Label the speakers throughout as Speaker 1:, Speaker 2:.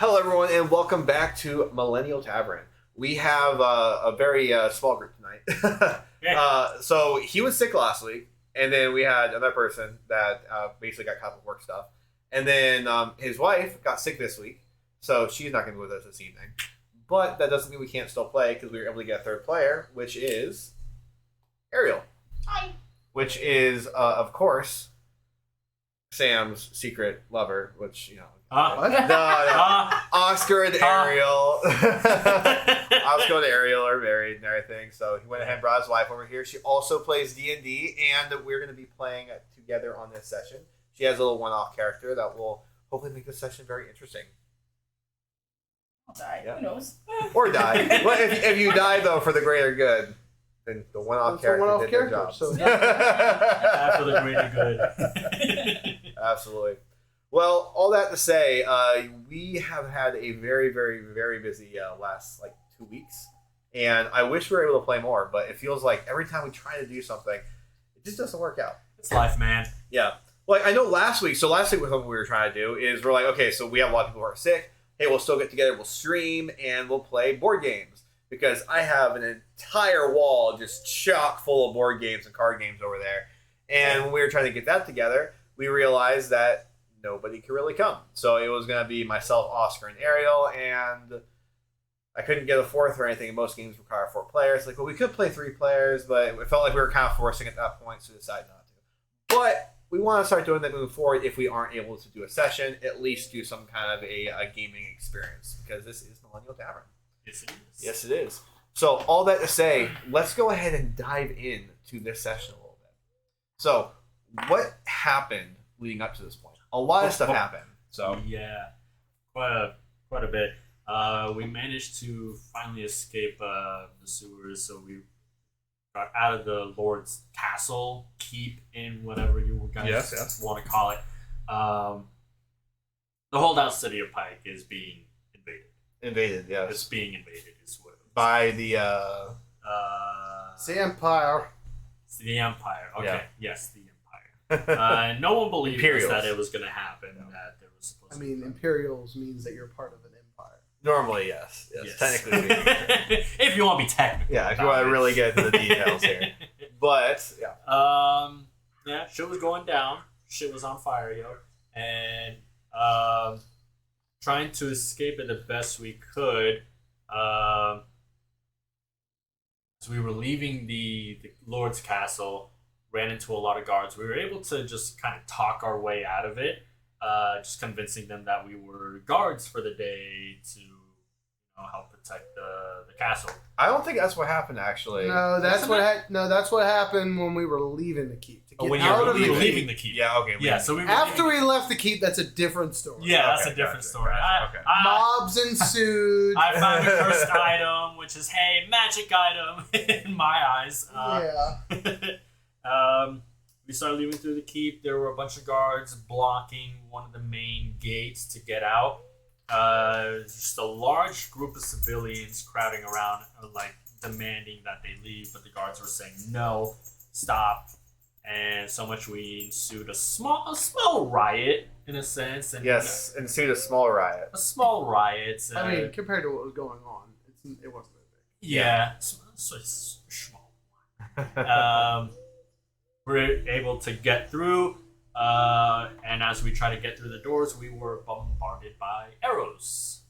Speaker 1: Hello, everyone, and welcome back to Millennial Tavern. We have a very small group tonight. So he was sick last week, and then we had another person that basically got caught with work stuff. And then his wife got sick this week, so she's not going to be with us this evening. But that doesn't mean we can't still play because we were able to get a third player, which is Ariel.
Speaker 2: Hi.
Speaker 1: Which is, of course, Sam's secret lover, which,
Speaker 3: What?
Speaker 1: No. Oscar and Ariel. Oscar and Ariel are married and everything, so he went ahead and brought his wife over here. She also plays D&D, and we're going to be playing together on this session. She has a little one-off character that will hopefully make this session very interesting.
Speaker 2: I'll die.
Speaker 1: Yeah.
Speaker 2: Who knows?
Speaker 1: Or die. Well, if you die, though, for the greater good, then the one-off character did their job.
Speaker 3: So
Speaker 4: For the greater good.
Speaker 1: Absolutely. Well, all that to say, we have had a very, very, very busy last 2 weeks, and I wish we were able to play more, but it feels like every time we try to do something, it just doesn't work out.
Speaker 4: It's life, man.
Speaker 1: Yeah. Like, I know last week was something we were trying to do is we're like, okay, so we have a lot of people who are sick. Hey, we'll still get together, we'll stream, and we'll play board games, because I have an entire wall just chock full of board games and card games over there. And when we were trying to get that together, we realized that nobody could really come. So it was going to be myself, Oscar, and Ariel, and I couldn't get a fourth or anything. Most games require 4 players. Well, we could play 3 players, but it felt like we were kind of forcing at that point, so we decided not to. But we want to start doing that moving forward. If we aren't able to do a session, at least do some kind of a gaming experience, because this is Millennial Tavern.
Speaker 4: Yes, it is.
Speaker 1: Yes, it is. So all that to say, let's go ahead and dive in to this session a little bit. So what happened leading up to this point? A lot of stuff happened. So
Speaker 4: yeah, quite a bit. We managed to finally escape the sewers, so we got out of the Lord's castle, keep, in whatever you guys want to call it. The Holdout City of Pike is being invaded.
Speaker 1: Yes.
Speaker 4: It's being invaded is what it was.
Speaker 1: By the
Speaker 3: the Empire.
Speaker 4: It's the Empire. Okay.
Speaker 1: Yeah.
Speaker 4: Yes, the Empire. No one believed us
Speaker 1: Imperials.
Speaker 4: that it was going to happen. That there was supposed to be.
Speaker 3: Imperials means that you're part of an empire.
Speaker 1: normally yes. Technically speaking.
Speaker 4: If you want to be technical.
Speaker 1: Yeah, if you want to really get into the details here. But
Speaker 4: yeah, shit was going down. Shit was on fire, yo. And trying to escape it the best we could. So we were leaving the Lord's castle, ran into a lot of guards. We were able to just kind of talk our way out of it, just convincing them that we were guards for the day to help protect the castle.
Speaker 1: I don't think that's what happened actually.
Speaker 3: No, that's what happened when we were leaving the keep. To get
Speaker 4: When
Speaker 3: out
Speaker 4: you
Speaker 3: of
Speaker 4: were
Speaker 3: the
Speaker 4: leaving
Speaker 3: keep.
Speaker 4: the keep.
Speaker 1: Yeah, okay.
Speaker 4: Yeah, so we were
Speaker 3: After
Speaker 4: leaving-
Speaker 3: we left the keep, that's a different story.
Speaker 4: Yeah, that's
Speaker 1: Okay,
Speaker 4: a different
Speaker 1: gotcha,
Speaker 4: story.
Speaker 1: gotcha, okay.
Speaker 3: Mobs ensued.
Speaker 4: I found a cursed item, which is, hey, magic item in my eyes. We started leaving through the keep. There were a bunch of guards blocking one of the main gates to get out. Just a large group of civilians crowding around, demanding that they leave, but the guards were saying, no, stop. And so much we ensued a small riot, in a sense. And
Speaker 1: Yes, ensued a small riot.
Speaker 4: a small riot.
Speaker 3: Compared to what was going on, it wasn't that big.
Speaker 4: Yeah, it's small. We're able to get through, and as we try to get through the doors, we were bombarded by arrows.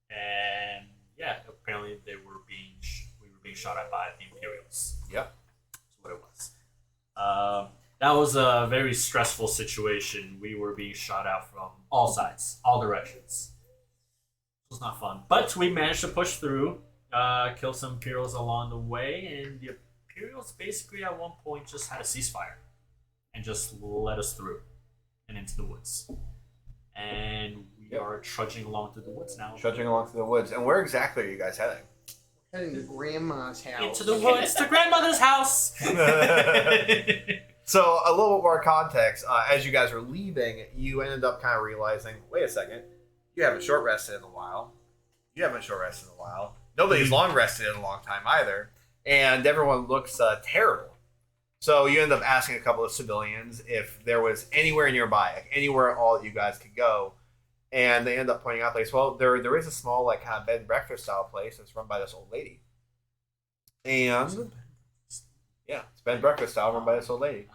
Speaker 4: And yeah, apparently we were being shot at by the Imperials.
Speaker 1: Yep.
Speaker 4: That's what it was. That was a very stressful situation. We were being shot at from all sides, all directions. It was not fun, but we managed to push through, kill some Imperials along the way, and the Imperials basically at one point just had a ceasefire and just let us through and into the woods. And we are trudging along through the woods now.
Speaker 1: Trudging along through the woods. And where exactly are you guys heading?
Speaker 3: Heading to Grandma's house.
Speaker 4: Into the woods to grandmother's house.
Speaker 1: So a little bit more context. As you guys were leaving, you ended up kind of realizing, wait a second, you haven't short rested in a while. Nobody's long rested in a long time either. And everyone looks terrible. So you end up asking a couple of civilians if there was anywhere nearby, anywhere all you guys could go. And they end up pointing out, place. Well, there is a small, like, kind of bed and breakfast style place that's run by this old lady. And yeah, it's bed and breakfast style run by this old lady.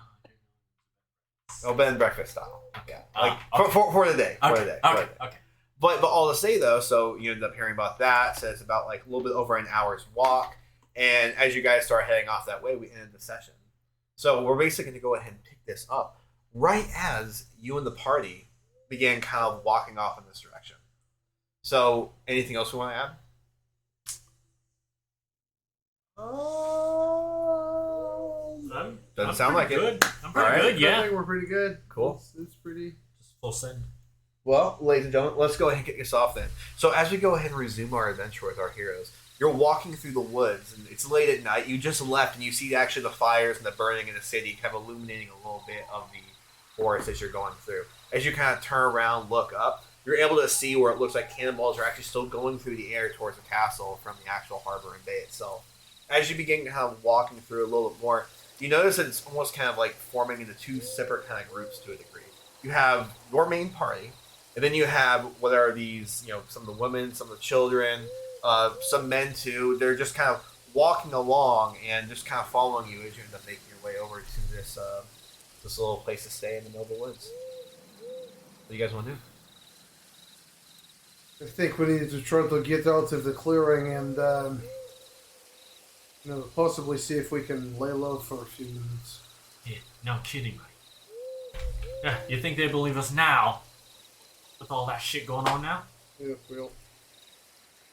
Speaker 1: Oh, bed and breakfast style. Yeah, like for the day. For the day.
Speaker 4: Okay.
Speaker 1: But all to say though, so you end up hearing about that. So it's about like a little bit over an hour's walk. And as you guys start heading off that way, we end the session. So we're basically going to go ahead and pick this up right as you and the party begin kind of walking off in this direction. So anything else we want to add? Doesn't sound like
Speaker 4: good.
Speaker 1: it.
Speaker 4: I'm pretty good, yeah.
Speaker 3: I think we're pretty good.
Speaker 1: Cool.
Speaker 3: It's pretty.
Speaker 4: Just full send.
Speaker 1: Well, ladies and gentlemen, let's go ahead and kick this off then. So as we go ahead and resume our adventure with our heroes, you're walking through the woods, and it's late at night. You just left, and you see actually the fires and the burning in the city kind of illuminating a little bit of the forest as you're going through. As you kind of turn around, look up, you're able to see where it looks like cannonballs are actually still going through the air towards the castle from the actual harbor and bay itself. As you begin kind of walking through a little bit more, you notice that it's almost kind of like forming into two separate kind of groups to a degree. You have your main party, and then you have what are these, some of the women, some of the children, some men too. They're just kind of walking along and just kind of following you as you end up making your way over to this little place to stay in the middle of the woods. What do you guys want to do?
Speaker 3: I think we need to try to get out of the clearing and possibly see if we can lay low for a few minutes.
Speaker 4: Yeah, no kidding, right? Yeah, you think they believe us now? With all that shit going on now?
Speaker 3: Yeah, well.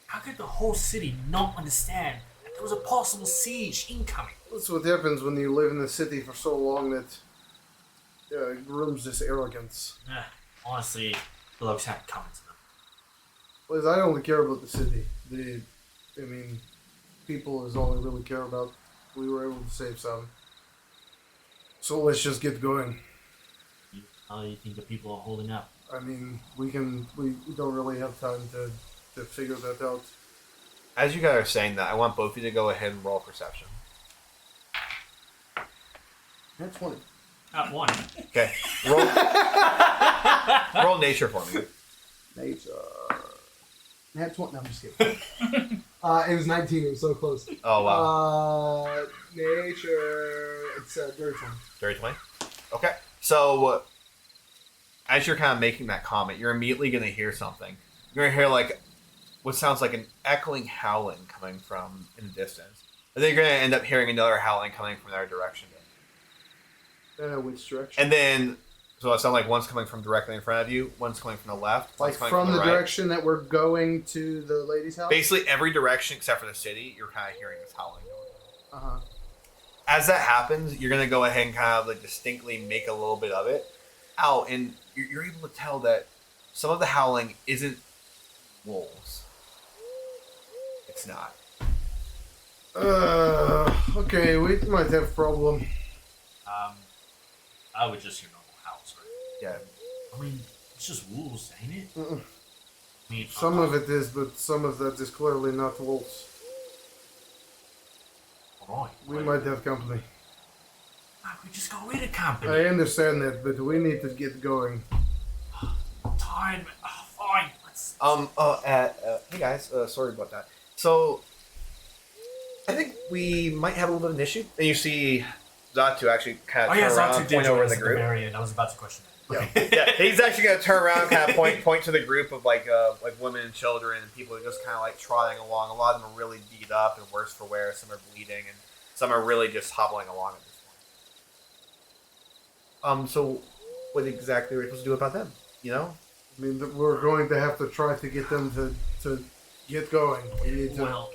Speaker 4: How could the whole city not understand that there was a possible siege incoming?
Speaker 3: That's what happens when you live in the city for so long that it grooms this arrogance.
Speaker 4: Yeah, honestly, the looks had coming to them.
Speaker 3: Well, I only care about the city. People is all I really care about. We were able to save some. So let's just get going.
Speaker 4: How do you think the people are holding up?
Speaker 3: I mean, we don't really have time to figure that out.
Speaker 1: As you guys are saying that, I want both of you to go ahead and roll perception.
Speaker 3: That's 20.
Speaker 4: Not one.
Speaker 1: Okay. Roll nature for me.
Speaker 3: Nature. That's 20. No, I'm just kidding. It was 19. It was so close.
Speaker 1: Oh, wow.
Speaker 3: Nature. It's dirty 20.
Speaker 1: Dirty 20? Okay. So, as you're kind of making that comment, you're immediately going to hear something. You're going to hear, like, what sounds like an echoing howling coming from in the distance. And then you're going to end up hearing another howling coming from their direction.
Speaker 3: Which direction?
Speaker 1: And then, so it sounds like one's coming from directly in front of you, one's coming from the left.
Speaker 3: Like
Speaker 1: one's coming
Speaker 3: from the
Speaker 1: right.
Speaker 3: direction that we're going to the lady's house?
Speaker 1: Basically, every direction except for the city, you're kind of hearing this howling going on.
Speaker 3: Uh-huh.
Speaker 1: As that happens, you're going to go ahead and kind of like distinctly make a little bit of it out, and you're able to tell that some of the howling isn't wolves. It's not.
Speaker 3: Okay, we might have a problem.
Speaker 4: I would just hear normal howls, right?
Speaker 1: Yeah.
Speaker 4: I mean, it's just wolves, ain't it?
Speaker 3: Uh-uh.
Speaker 4: I mean,
Speaker 3: Some of it is, but some of that is clearly not wolves.
Speaker 4: Alright.
Speaker 3: We might have company.
Speaker 4: We just got rid of company.
Speaker 3: I understand that, but we need to get going.
Speaker 4: I'm tired, man. Oh, fine. Let's...
Speaker 1: Hey guys, sorry about that. So, I think we might have a little bit of an issue. And you see Zatu actually kind of turn around, point over the group.
Speaker 4: I was about to question that.
Speaker 1: Yeah. Yeah, he's actually going to turn around, kind of point to the group of like women and children and people who are just kind of like trotting along. A lot of them are really beat up and worse for wear. Some are bleeding, and some are really just hobbling along at this point. So what exactly are we supposed to do about them? You know?
Speaker 3: I mean, we're going to have to try to get them to get going. We need to.
Speaker 4: Well,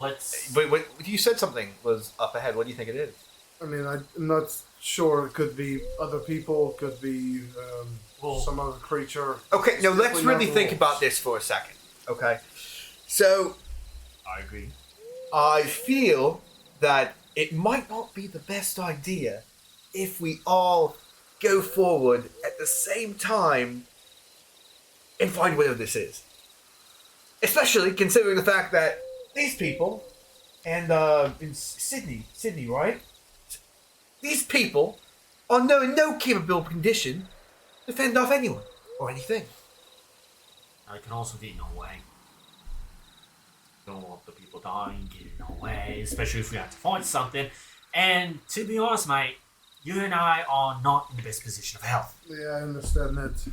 Speaker 4: let's...
Speaker 1: But what you said something was up ahead. What do you think it is?
Speaker 3: I mean, I'm not sure. It could be other people. Could be some other creature.
Speaker 1: Okay, now let's
Speaker 3: Definitely
Speaker 1: really
Speaker 3: not
Speaker 1: think
Speaker 3: wolves.
Speaker 1: about this for a second. Okay? So,
Speaker 4: I agree.
Speaker 1: I feel that it might not be the best idea if we all go forward at the same time and find whatever this is. Especially considering the fact that these people, and in Sydney, right? These people are in no capable condition to fend off anyone or anything.
Speaker 4: And it can also get in our way. Don't want the people dying, get in our way, especially if we have to fight something. And to be honest, mate, you and I are not in the best position of health.
Speaker 3: Yeah, I understand that.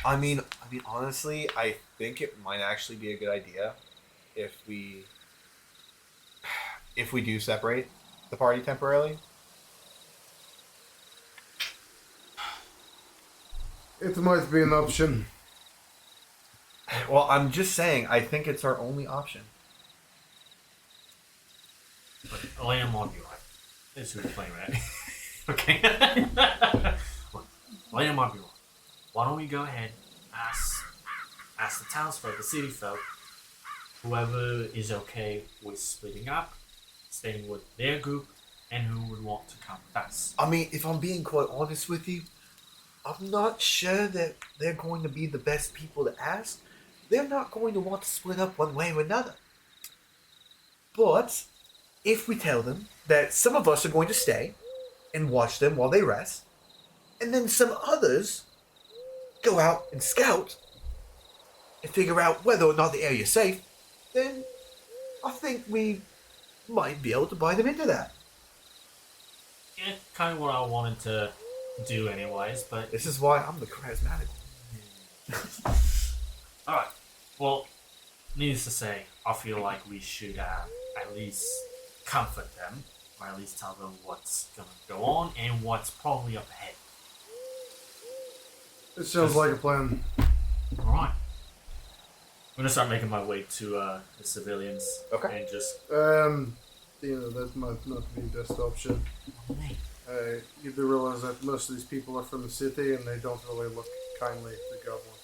Speaker 1: I mean, honestly, I think it might actually be a good idea if we do separate the party temporarily.
Speaker 3: It might be an option.
Speaker 1: Well, I'm just saying, I think it's our only option.
Speaker 4: But Elena might be right. This is who we're playing, right? Okay. Elena might be right. Why don't we go ahead, ask the townsfolk, the city folk, whoever is okay with splitting up, staying with their group, and who would want to come with us.
Speaker 1: I mean, if I'm being quite honest with you, I'm not sure that they're going to be the best people to ask. They're not going to want to split up one way or another. But if we tell them that some of us are going to stay and watch them while they rest, and then some others go out and scout and figure out whether or not the area is safe, then I think we might be able to buy them into that.
Speaker 4: Yeah, kind of what I wanted to do anyways, but...
Speaker 1: This is why I'm the charismatic one.
Speaker 4: Alright, well, needless to say, I feel like we should at least comfort them, or at least tell them what's going to go on and what's probably up ahead.
Speaker 3: It sounds like a plan.
Speaker 4: Alright. I'm going to start making my way to the civilians.
Speaker 1: Okay.
Speaker 4: And just...
Speaker 3: That might not be the best option.
Speaker 4: Mate,
Speaker 3: You do realize that most of these people are from the city and they don't really look kindly to goblins.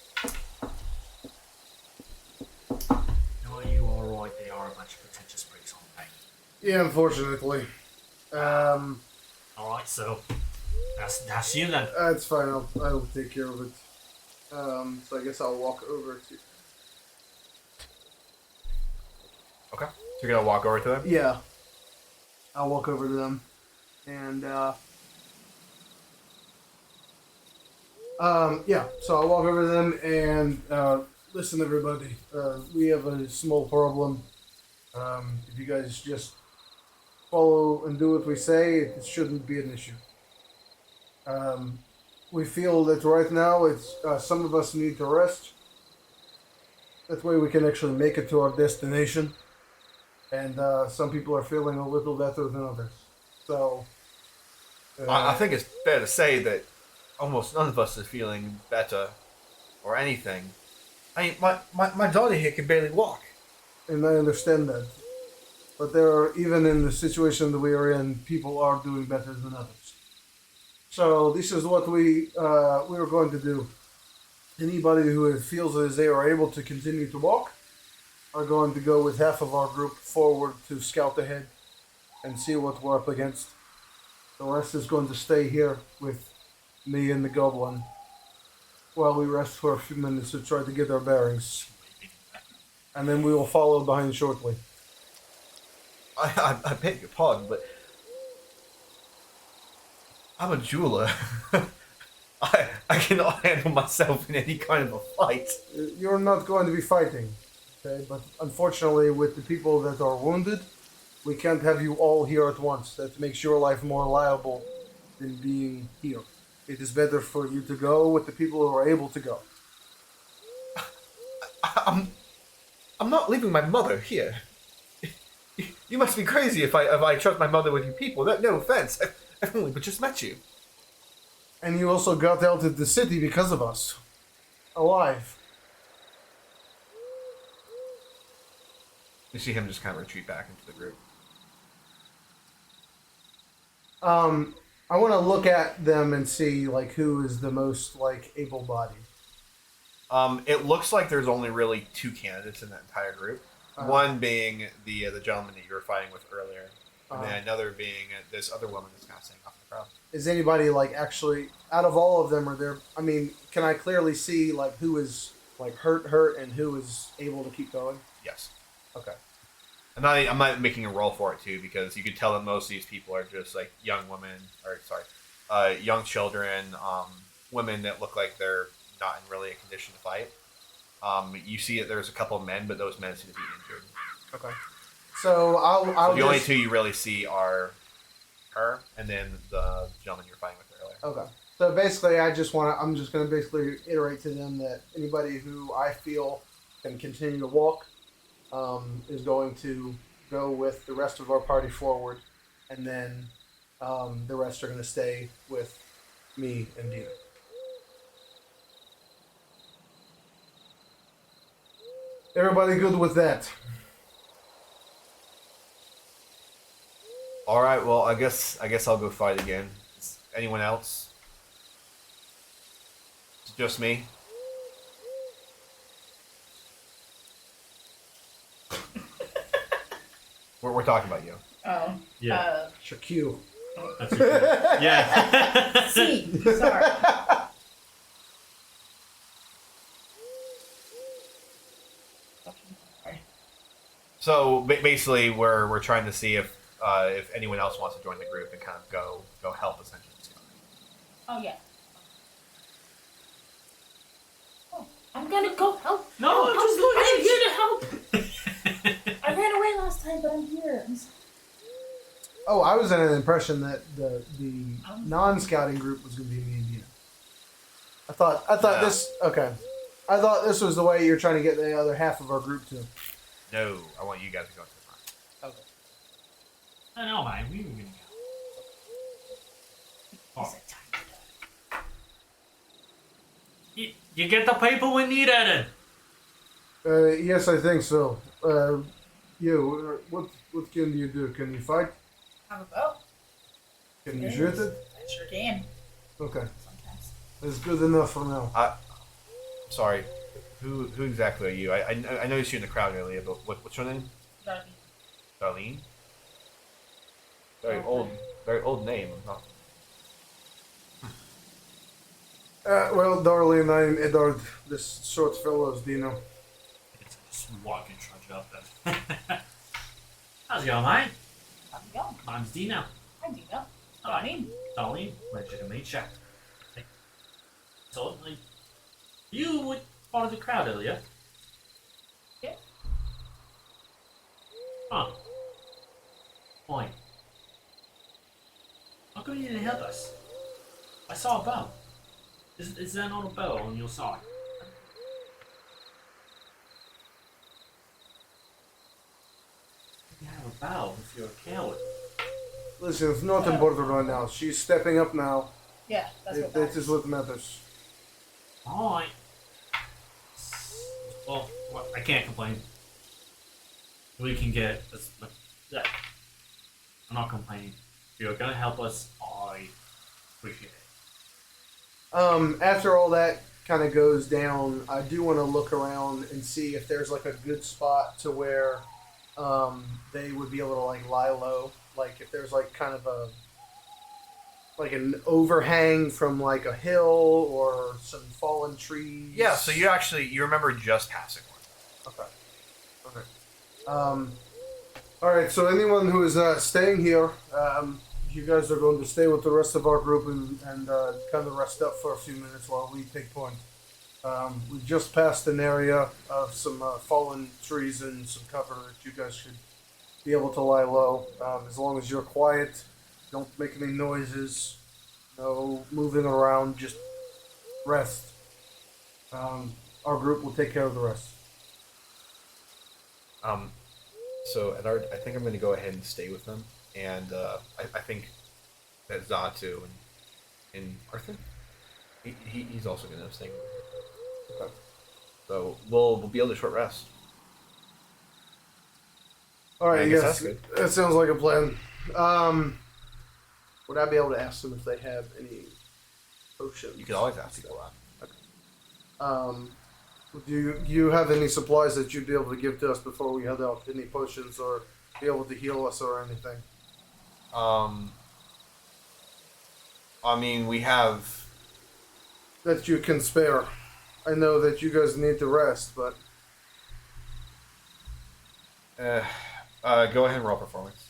Speaker 4: no, you are right, they are a bunch of pretentious pricks, aren't they?
Speaker 3: Yeah, unfortunately.
Speaker 4: Alright, so that's you then.
Speaker 3: It's fine. I'll take care of it. So I guess I'll walk over to.
Speaker 1: Okay. So you're gonna walk over to them?
Speaker 3: Yeah. I'll walk over to them, and yeah. So I'll walk over to them and listen, everybody. We have a small problem. If you guys just follow and do what we say, it shouldn't be an issue. We feel that right now it's some of us need to rest. That way we can actually make it to our destination. And some people are feeling a little better than others. So
Speaker 1: I think it's fair to say that almost none of us is feeling better or anything. I mean, my daughter here can barely walk.
Speaker 3: and I understand that. But there are, even in the situation that we are in, people are doing better than others. So this is what we are going to do. Anybody who feels as they are able to continue to walk are going to go with half of our group forward to scout ahead and see what we're up against. The rest is going to stay here with me and the goblin while we rest for a few minutes to try to get our bearings. And then we will follow behind shortly.
Speaker 1: I beg your pardon, but I'm a jeweler. I cannot handle myself in any kind of a fight.
Speaker 3: You're not going to be fighting, okay? But unfortunately, with the people that are wounded, we can't have you all here at once. That makes your life more liable than being here. It is better for you to go with the people who are able to go.
Speaker 1: I'm not leaving my mother here. You must be crazy if I trust my mother with you people. No offense. I've only but just met you.
Speaker 3: And you also got out of the city because of us. Alive.
Speaker 1: You see him just kind of retreat back into the group.
Speaker 3: I want to look at them and see, like, who is the most, like, able-bodied.
Speaker 1: It looks like there's only really two candidates in that entire group. One being the gentleman that you were fighting with earlier, and then another being this other woman that's kind of sitting off in the crowd.
Speaker 3: Is anybody, like, actually, out of all of them, are there, I mean, can I clearly see, like, who is, like, hurt, and who is able to keep going?
Speaker 1: Yes.
Speaker 3: Okay.
Speaker 1: I'm not making a roll for it too, because you could tell that most of these people are just like young women, young children, women that look like they're not in really a condition to fight. You see that there's a couple of men, but those men seem to be injured.
Speaker 3: Okay. So I'll
Speaker 1: The only two you really see are her and then the gentleman you're fighting with earlier.
Speaker 3: Okay. So basically, I'm just going to basically iterate to them that anybody who I feel can continue to walk is going to go with the rest of our party forward, and then the rest are going to stay with me and Dina. Everybody good with that?
Speaker 1: All right. Well, I guess I'll go fight again. Anyone else? It's just me. We're talking about you.
Speaker 2: Oh.
Speaker 4: Yeah.
Speaker 3: Shaquille.
Speaker 4: That's okay. Yeah.
Speaker 2: C. Sorry.
Speaker 1: So basically, we're trying to see if anyone else wants to join the group and kind of go help essentially.
Speaker 2: Oh yeah. Oh, I'm gonna go help.
Speaker 4: No,
Speaker 2: I'm
Speaker 4: just look.
Speaker 2: I'm here to help. I ran away last time, but I'm here.
Speaker 3: Oh, I was under the impression that the non-scouting group was going to be me and Dina. I thought
Speaker 1: No.
Speaker 3: this. Okay, I thought this was the way you're trying to get the other half of our group to.
Speaker 1: No, I want you guys to go to the front.
Speaker 3: Okay.
Speaker 4: I know, man. We were gonna go.
Speaker 2: Is it time?
Speaker 4: You get the people we need, Eden.
Speaker 3: Yes, I think so. What can you do? Can you fight?
Speaker 2: Have a bow.
Speaker 3: Can you shoot it?
Speaker 2: I sure can.
Speaker 3: Okay,
Speaker 2: Sometimes.
Speaker 3: that's good enough for now.
Speaker 1: Sorry, who exactly are you? I noticed you in the crowd earlier, but what's your name?
Speaker 2: Gotta be.
Speaker 1: Darlene. Very old name. Not...
Speaker 3: Well, Darlene, I'm Edward. This short fellow is Dino.
Speaker 4: Just walk and trudge up then. How's it going, mate?
Speaker 2: How's it going?
Speaker 4: Mine's Dino.
Speaker 2: Hi, Dino.
Speaker 4: Hi.
Speaker 2: Darlene.
Speaker 4: Darlene, pleasure to meet you. So, like, you were part of the crowd earlier.
Speaker 2: Yeah.
Speaker 4: Huh. Boy. How come you didn't help us? I saw a bow. Is there not a bow on your side? You have a bow if you're a coward.
Speaker 3: Listen, it's not important right now. She's stepping up now.
Speaker 2: Yeah, that's what
Speaker 3: That is what matters.
Speaker 4: Alright. Well, I can't complain. We can get this. Yeah. I'm not complaining. If you're gonna help us, I appreciate it.
Speaker 3: After all that kind of goes down, I do want to look around and see if there's like a good spot to where they would be able to like lie low. Like if there's like kind of like an overhang from like a hill or some fallen trees.
Speaker 1: Yeah. So you remember just passing one.
Speaker 3: Okay. All right. So anyone who is staying here, you guys are going to stay with the rest of our group and kind of rest up for a few minutes while we take point. We just passed an area of some fallen trees and some cover that you guys should be able to lie low. As long as you're quiet, don't make any noises, no moving around, just rest. Our group will take care of the rest.
Speaker 1: So Edard, I think I'm going to go ahead and stay with them, and I think that Zatu and Arthur, he's also going to stay with me. Okay. So we'll be able to short rest.
Speaker 3: All right,
Speaker 1: I guess
Speaker 3: yes,
Speaker 1: that's good.
Speaker 3: that sounds like a plan. Would I be able to ask them if they have any potions?
Speaker 1: You can always ask people that.
Speaker 3: Do you have any supplies that you'd be able to give to us before we head out? Any potions or be able to heal us or anything?
Speaker 1: I mean, we have.
Speaker 3: That you can spare. I know that you guys need to rest, but
Speaker 1: Go ahead and roll performance.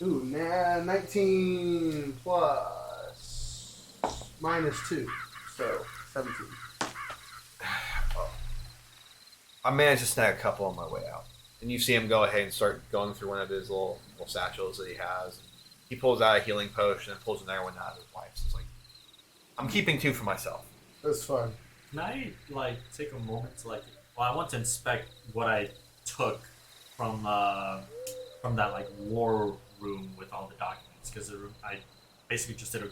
Speaker 3: ooh, 19 plus -2, so 17.
Speaker 1: I managed to snag a couple on my way out. And you see him go ahead and start going through one of his little satchels that he has. He pulls out a healing potion and pulls another one out of his wife's. It's like, I'm keeping 2 for myself.
Speaker 3: That's fine.
Speaker 4: Can I take a moment to I want to inspect what I took from that war room with all the documents, because I basically just did a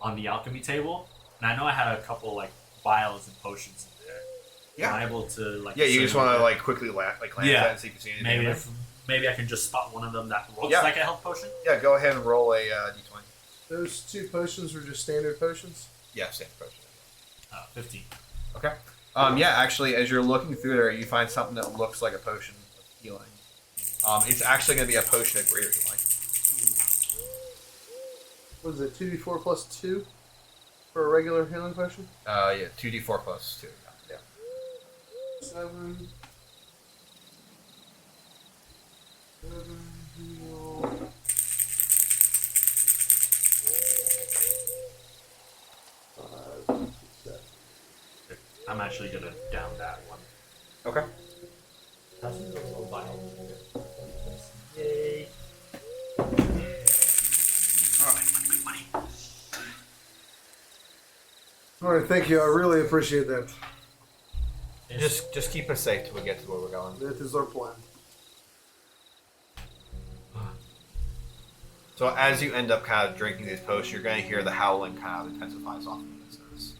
Speaker 4: on the alchemy table, and I know I had a couple vials and potions in there.
Speaker 1: Yeah.
Speaker 4: Am I able to
Speaker 1: Yeah, you just want to quickly glance at that and see if you see anything.
Speaker 4: Maybe I can just spot one of them that looks like a health potion.
Speaker 1: Yeah, go ahead and roll a d20.
Speaker 3: Those 2 potions were just standard potions?
Speaker 1: Yeah, standard potion.
Speaker 4: 15.
Speaker 1: Okay. Yeah, actually, as you're looking through there, you find something that looks like a potion of healing. It's actually going to be a potion of greater healing.
Speaker 3: What is it, 2d4 plus 2 for a regular healing potion?
Speaker 1: Yeah, 2d4 plus 2. Yeah.
Speaker 3: 7 heal.
Speaker 4: I'm actually gonna down that one.
Speaker 1: Okay.
Speaker 4: That's a little vial. Yay. Alright, good money.
Speaker 3: Alright, thank you. I really appreciate that.
Speaker 1: Just keep us safe till we get to where we're going.
Speaker 3: That is our plan.
Speaker 1: So as you end up kind of drinking these potions, you're going to hear the howling kind of intensifies off in the distance.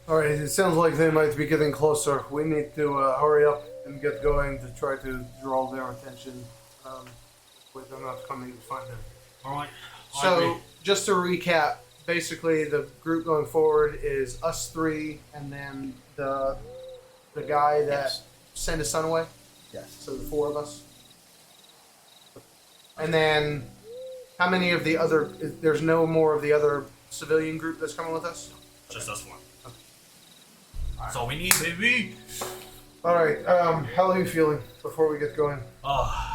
Speaker 3: Alright, it sounds like they might be getting closer. We need to hurry up and get going to try to draw their attention. With them not coming to find them.
Speaker 4: Alright.
Speaker 3: So, just to recap, basically the group going forward is us 3 and then the guy that sent his son away?
Speaker 1: Yes.
Speaker 3: So the 4 of us. And then, how many of the other... There's no more of the other civilian group that's coming with us?
Speaker 4: Just us 4. Okay. That's all we need, baby!
Speaker 3: Alright, how are you feeling before we get going?
Speaker 4: A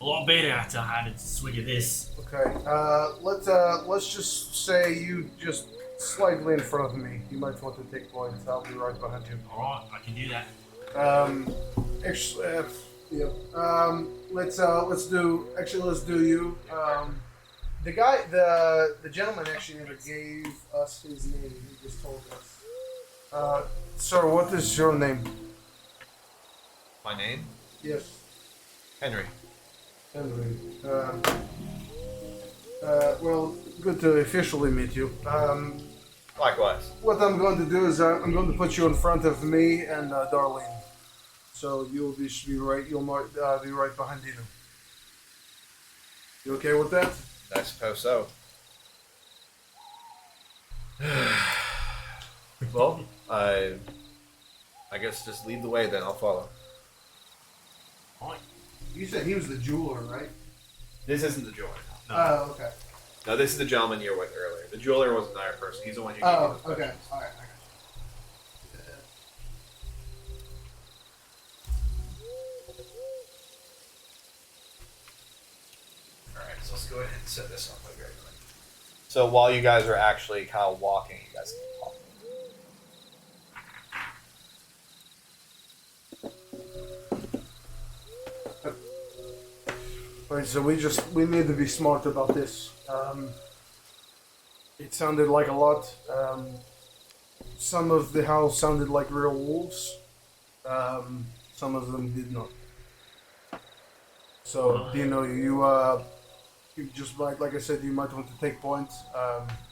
Speaker 4: lot better after I had a swig of this.
Speaker 3: Okay, let's just say you just slightly in front of me. You might want to take points. I'll be right behind you.
Speaker 4: Alright, I can do that.
Speaker 3: Actually, yeah. Let's do you. The guy, the gentleman actually never gave us his name. He just told us. Sir, what is your name?
Speaker 1: My name?
Speaker 3: Yes.
Speaker 1: Henry.
Speaker 3: Henry. Well, good to officially meet you.
Speaker 1: Likewise.
Speaker 3: What I'm going to do is I'm going to put you in front of me and Darlene. So you'll be right. You'll be right behind you. You okay with that?
Speaker 1: I suppose so. Well, I guess just lead the way then. I'll follow.
Speaker 4: Alright.
Speaker 3: You said he was the jeweler, right?
Speaker 1: This isn't the jeweler.
Speaker 4: No.
Speaker 3: Oh, okay.
Speaker 1: No, this is the gentleman you were with earlier. The jeweler was another person. He's the one who gave
Speaker 3: Oh,
Speaker 1: you the
Speaker 3: okay.
Speaker 1: potions.
Speaker 3: All right. I got
Speaker 1: Alright, so let's go ahead and set this up very quick. So while you guys are actually kind of walking, you guys can talk.
Speaker 3: Right, so we need to be smart about this. It sounded like a lot. Some of the howls sounded like real wolves. Some of them did not. So, you just might, like I said, you might want to take points.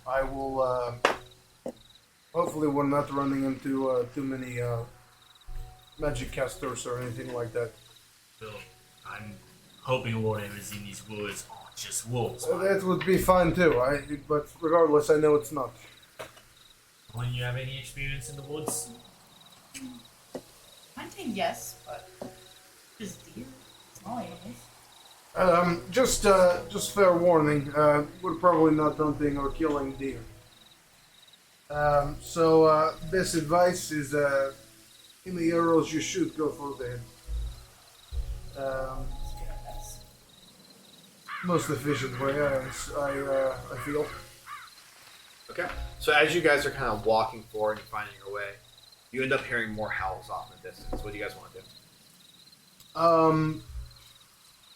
Speaker 3: I will, hopefully we're not running into too many magic casters or anything like that.
Speaker 4: Bill, I'm hoping whatever's in these woods aren't just wolves.
Speaker 3: That would be fine too, but regardless, I know it's not.
Speaker 4: When you have any experience in the woods?
Speaker 2: I think yes, but just deer, small animals.
Speaker 3: Just fair warning, we're probably not hunting or killing deer. So best advice is, any arrows you shoot, go for the head. Most efficient way, I feel.
Speaker 1: Okay. So as you guys are kind of walking forward and finding your way, you end up hearing more howls off in the distance. What do you guys want to do?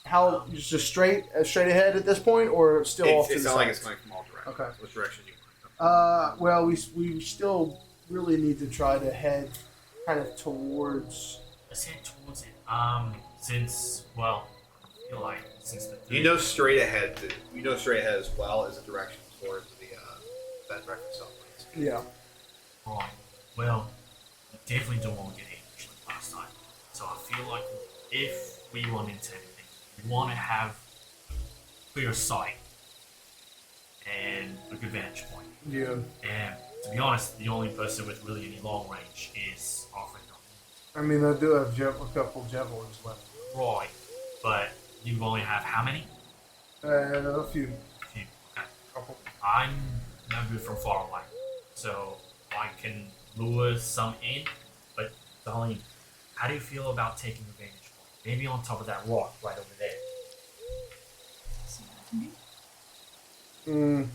Speaker 3: How just straight ahead at this point, or still off to
Speaker 1: It
Speaker 3: the
Speaker 1: sounds
Speaker 3: side?
Speaker 1: like it's coming from all directions.
Speaker 3: Okay.
Speaker 1: Which direction do you want to go?
Speaker 3: Well, we still really need to try to head kind of towards.
Speaker 4: Let's head towards it. Since I feel like since the
Speaker 1: You know straight ahead. You know straight ahead as well as a direction towards the bed and breakfast someplace.
Speaker 3: Yeah.
Speaker 4: Right. Well, we definitely don't want to get ambushed like last time. So I feel like if we run into anything, we want to have clear sight and a good vantage point.
Speaker 3: Yeah.
Speaker 4: And to be honest, the only person with really any long range is our friend.
Speaker 3: I mean, I do have a couple javelins left.
Speaker 4: Right. But you only have how many?
Speaker 3: A few.
Speaker 4: Okay. I'm no good from far away. So I can lure some in, but Darlene, how do you feel about taking the vantage point? Maybe on top of that rock right over there.
Speaker 2: See what I can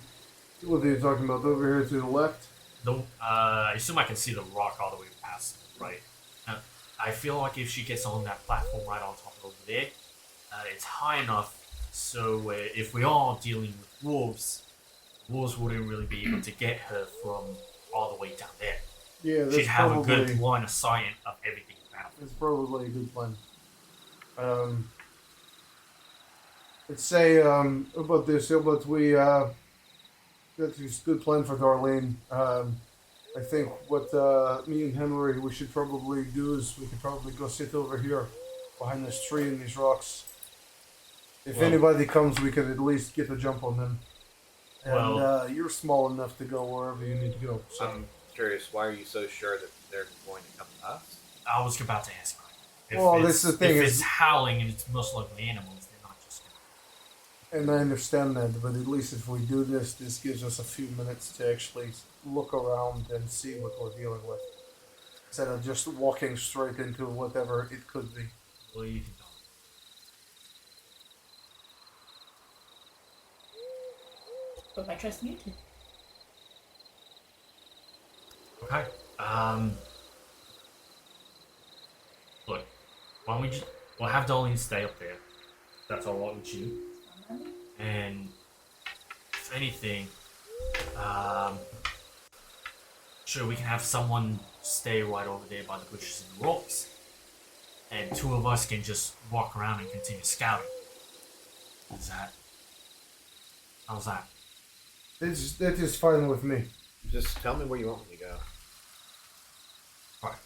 Speaker 2: do.
Speaker 3: What are you talking about? Over here to the left?
Speaker 4: I assume I can see the rock all the way past, right? I feel like if she gets on that platform right on top of over there, it's high enough so if we are dealing with wolves wouldn't really be able to get her from all the way down there.
Speaker 3: Yeah, that's
Speaker 4: She'd have
Speaker 3: probably,
Speaker 4: a good line of sight of everything around.
Speaker 3: That's probably a good plan. Let's say about this. But we that's a good plan for Darlene. I think what me and Henry we should probably do is we could probably go sit over here behind this tree and these rocks. If anybody comes, we could at least get a jump on them. And you're small enough to go wherever you need to go. So.
Speaker 1: I'm curious, why are you so sure that they're going to come to us?
Speaker 4: I was about to ask her.
Speaker 3: Well, that's the thing
Speaker 4: if
Speaker 3: is-
Speaker 4: it's howling and it's most likely animals, they're not just gonna...
Speaker 3: And I understand that, but at least if we do this, this gives us a few minutes to actually look around and see what we're dealing with. Instead of just walking straight into whatever it could be.
Speaker 4: Well, you can tell.
Speaker 2: Put my trust in you two.
Speaker 4: Okay. Look, why don't we'll have Darlene stay up there. That's all right with you. And if anything, sure, we can have someone stay right over there by the bushes and the rocks. And two of us can just walk around and continue scouting. How's that?
Speaker 3: That is fine with me.
Speaker 1: Just tell me where you want me to go.
Speaker 4: Alright.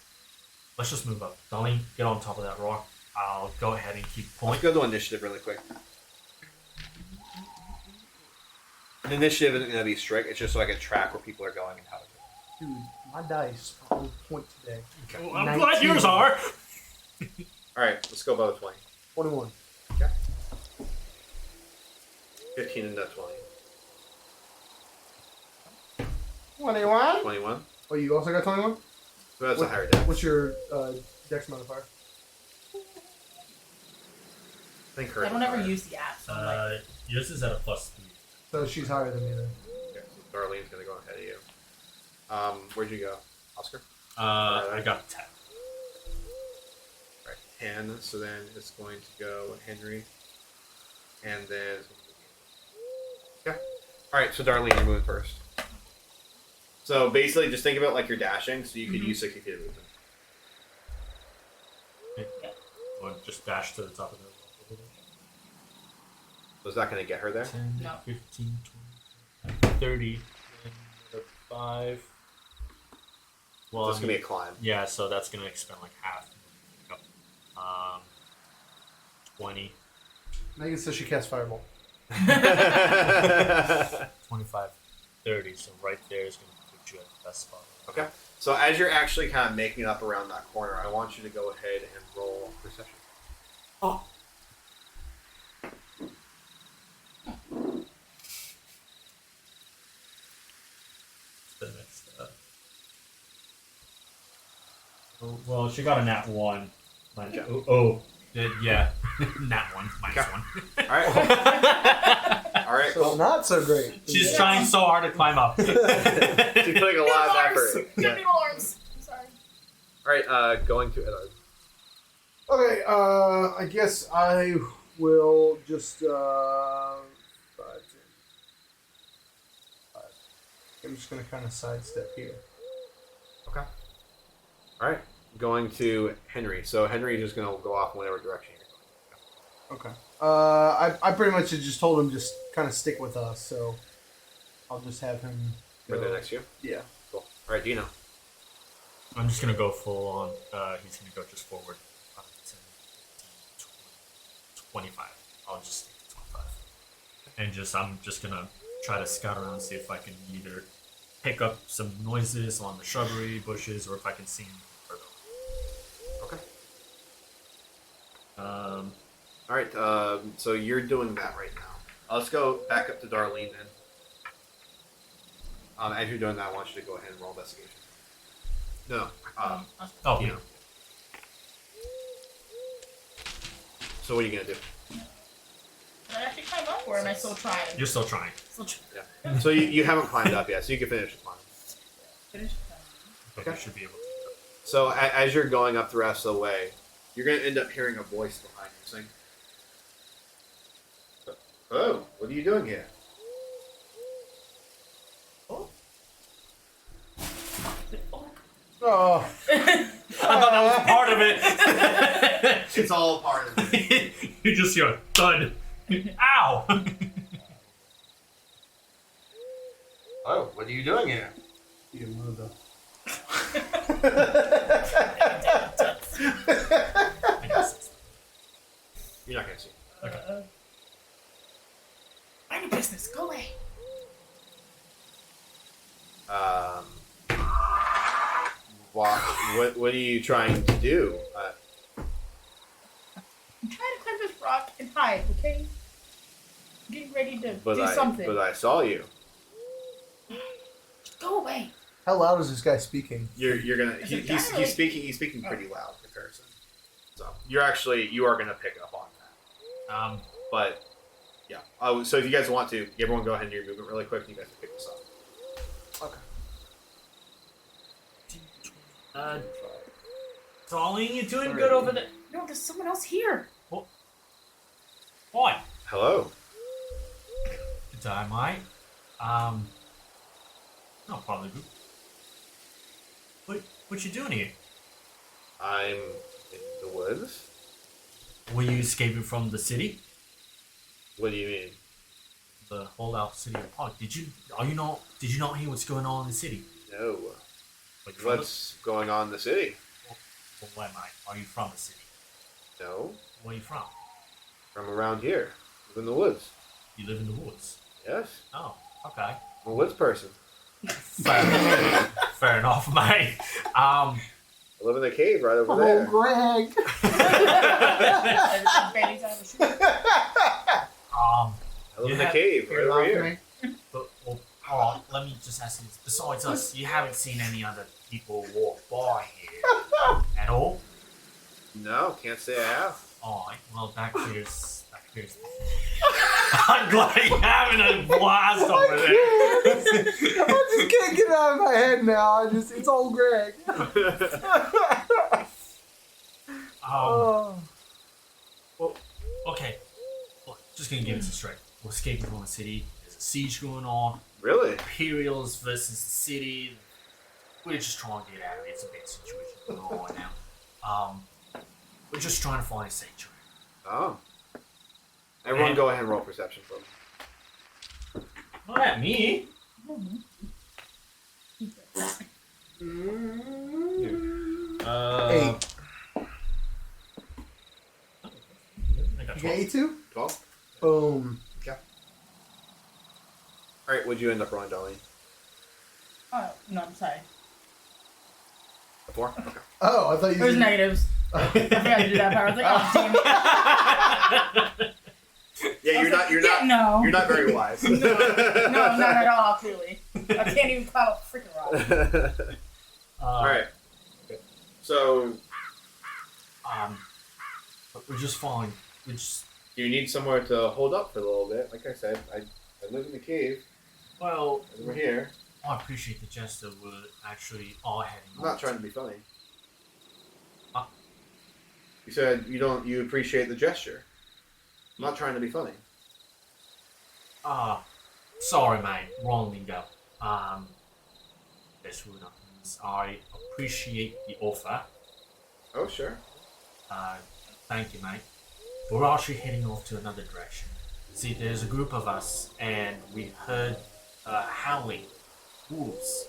Speaker 4: Let's just move up. Darlene, get on top of that rock. I'll go ahead and keep point.
Speaker 1: Let's go to initiative really quick. The initiative isn't going to be strict. It's just so I can track where people are going and how to do it.
Speaker 3: Dude, my dice are on point today.
Speaker 4: Well, I'm glad yours are.
Speaker 1: Alright, let's go above 20.
Speaker 3: 21.
Speaker 1: Okay. 15 into 20.
Speaker 3: 21?
Speaker 1: 21.
Speaker 3: Oh, you also got 21?
Speaker 1: So that's a higher dex.
Speaker 3: What's your dex modifier?
Speaker 1: I think hers
Speaker 2: I don't
Speaker 1: is
Speaker 2: ever
Speaker 1: higher.
Speaker 2: use the app, so I'm like,
Speaker 4: Yours is at a +3.
Speaker 3: So she's higher than me then.
Speaker 1: Okay, so Darlene's going to go ahead of you. Where'd you go? Oscar?
Speaker 4: I got 10.
Speaker 1: Alright, 10. So then it's going to go Henry. And then... Okay. Alright, so Darlene, you're moving first. So basically, just think of it like you're dashing, so you could use 60 feet of movement.
Speaker 4: Or just dash to the top of the rock.
Speaker 1: So is that going to get her there?
Speaker 4: 10,
Speaker 2: No.
Speaker 4: 15, 20, 30, and 5. Well,
Speaker 1: So it's going to be a climb.
Speaker 4: yeah, so that's going to expend like half. 20,
Speaker 3: Megan says she casts Fireball.
Speaker 4: 25, 30. So right there is going to put you at the best spot.
Speaker 1: Okay. So as you're actually kind of making it up around that corner, I want you to go ahead and roll perception.
Speaker 2: oh,
Speaker 4: The next step. Well, she got a nat 1.
Speaker 1: Yeah.
Speaker 4: Yeah. That one, minus one.
Speaker 1: All right. All right.
Speaker 3: So not so great.
Speaker 4: She's trying so hard to climb up.
Speaker 1: She's putting a lot of effort.
Speaker 2: Give me arms. I'm sorry.
Speaker 1: All right. Going to Eddard.
Speaker 3: Okay, I guess I will just, 5, 10. I'm just going to kind of sidestep here.
Speaker 1: Okay. All right. Going to Henry. So Henry's just going to go off in whatever direction you're going.
Speaker 3: Okay. I pretty much just told him just kind of stick with us, so I'll just have him go.
Speaker 1: Right there next to you?
Speaker 3: Yeah.
Speaker 1: Cool. All right, Dino.
Speaker 4: I'm just gonna go full on. He's gonna go just forward. 10, 15, 20, 25. I'll just stick to 25. And I'm just gonna try to scout around and see if I can either pick up some noises along the shrubbery, bushes, or if I can see him further.
Speaker 1: Okay. All right. So you're doing that right now. Let's go back up to Darlene then. As you're doing that, I want you to go ahead and roll investigation. No.
Speaker 4: Oh,
Speaker 1: Dino. So what are you gonna do?
Speaker 2: Can I actually climb up, or am I still trying?
Speaker 4: you're still trying.
Speaker 2: Still trying.
Speaker 1: Yeah. So you haven't climbed up yet, so you can finish the climb.
Speaker 2: Finish.
Speaker 4: But
Speaker 1: Okay.
Speaker 4: you should be able to.
Speaker 1: So as you're going up the rest of the way, you're gonna end up hearing a voice behind you saying, "Oh, what are you doing here?"
Speaker 3: Oh,
Speaker 4: I thought that was part of it.
Speaker 1: It's all part of it.
Speaker 4: You just hear a thud. Ow!
Speaker 1: Oh, what are you doing here?
Speaker 3: you mother.
Speaker 4: I guess.
Speaker 1: You're not gonna see.
Speaker 2: Mind your business. Go away.
Speaker 1: What are you trying to do?
Speaker 2: I'm trying to climb this rock and hide. Okay. I'm getting ready to do something.
Speaker 1: But I saw you.
Speaker 2: Go away.
Speaker 3: How loud is this guy speaking?
Speaker 1: You're gonna.
Speaker 2: Is it
Speaker 1: He's
Speaker 2: generally-
Speaker 1: speaking pretty loud in comparison. So you are gonna pick up on that. But yeah. So if you guys want to, everyone go ahead and do your movement really quick. You guys can pick this up.
Speaker 4: Darling, you're doing good over there.
Speaker 2: No, there's someone else here.
Speaker 4: What?
Speaker 1: Hello.
Speaker 4: Dynamite. No, probably good. What you doing here?
Speaker 1: I'm in the woods.
Speaker 4: Were you escaping from the city?
Speaker 1: What do you mean?
Speaker 4: The Holdout City of Pike. Did you not hear what's going on in the city?
Speaker 1: No.
Speaker 4: Like, from
Speaker 1: What's going on in the city?
Speaker 4: where am I? Are you from the city?
Speaker 1: No.
Speaker 4: Where are you from?
Speaker 1: From around here. Live in the woods.
Speaker 4: You live in the woods.
Speaker 1: Yes.
Speaker 4: Oh, okay.
Speaker 1: I'm a woods person.
Speaker 4: Fair enough, mate.
Speaker 1: I live in the cave right over there.
Speaker 3: Greg.
Speaker 2: Babies out of the shoe.
Speaker 1: I live in the cave right over here.
Speaker 4: But, let me just ask you this. Besides us, you haven't seen any other people walk by here at all?
Speaker 1: No, can't say I have.
Speaker 4: Alright, well, that clears. I'm glad you're having a blast over there.
Speaker 3: I just can't get it out of my head now. It's all Greg.
Speaker 4: Well, okay. Look, just gonna give it to straight. We're escaping from the city. There's a siege going on.
Speaker 1: Really?
Speaker 4: Imperials versus the city. We're just trying to get out of it. It's a big situation going on right now. We're just trying to find a sanctuary.
Speaker 1: Oh. Everyone go ahead and roll perception for me.
Speaker 4: Not at me.
Speaker 3: Eight.
Speaker 4: I got
Speaker 3: You
Speaker 4: 12.
Speaker 3: got 82?
Speaker 1: 12?
Speaker 3: Boom.
Speaker 1: Alright, what'd you end up rolling, Darlene?
Speaker 2: Oh, no, I'm sorry.
Speaker 1: A 4? Okay.
Speaker 3: Oh, I thought you
Speaker 2: It was
Speaker 3: did.
Speaker 2: negatives. I forgot to do that part. I was like, oh, damn it.
Speaker 1: Yeah, you're
Speaker 2: Yeah, no.
Speaker 1: You're not very wise.
Speaker 2: No, not at all, clearly. I can't even climb a freaking rock.
Speaker 1: Alright. So
Speaker 4: But we're just following Which,
Speaker 1: You need somewhere to hold up for a little bit. Like I said, I live in the cave.
Speaker 4: well,
Speaker 1: Over here.
Speaker 4: I appreciate the gesture. We're actually all heading.
Speaker 1: I'm not trying to be funny.
Speaker 4: Huh?
Speaker 1: You said you appreciate the gesture. I'm not trying to be funny.
Speaker 4: Sorry, mate. Wrong lingo. This will not means I appreciate the offer.
Speaker 1: Oh, sure.
Speaker 4: Thank you, mate. We're actually heading off to another direction. See, there's a group of us, and we heard howling wolves.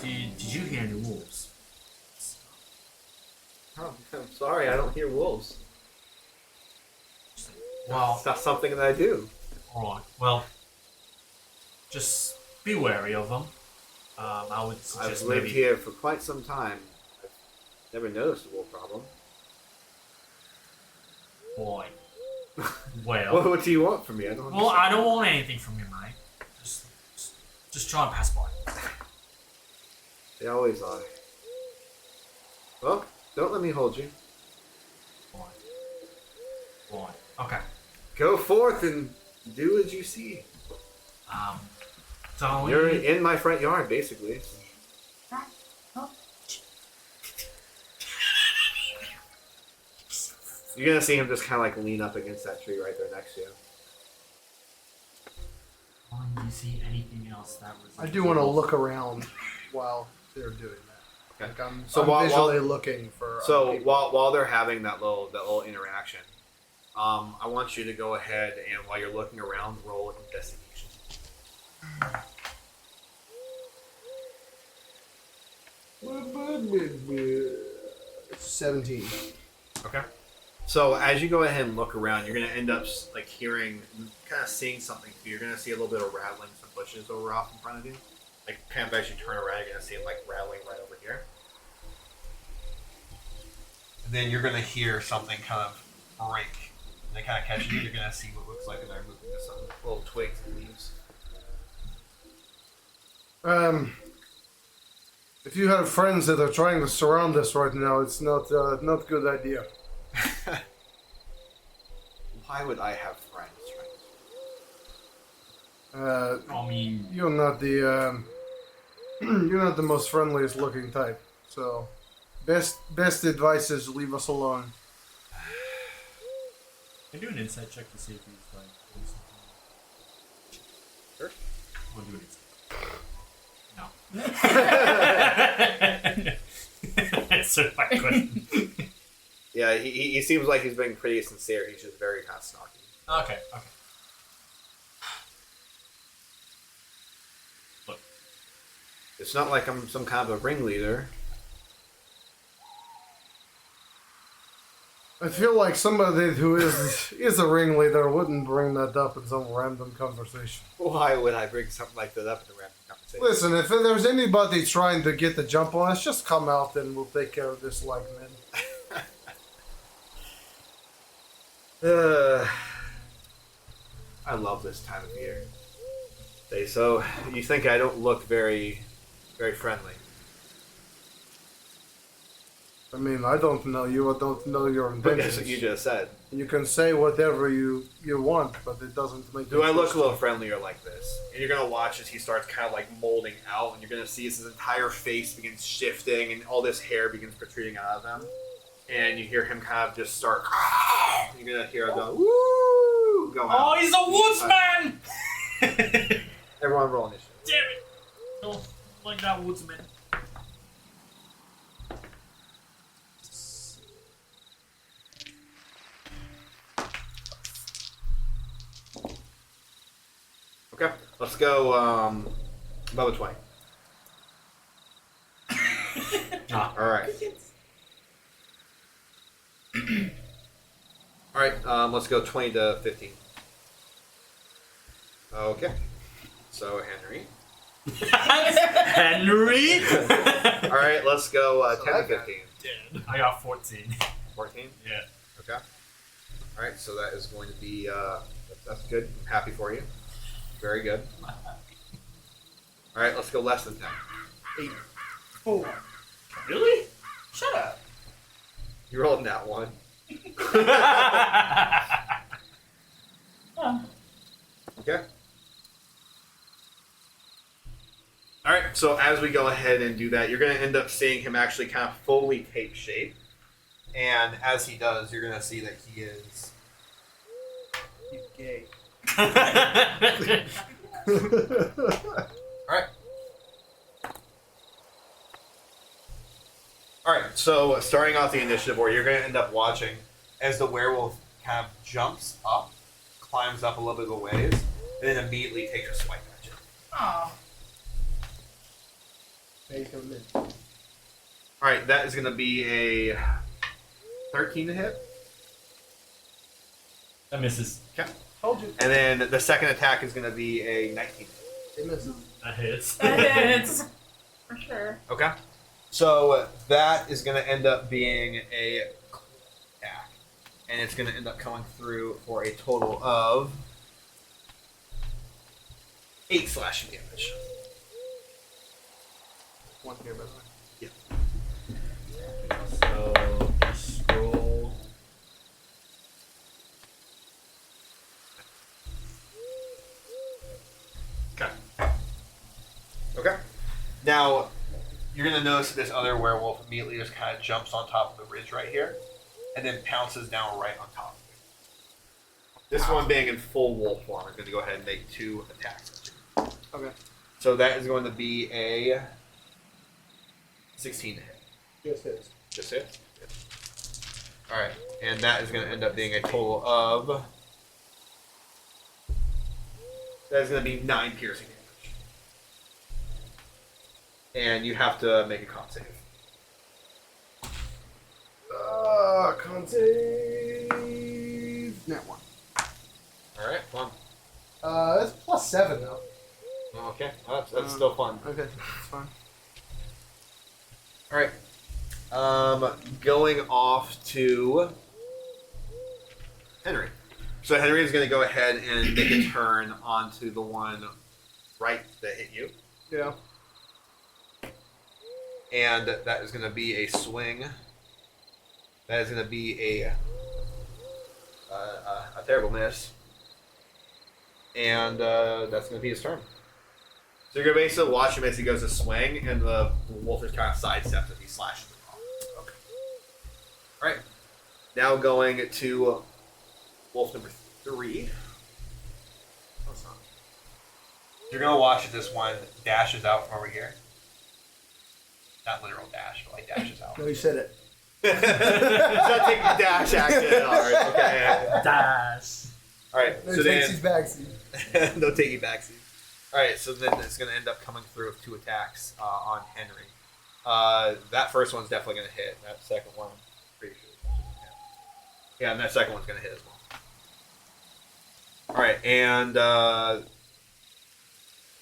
Speaker 4: Did you hear any wolves?
Speaker 1: Oh, I'm sorry, I don't hear wolves.
Speaker 4: Well,
Speaker 1: It's not something that I do.
Speaker 4: alright. Well, just be wary of them. I would
Speaker 1: I've
Speaker 4: suggest
Speaker 1: lived
Speaker 4: maybe.
Speaker 1: here for quite some time. I've never noticed a wolf problem.
Speaker 4: Boy. Well.
Speaker 1: What do you want from me? I don't
Speaker 4: Well,
Speaker 1: understand.
Speaker 4: I don't want anything from you, mate. Just try and pass by.
Speaker 1: They always are. Well, don't let me hold you.
Speaker 4: Boy. Okay.
Speaker 1: Go forth and do as you see.
Speaker 4: So
Speaker 1: You're in my front yard, basically.
Speaker 2: Huh?
Speaker 1: You're gonna see him just kind of like lean up against that tree right there next to you.
Speaker 4: Do you see anything else that was?
Speaker 3: I do want to look around while they're doing that.
Speaker 1: Okay.
Speaker 3: Like I'm
Speaker 1: while-
Speaker 3: visually looking for.
Speaker 1: So
Speaker 3: other people.
Speaker 1: while they're having that little interaction, I want you to go ahead and while you're looking around, roll investigation.
Speaker 3: 17.
Speaker 1: Okay. So as you go ahead and look around, you're gonna end up like hearing, kind of seeing something. You're gonna see a little bit of rattling, some bushes over off in front of you. Like kind of as you turn around, you're gonna see it like rattling right over here. And then you're gonna hear something kind of break. And they kind of catch you. You're gonna see what looks like they're moving to some little twigs and leaves.
Speaker 3: If you have friends that are trying to surround us right now, it's not a good idea.
Speaker 1: Why would I have friends,
Speaker 4: I mean,
Speaker 3: You're not the you're not the most friendliest looking type. So, best advice is leave us alone.
Speaker 4: can do an insight check to see if he's like doing something.
Speaker 1: Sure.
Speaker 4: We'll do an insight. No. Answer my question.
Speaker 1: Yeah, he seems like he's being pretty sincere. He's just very kind of snarky.
Speaker 4: Okay. Look,
Speaker 1: It's not like I'm some kind of a ringleader.
Speaker 3: I feel like somebody who is a ringleader wouldn't bring that up in some random conversation.
Speaker 1: Why would I bring something like that up in a random conversation?
Speaker 3: Listen, if there's anybody trying to get the jump on us, just come out and we'll take care of this like men.
Speaker 1: I love this time of year. Okay, so you think I don't look very, very friendly?
Speaker 3: I mean, I don't know you. I don't know your
Speaker 1: But
Speaker 3: intentions.
Speaker 1: that's what you just said.
Speaker 3: You can say whatever you want, but it doesn't make.
Speaker 1: Do I look a
Speaker 3: difference.
Speaker 1: little friendlier like this? And you're gonna watch as he starts kind of like molding out, and you're gonna see as his entire face begins shifting, and all this hair begins protruding out of him. And you hear him kind of just start. You're gonna hear him go, woo! Go out.
Speaker 4: oh, he's a woodsman!
Speaker 1: Everyone roll initiative.
Speaker 4: Damn it! Oh, like that woodsman.
Speaker 1: Okay, let's go above a 20. Alright. Alright, let's go 20 to 15. Okay. So, Henry.
Speaker 4: Henry?
Speaker 1: Alright, let's go 10 to 15.
Speaker 4: I got 14.
Speaker 1: 14?
Speaker 4: Yeah.
Speaker 1: Okay. Alright, so that is going to be, that's good. I'm happy for you. Very good. Alright, let's go less than 10. 8.
Speaker 2: 4.
Speaker 4: Really?
Speaker 2: Shut up.
Speaker 1: You rolled that one.
Speaker 2: Oh.
Speaker 1: Okay. All right. So as we go ahead and do that, you're going to end up seeing him actually kind of fully take shape, and as he does, you're going to see that he is
Speaker 3: Gay.
Speaker 1: all right. All right. So starting off the initiative order, you're going to end up watching as the werewolf kind of jumps up, climbs up a little bit of a ways, and then immediately takes a swipe at you.
Speaker 2: Oh.
Speaker 1: All right, that is going to be a 13 to hit.
Speaker 4: That misses.
Speaker 1: Okay.
Speaker 3: Told you.
Speaker 1: And then the second attack is going to be a 19.
Speaker 3: It misses.
Speaker 4: That hits.
Speaker 2: It's for sure.
Speaker 1: Okay. So that is going to end up being a attack. And it's going to end up coming through for a total of 8 slashing damage.
Speaker 3: One here, by the way.
Speaker 1: Yeah.
Speaker 4: So scroll.
Speaker 1: Okay. Okay. Now, you're going to notice that this other werewolf immediately just kind of jumps on top of the ridge right here and then pounces down right on top of it. This one being in full wolf form is going to go ahead and make 2 attacks.
Speaker 3: Okay.
Speaker 1: So that is going to be a 16 to hit.
Speaker 3: Just hits.
Speaker 1: Just hit? Alright, and that is going to end up being a total of... That is going to be 9 piercing damage. And you have to make a con save.
Speaker 3: Con save. Net 1.
Speaker 1: Alright, fun.
Speaker 3: That's +7 though.
Speaker 1: Okay, well, that's still fun.
Speaker 3: Okay, that's fine.
Speaker 1: Alright. Going off to Henry. So Henry is going to go ahead and make a turn onto the one right that hit you.
Speaker 3: Yeah.
Speaker 1: And that is going to be a swing. That is going to be a terrible miss. And that's going to be his turn. So you're going to basically watch him as he goes to swing, and the wolf just kind of sidesteps as he slashes it off. Okay. Alright. Now going to wolf number 3. You're going to watch as this one dashes out from over here. Not literal dash, but like dashes out.
Speaker 3: No, you said it.
Speaker 1: It's not taking dash action. Alright, okay.
Speaker 4: Dash.
Speaker 1: Alright,
Speaker 3: No
Speaker 1: so then...
Speaker 3: takesies backsies.
Speaker 1: No taking backsies. Alright, so then it's going to end up coming through with 2 attacks on Henry. That first one's definitely going to hit. That second one, I'm pretty sure. Yeah, and that second one's going to hit as well. Alright, and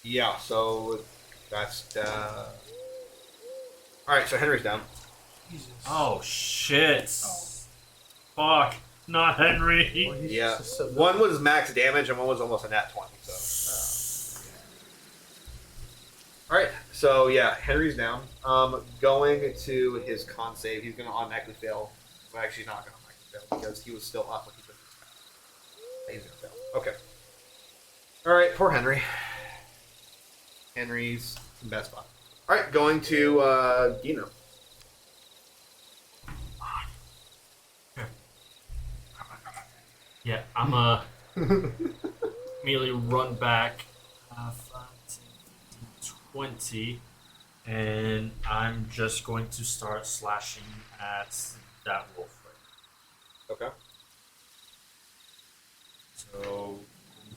Speaker 1: yeah, so that's... Alright, so Henry's down.
Speaker 3: Jesus.
Speaker 4: Oh shit! Fuck! Not Henry.
Speaker 3: Well, he's
Speaker 1: Yeah.
Speaker 3: just so
Speaker 1: One was max damage and one was almost a nat 20. So. Alright, so yeah, Henry's down. Going to his con save, he's going to automatically fail. Well, actually, he's not going to automatically fail because he was still up when he took his He's going to fail. Okay. Alright, poor Henry. Henry's in bad spot. Alright, going to Dino.
Speaker 4: Yeah, I'm immediately run back 5, 10, 15, 20, and I'm just going to start slashing at that wolf.
Speaker 1: Okay.
Speaker 4: So, going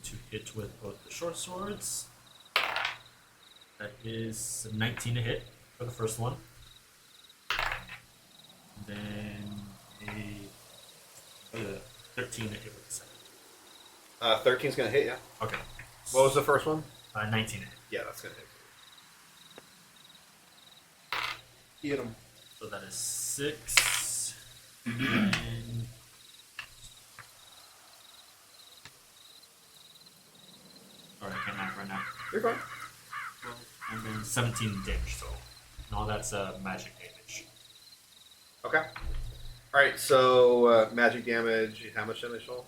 Speaker 4: to hit with both the short swords. That is a 19 to hit for the first one. And then a 13 to hit with the second.
Speaker 1: 13's going to hit, yeah.
Speaker 4: Okay.
Speaker 1: What was the first one?
Speaker 4: 19 to hit.
Speaker 1: Yeah, that's going to hit.
Speaker 3: Hit him.
Speaker 4: So that is 6. And sorry, I can't math right now.
Speaker 1: You're fine.
Speaker 4: And then 17 damage total. And all that's magic damage.
Speaker 1: Okay. Alright, so magic damage, how much damage total?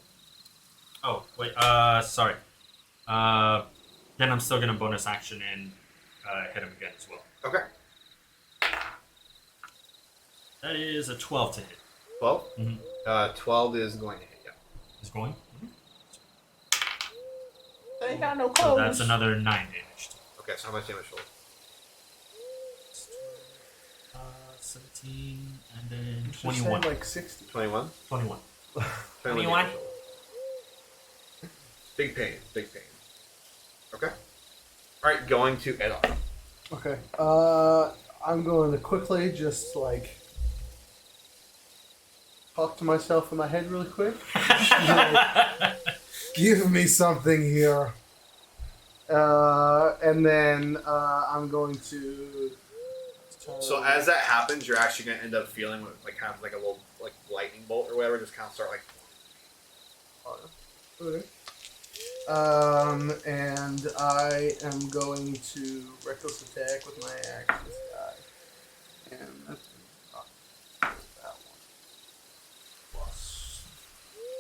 Speaker 4: Oh, wait, sorry. Then I'm still gonna bonus action and hit him again as well.
Speaker 1: Okay.
Speaker 4: That is a 12 to hit.
Speaker 1: 12?
Speaker 4: Mm-hmm.
Speaker 1: 12 is going to hit, yeah.
Speaker 4: Is going?
Speaker 2: They ain't got no
Speaker 4: So
Speaker 2: clothes.
Speaker 4: that's another 9 damage.
Speaker 1: Okay, so how much damage total?
Speaker 4: 17 and then
Speaker 3: You should
Speaker 4: 21.
Speaker 3: say like 60.
Speaker 1: 21?
Speaker 4: 21.
Speaker 1: 21. Big pain, big pain. Okay. Alright, going to Edar.
Speaker 3: Okay. I'm going to quickly just like talk to myself in my head really quick. Like, give me something here. And then I'm going to.
Speaker 1: So as that happens, you're actually going to end up feeling like kind of like a little like lightning bolt or whatever, just kind of start like.
Speaker 3: Okay. And I am going to reckless attack with my axe this guy. And that's that one. Plus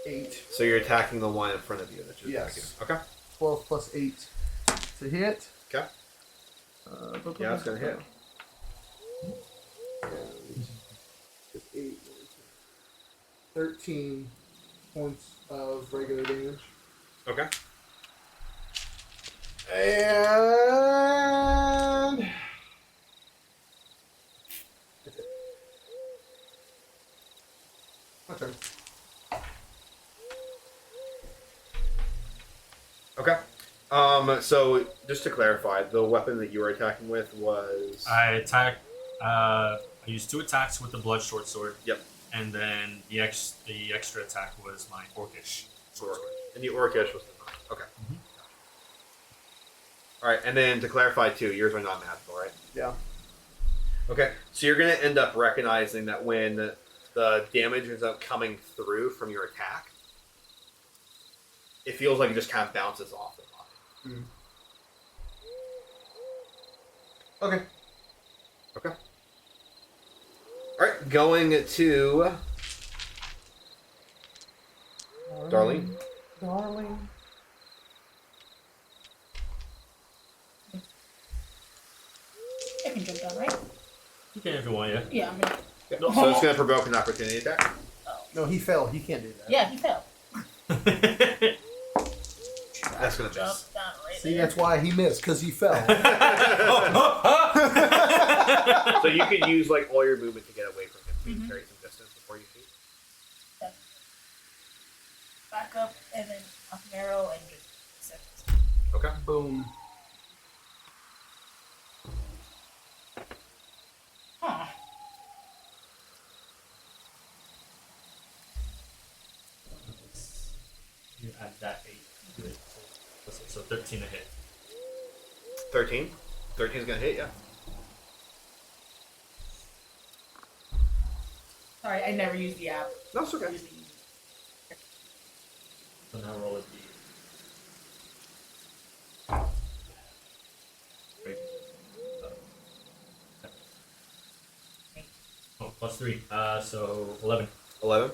Speaker 3: 8.
Speaker 1: So you're attacking the one in front of you that you're
Speaker 3: Yes.
Speaker 1: attacking. Okay.
Speaker 3: 12 plus 8 to hit.
Speaker 1: Okay. Yeah, it's going to hit.
Speaker 3: And 8, 13 points of regular damage.
Speaker 1: Okay.
Speaker 3: And my turn.
Speaker 1: Okay. So just to clarify, the weapon that you were attacking with was.
Speaker 4: I used 2 attacks with the blood short sword.
Speaker 1: Yep.
Speaker 4: And then the extra attack was my orcish short sword.
Speaker 1: And the Orcish was the knife. Okay.
Speaker 4: Mhm.
Speaker 1: All right, and then to clarify too, yours are not magical, right?
Speaker 3: Yeah.
Speaker 1: Okay, so you're going to end up recognizing that when the damage ends up coming through from your attack, it feels like it just kind of bounces off the body.
Speaker 3: Okay.
Speaker 1: Okay. All right, going to Darlene.
Speaker 2: Darling. I can jump down, right?
Speaker 4: You can if you want, yeah.
Speaker 2: Yeah, I'm gonna.
Speaker 1: Yep. So it's going to provoke an opportunity attack.
Speaker 3: No, he fell. He can't do that.
Speaker 2: Yeah, he fell.
Speaker 1: That's going to
Speaker 2: Jump
Speaker 1: miss.
Speaker 2: down right
Speaker 3: See,
Speaker 2: there.
Speaker 3: that's why he missed, because he fell.
Speaker 1: So you could use like all your movement to get away from him, so you can carry some distance before you shoot.
Speaker 2: Back up and then off an arrow and just set.
Speaker 1: Okay.
Speaker 3: Boom.
Speaker 2: Huh.
Speaker 4: You add that 8 to it. So 13 to hit.
Speaker 1: 13. 13 is going to hit, yeah.
Speaker 2: Sorry, I never used the app.
Speaker 1: No, it's okay.
Speaker 2: I usually use it.
Speaker 4: So now roll a D. Oh, plus 3. So 11.
Speaker 1: 11.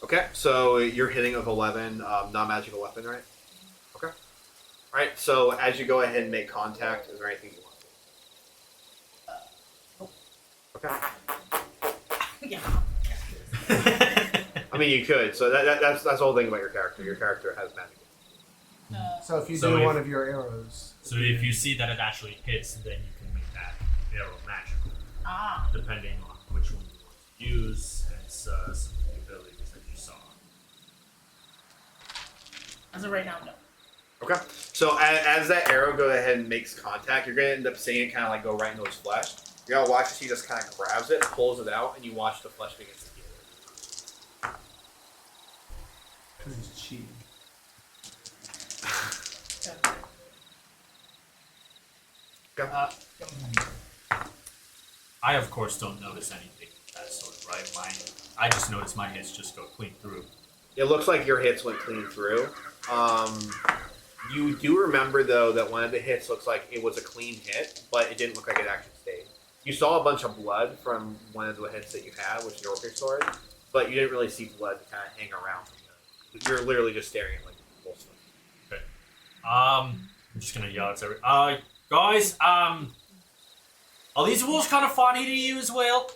Speaker 1: Okay, so you're hitting with 11, non-magical weapon, right? Okay. All right. So as you go ahead and make contact, is there anything you want to do? Okay.
Speaker 2: Yeah.
Speaker 1: I mean, you could. So that's the whole thing about your character. Your character has magic.
Speaker 3: So if you
Speaker 4: So
Speaker 3: do
Speaker 4: if-
Speaker 3: one of your arrows.
Speaker 4: So if you see that it actually hits, then you can make that arrow magical,
Speaker 2: Ah.
Speaker 4: depending on which one you want to use, and some of the abilities that you saw.
Speaker 2: As of right now, no.
Speaker 1: Okay. So as that arrow goes ahead and makes contact, you're gonna end up seeing it kind of like go right into his flesh. You're gonna watch as he just kind of grabs it, pulls it out, and you watch the flesh begin to heal.
Speaker 3: Because he's cheating.
Speaker 1: Okay.
Speaker 4: I of course don't notice anything of that sort, right? I just notice my hits just go clean through.
Speaker 1: It looks like your hits went clean through. You do remember though that one of the hits looks like it was a clean hit, but it didn't look like it actually stayed. You saw a bunch of blood from one of the hits that you had, which is your orcish sword, but you didn't really see blood kind of hang around from that. You're literally just staring at like wolf stuff.
Speaker 4: Okay. I'm just gonna yell at every. Guys. Are these wolves kind of funny to you as well?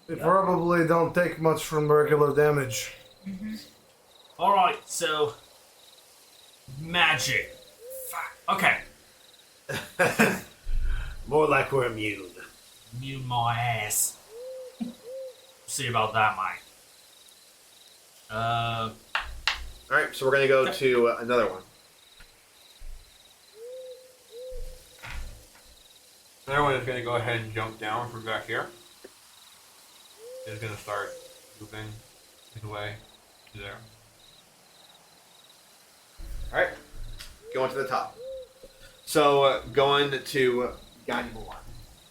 Speaker 3: They probably don't take much from regular damage.
Speaker 2: Mm-hmm.
Speaker 4: All right. So. Magic. Fuck. Okay.
Speaker 5: More like we're immune.
Speaker 4: Mute my ass. See about that, mate.
Speaker 1: Alright, so we're going to go to another one.
Speaker 6: Another one is going to go ahead and jump down from back here. It's going to start moving his way to there.
Speaker 1: Alright, going to the top. So going to guy number 1.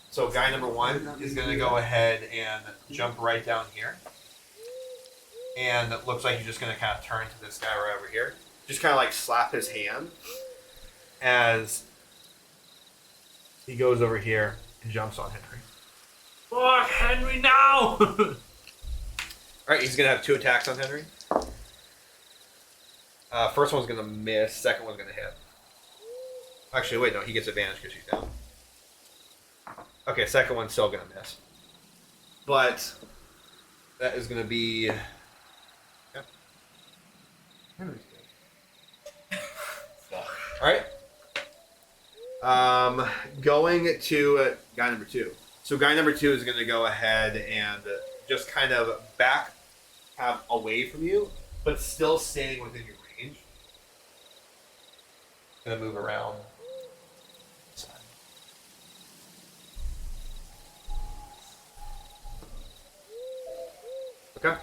Speaker 1: So guy number 1 is going to go ahead and jump right down here. And it looks like he's just going to kind of turn to this guy right over here. Just kind of like slap his hand as he goes over here and jumps on Henry.
Speaker 4: Fuck Henry now!
Speaker 1: Alright, he's going to have 2 attacks on Henry. First one's going to miss, second one's going to hit. Actually, wait, no, he gets advantage because he's down. Okay, second one's still going to miss. But that is going to be... Yeah.
Speaker 3: Henry's
Speaker 1: Alright. Going to guy number 2. So guy number 2 is going to go ahead and just kind of back away from you, but still staying within your range. Gonna move around. Okay.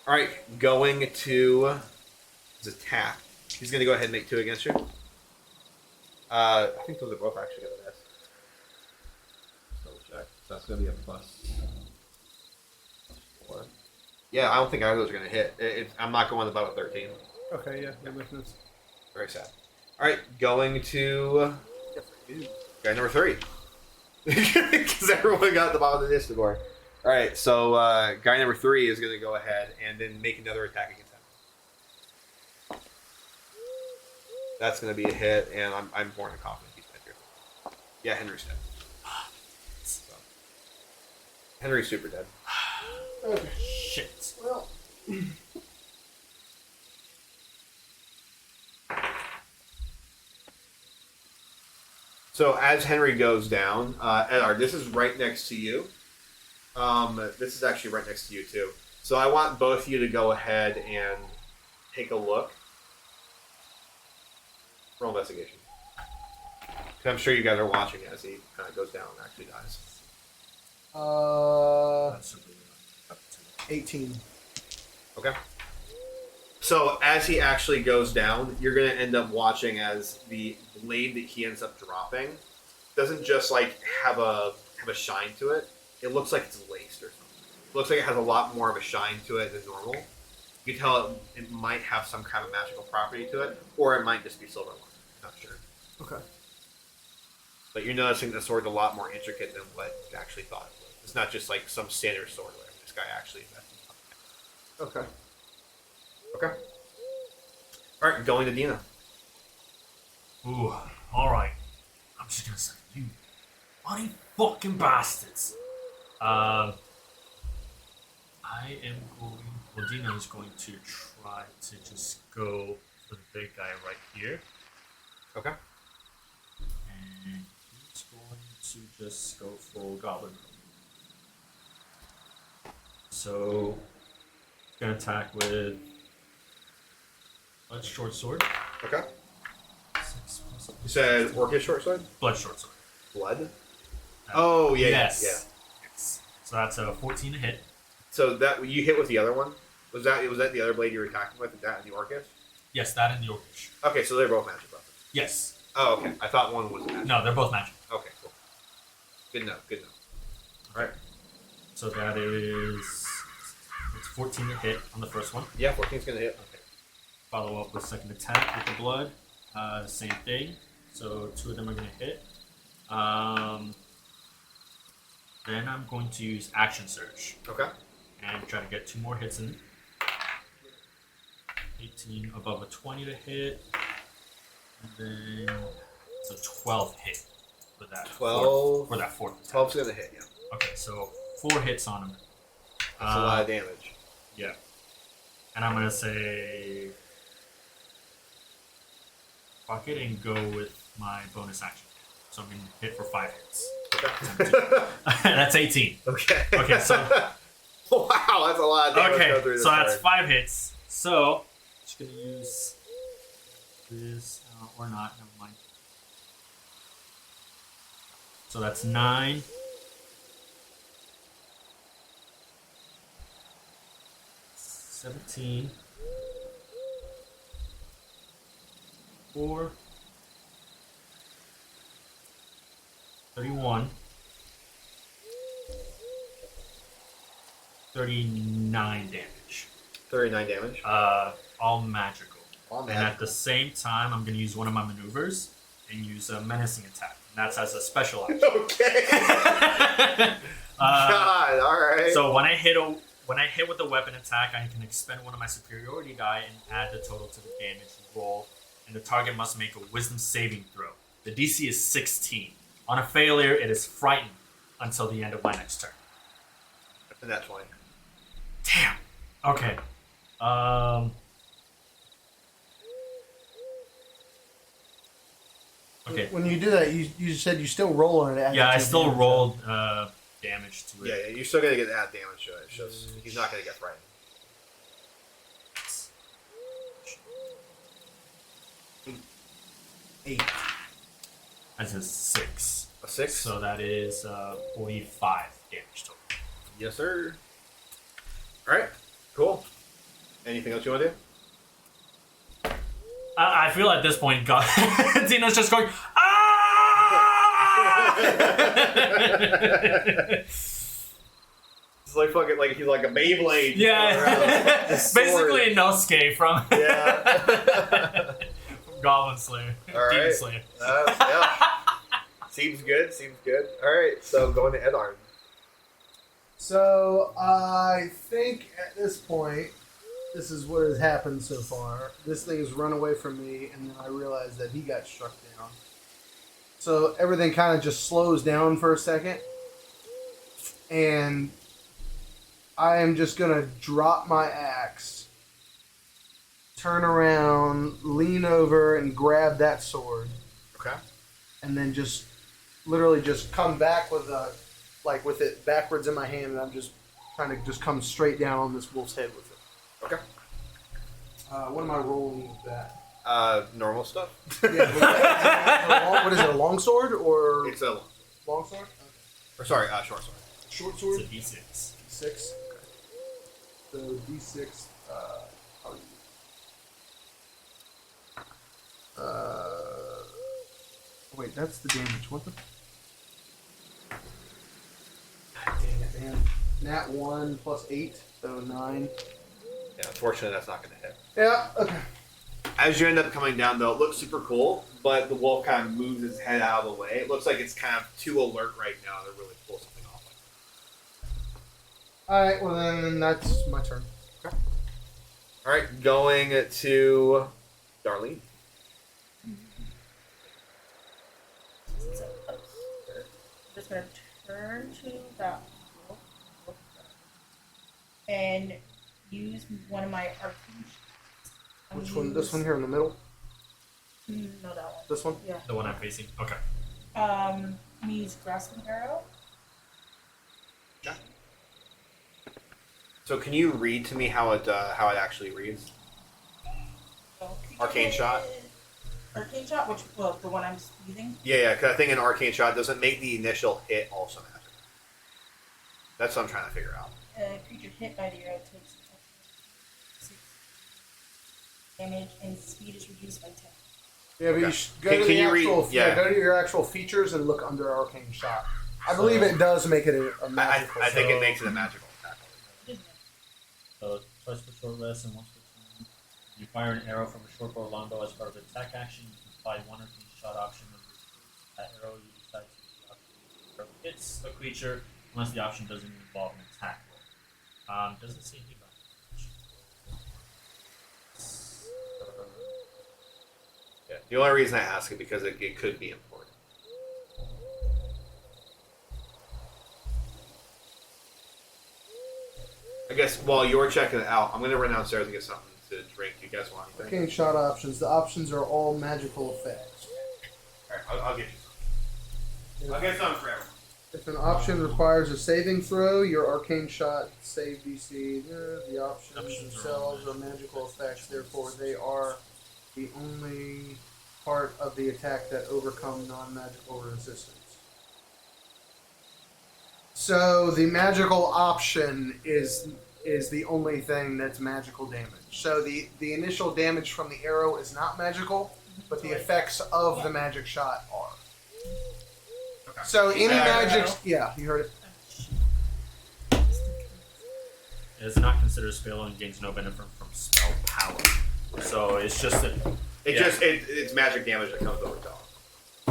Speaker 1: Alright, going to his attack. He's gonna go ahead and make 2 against you. I think those are both actually gonna miss. Double check. So that's gonna be a +4. Yeah, I don't think either of those are gonna hit. I'm not going above a 13.
Speaker 3: Okay, yeah, that makes sense.
Speaker 1: Very sad. Alright, going to guy number 3. Because everyone got the bottom of the list board. Alright, so guy number 3 is going to go ahead and then make another attack against him. That's going to be a hit, and I'm more than confident he's dead here. Yeah, Henry's dead. So, Henry's super dead.
Speaker 3: Okay.
Speaker 4: Shit.
Speaker 3: Well.
Speaker 1: So as Henry goes down, Edar, this is right next to you. This is actually right next to you too. So I want both of you to go ahead and take a look. Roll investigation. 'Cause I'm sure you guys are watching as he kind of goes down and actually dies.
Speaker 3: 18.
Speaker 1: Okay. So as he actually goes down, you're going to end up watching as the blade that he ends up dropping doesn't just like have a shine to it. It looks like it's laced or something. It looks like it has a lot more of a shine to it than normal. You can tell it might have some kind of magical property to it, or it might just be silver one. Not sure.
Speaker 3: Okay.
Speaker 1: But you're noticing the sword's a lot more intricate than what you actually thought it was. It's not just like some standard sword where this guy actually invested something.
Speaker 3: Okay.
Speaker 1: Okay. Alright, going to Dina.
Speaker 4: Ooh, alright. I'm just gonna say, you bloody fucking bastards. I am going... Well, Dina is going to try to just go for the big guy right here.
Speaker 1: Okay.
Speaker 4: And he's going to just go full goblin. So, he's going to attack with Blood Short Sword.
Speaker 1: Okay.
Speaker 4: 6 plus
Speaker 1: You said Orcish short sword?
Speaker 4: Blood Short Sword.
Speaker 1: Blood? Oh, yeah,
Speaker 4: Yes.
Speaker 1: yeah.
Speaker 4: Yes. So that's a 14 to hit.
Speaker 1: So that you hit with the other one? Was that the other blade you were attacking with? Is that in the Orcish?
Speaker 4: Yes, that and the Orcish.
Speaker 1: Okay, so they're both magic weapons.
Speaker 4: Yes.
Speaker 1: Oh, okay. I thought one was magic.
Speaker 4: No, they're both magic.
Speaker 1: Okay, cool. Good enough, good enough. Alright.
Speaker 4: So that is... It's 14 to hit on the first one.
Speaker 1: Yeah, 14's gonna hit. Okay.
Speaker 4: Follow up with second attack with the blood. Same thing. So 2 of them are going to hit. Then I'm going to use Action Surge
Speaker 1: Okay.
Speaker 4: and try to get 2 more hits in. 18 above a 20 to hit. And then it's a 12 hit for that
Speaker 1: 12.
Speaker 4: for that fourth attack.
Speaker 1: 12's gonna hit, yeah.
Speaker 4: Okay, so 4 hits on him.
Speaker 1: That's a lot of damage.
Speaker 4: Yeah. And I'm gonna say fuck it and go with my bonus action. So I'm gonna hit for 5 hits.
Speaker 1: Okay.
Speaker 4: That's 18.
Speaker 1: Okay.
Speaker 4: Okay, so
Speaker 1: wow, that's a lot of damage going through
Speaker 4: okay,
Speaker 1: this
Speaker 4: so that's
Speaker 1: turn.
Speaker 4: 5 hits. So just gonna use this or not. Never mind. So that's 9. 17. 4. 31. 39 damage.
Speaker 1: 39 damage.
Speaker 4: All magical.
Speaker 1: All
Speaker 4: And at the same time, I'm going to use one of my maneuvers and use a menacing attack. And that's as a special action.
Speaker 1: Okay. God, alright.
Speaker 4: So when I hit with a weapon attack, I can expend one of my superiority die and add the total to the damage roll. And the target must make a wisdom saving throw. The DC is 16. On a failure, it is frightened until the end of my next turn.
Speaker 1: And that's 20.
Speaker 4: Damn. Okay. Okay.
Speaker 3: When you do that, you said you still roll on it.
Speaker 4: Yeah, I still rolled damage to it.
Speaker 1: Yeah, you're still gonna get that damage to it. It's just he's not gonna get frightened.
Speaker 3: Eight.
Speaker 4: That's a 6.
Speaker 1: A 6?
Speaker 4: So that is 45 damage total.
Speaker 1: Yes, sir. Alright, cool. Anything else you want to do?
Speaker 4: I feel at this point, God, Tina's just going, ah!
Speaker 1: It's like fucking, like he's like a Beyblade.
Speaker 4: Yeah. Basically
Speaker 1: a
Speaker 4: Inosuke from,
Speaker 1: Yeah.
Speaker 4: from Goblin Slayer.
Speaker 1: All
Speaker 4: Demon
Speaker 1: right.
Speaker 4: Slayer.
Speaker 1: Yeah. Seems good, seems good. Alright, so going to Edarn.
Speaker 3: So I think at this point, this is what has happened so far. This thing has run away from me, and then I realized that he got struck down. So everything kind of just slows down for a second, and I am just gonna drop my axe, turn around, lean over, and grab that sword,
Speaker 1: Okay.
Speaker 3: and then just literally just come back with with it backwards in my hand, and I'm just trying to just come straight down on this wolf's head with it.
Speaker 1: Okay.
Speaker 3: What am I rolling with that?
Speaker 1: Normal stuff.
Speaker 3: Yeah, what is it, a long sword or
Speaker 1: It's a,
Speaker 3: long sword?
Speaker 1: or sorry, short sword.
Speaker 3: Short
Speaker 4: It's
Speaker 3: sword?
Speaker 4: a D6.
Speaker 3: 6. So D6. How do you... wait, that's the damage. What the? God dang it, man. Nat 1 plus 8, so 9.
Speaker 1: Yeah, unfortunately that's not gonna hit.
Speaker 3: Yeah, okay.
Speaker 1: As you end up coming down though, it looks super cool, but the wolf kind of moves its head out of the way. It looks like it's kind of too alert right now to really pull something off.
Speaker 3: Alright, well then that's my turn.
Speaker 1: Alright, going to Darlene.
Speaker 2: So, I'm just gonna turn to that wolf and use one of my arcane shots.
Speaker 3: Which one? This one here in the middle?
Speaker 2: No, that one.
Speaker 3: This one?
Speaker 2: Yeah.
Speaker 4: The one I'm facing? Okay.
Speaker 2: I'm gonna use grasping arrow.
Speaker 1: So can you read to me how it actually reads?
Speaker 2: So,
Speaker 1: Arcane shot?
Speaker 2: Arcane shot, which the one I'm using.
Speaker 1: Yeah, because I think an arcane shot doesn't make the initial hit also magical. That's what I'm trying to figure out.
Speaker 2: Creature hit by the arrow takes 6 damage and speed is reduced by 10.
Speaker 3: Yeah, but
Speaker 1: Okay.
Speaker 3: you should go
Speaker 1: Can-
Speaker 3: to
Speaker 1: can
Speaker 3: the
Speaker 1: you read-
Speaker 3: actual
Speaker 1: yeah.
Speaker 3: go to your actual features and look under arcane shot. I believe it does make it a
Speaker 1: I
Speaker 3: magical.
Speaker 1: think it
Speaker 4: So-
Speaker 1: makes it a magical attack.
Speaker 4: So twice per short rest and once per turn. You fire an arrow from a short bow or longbow as part of the attack action. You can apply one or two shot option of your that arrow you decide to It's a creature, unless the option doesn't involve an attack roll. Doesn't seem to be
Speaker 1: Yeah. The only reason I ask it because it could be important. I guess while you're checking it out, I'm gonna run downstairs and get something to drink. You guys want anything?
Speaker 3: Arcane shot options. The options are all magical effects.
Speaker 1: Alright, I'll get you some. I'll get some for everyone.
Speaker 3: If an option requires a saving throw, your arcane shot save DC. The options themselves are magical effects, therefore they are the only part of the attack that overcome non-magical resistance. So the magical option is the only thing that's magical damage. So the initial damage from the arrow is not magical, but the effects of the magic shot are.
Speaker 1: Okay.
Speaker 3: So any magic, yeah, you heard it.
Speaker 4: It is not considered a spell and gains no benefit from spell power. So it's just that.
Speaker 1: It's magic damage that comes over top.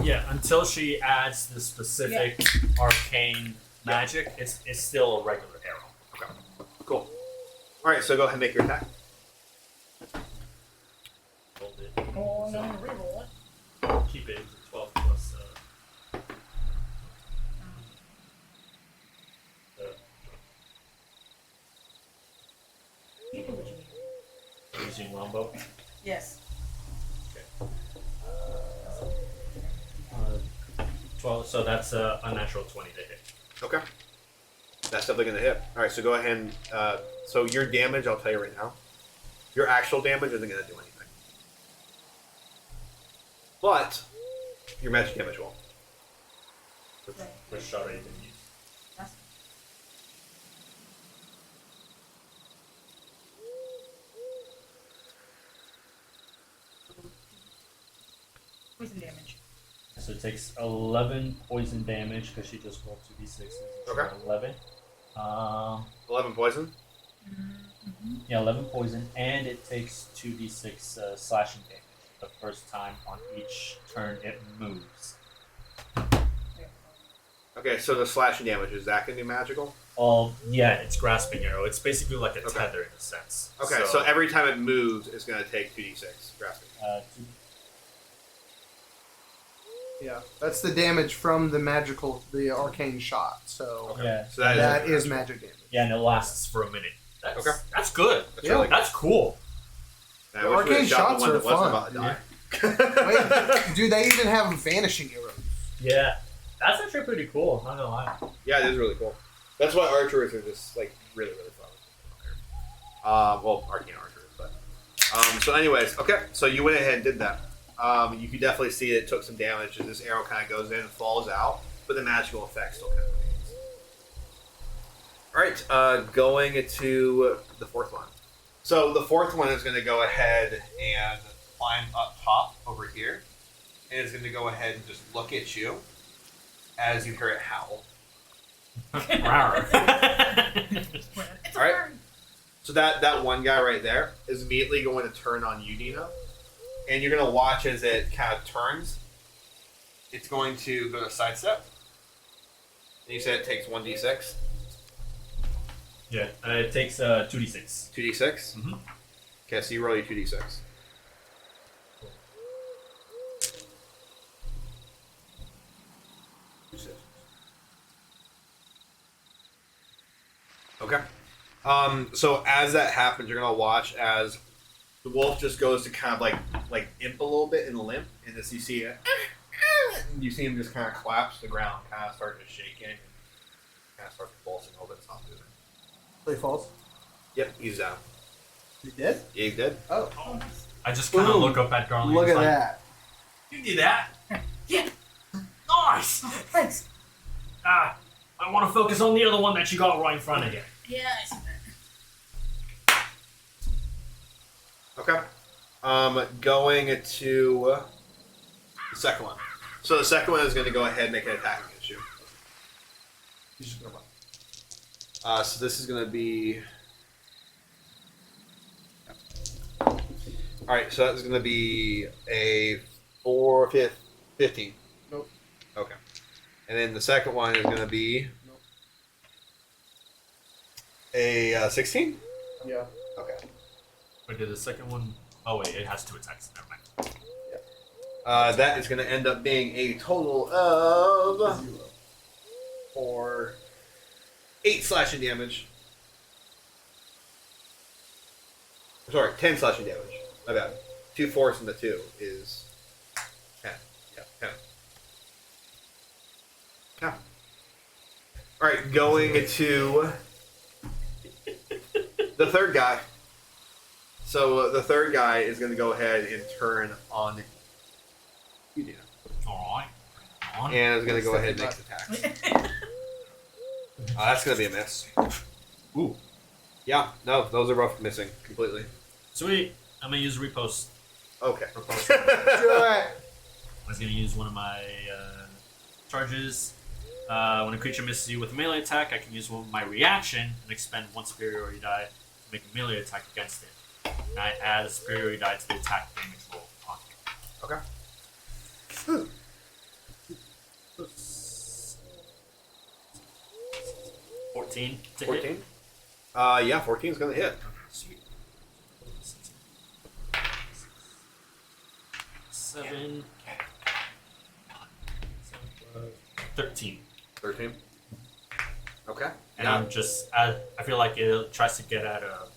Speaker 4: Yeah, until she adds the specific arcane magic, it's still a regular arrow.
Speaker 1: Okay. Cool. Alright, so go ahead and make your attack.
Speaker 4: Rolled it.
Speaker 2: Oh, no, reroll it.
Speaker 4: Keep it. It's 12 plus.
Speaker 2: You do what you need.
Speaker 4: Using longbow.
Speaker 2: Yes.
Speaker 4: 12. So that's a unnatural 20 to hit.
Speaker 1: Okay. That's definitely going to hit. Alright, so go ahead and... so your damage, I'll tell you right now. Your actual damage isn't going to do anything. But, your magic damage will.
Speaker 4: Which shot are you going to use?
Speaker 2: That's poison damage.
Speaker 4: So it takes 11 poison damage because she just rolled 2d6.
Speaker 1: Okay.
Speaker 4: 11.
Speaker 1: 11 poison?
Speaker 4: Yeah, 11 poison, and it takes 2d6 slashing damage the first time on each turn it moves.
Speaker 1: Okay, so the slashing damage, is that going to be magical?
Speaker 4: Yeah, it's grasping arrow. It's basically like a
Speaker 1: Okay.
Speaker 4: tether in a sense.
Speaker 1: Okay, so every time it moves, it's going to take 2d6 grasping.
Speaker 3: Yeah, that's the damage from the arcane shot. So
Speaker 1: Okay.
Speaker 4: Yeah.
Speaker 1: So
Speaker 3: that is magic damage.
Speaker 4: Yeah, and it lasts for a minute. That's,
Speaker 1: Okay.
Speaker 4: That's good.
Speaker 1: That's
Speaker 3: Yeah.
Speaker 1: really good.
Speaker 4: That's cool.
Speaker 1: I wish we
Speaker 3: arcane
Speaker 1: had shot
Speaker 3: shots
Speaker 1: the one
Speaker 3: are
Speaker 1: that wasn't
Speaker 3: fun.
Speaker 1: about to die.
Speaker 3: Wait, do they even have vanishing arrows?
Speaker 4: Yeah. That's actually pretty cool, not gonna lie.
Speaker 1: Yeah, it is really cool. That's why archers are just like really, really fun. Well, arcane archers, but so anyways, okay. So you went ahead and did that. You could definitely see it took some damage as this arrow kind of goes in and falls out, but the magical effect still kind of remains. All right, going to the fourth one. So the fourth one is going to go ahead and climb up top over here, and it's going to go ahead and just look at you as you hear it howl.
Speaker 2: It's
Speaker 1: All right. So that one guy right there is immediately going to turn on you, Dina. And you're going to watch as it kind of turns. It's going to go to sidestep. And you said it takes 1d6?
Speaker 4: Yeah, it takes 2d6.
Speaker 1: 2d6?
Speaker 4: Mhm.
Speaker 1: Okay, so you roll your 2d6. Okay. So as that happens, you're gonna watch as the wolf just goes to kind of like imp a little bit and limp, and as you see it, you see him just kind of collapse to the ground, kind of start to shaking, and kind of start pulsing a little bit. It's not moving.
Speaker 3: Play false.
Speaker 1: Yep, he's down.
Speaker 3: You did?
Speaker 1: Yeah, he's dead.
Speaker 3: Oh,
Speaker 4: I just kind of
Speaker 3: Boom.
Speaker 4: look up at Darling.
Speaker 3: look
Speaker 4: and
Speaker 3: at
Speaker 4: it's like,
Speaker 3: that.
Speaker 4: You did that?
Speaker 2: Yeah.
Speaker 4: Nice!
Speaker 2: Thanks.
Speaker 4: I want to focus on the other one that you got right in front of you.
Speaker 2: Yeah, I see that.
Speaker 1: Okay. Going to the second one. So the second one is going to go ahead and make an attack against you.
Speaker 3: He's just gonna run.
Speaker 1: So this is going to be... Alright, so that's going to be a 15.
Speaker 3: Nope.
Speaker 1: Okay. And then the second one is going to be a 16?
Speaker 3: Yeah.
Speaker 1: Okay.
Speaker 4: Wait, did the second one? Oh wait, it has 2 attacks. Never mind.
Speaker 1: That is going to end up being a total of 8 slashing damage. Sorry, 10 slashing damage. My bad. 2 force and the 2 is 10. Yeah, 10. Yeah. Alright, going to the third guy. So the third guy is going to go ahead and turn on you, Dina.
Speaker 4: All right.
Speaker 1: And is going to go ahead and make his attacks. That's going to be a miss. Ooh. Yeah, no, those are both missing completely.
Speaker 4: Sweet. I'm gonna use repost.
Speaker 1: Okay.
Speaker 3: Do it.
Speaker 4: I was gonna use one of my charges. When a creature misses you with a melee attack, I can use one of my reaction and expend 1 superiority die to make a melee attack against it. And I add a superiority die to the attack damage roll on it.
Speaker 1: Okay.
Speaker 4: 14 to
Speaker 1: 14?
Speaker 4: hit.
Speaker 1: Yeah, 14 is going to hit.
Speaker 4: Sweet. 7. 13.
Speaker 1: 13. Okay.
Speaker 4: And I'm just, I feel like it tries to get at a.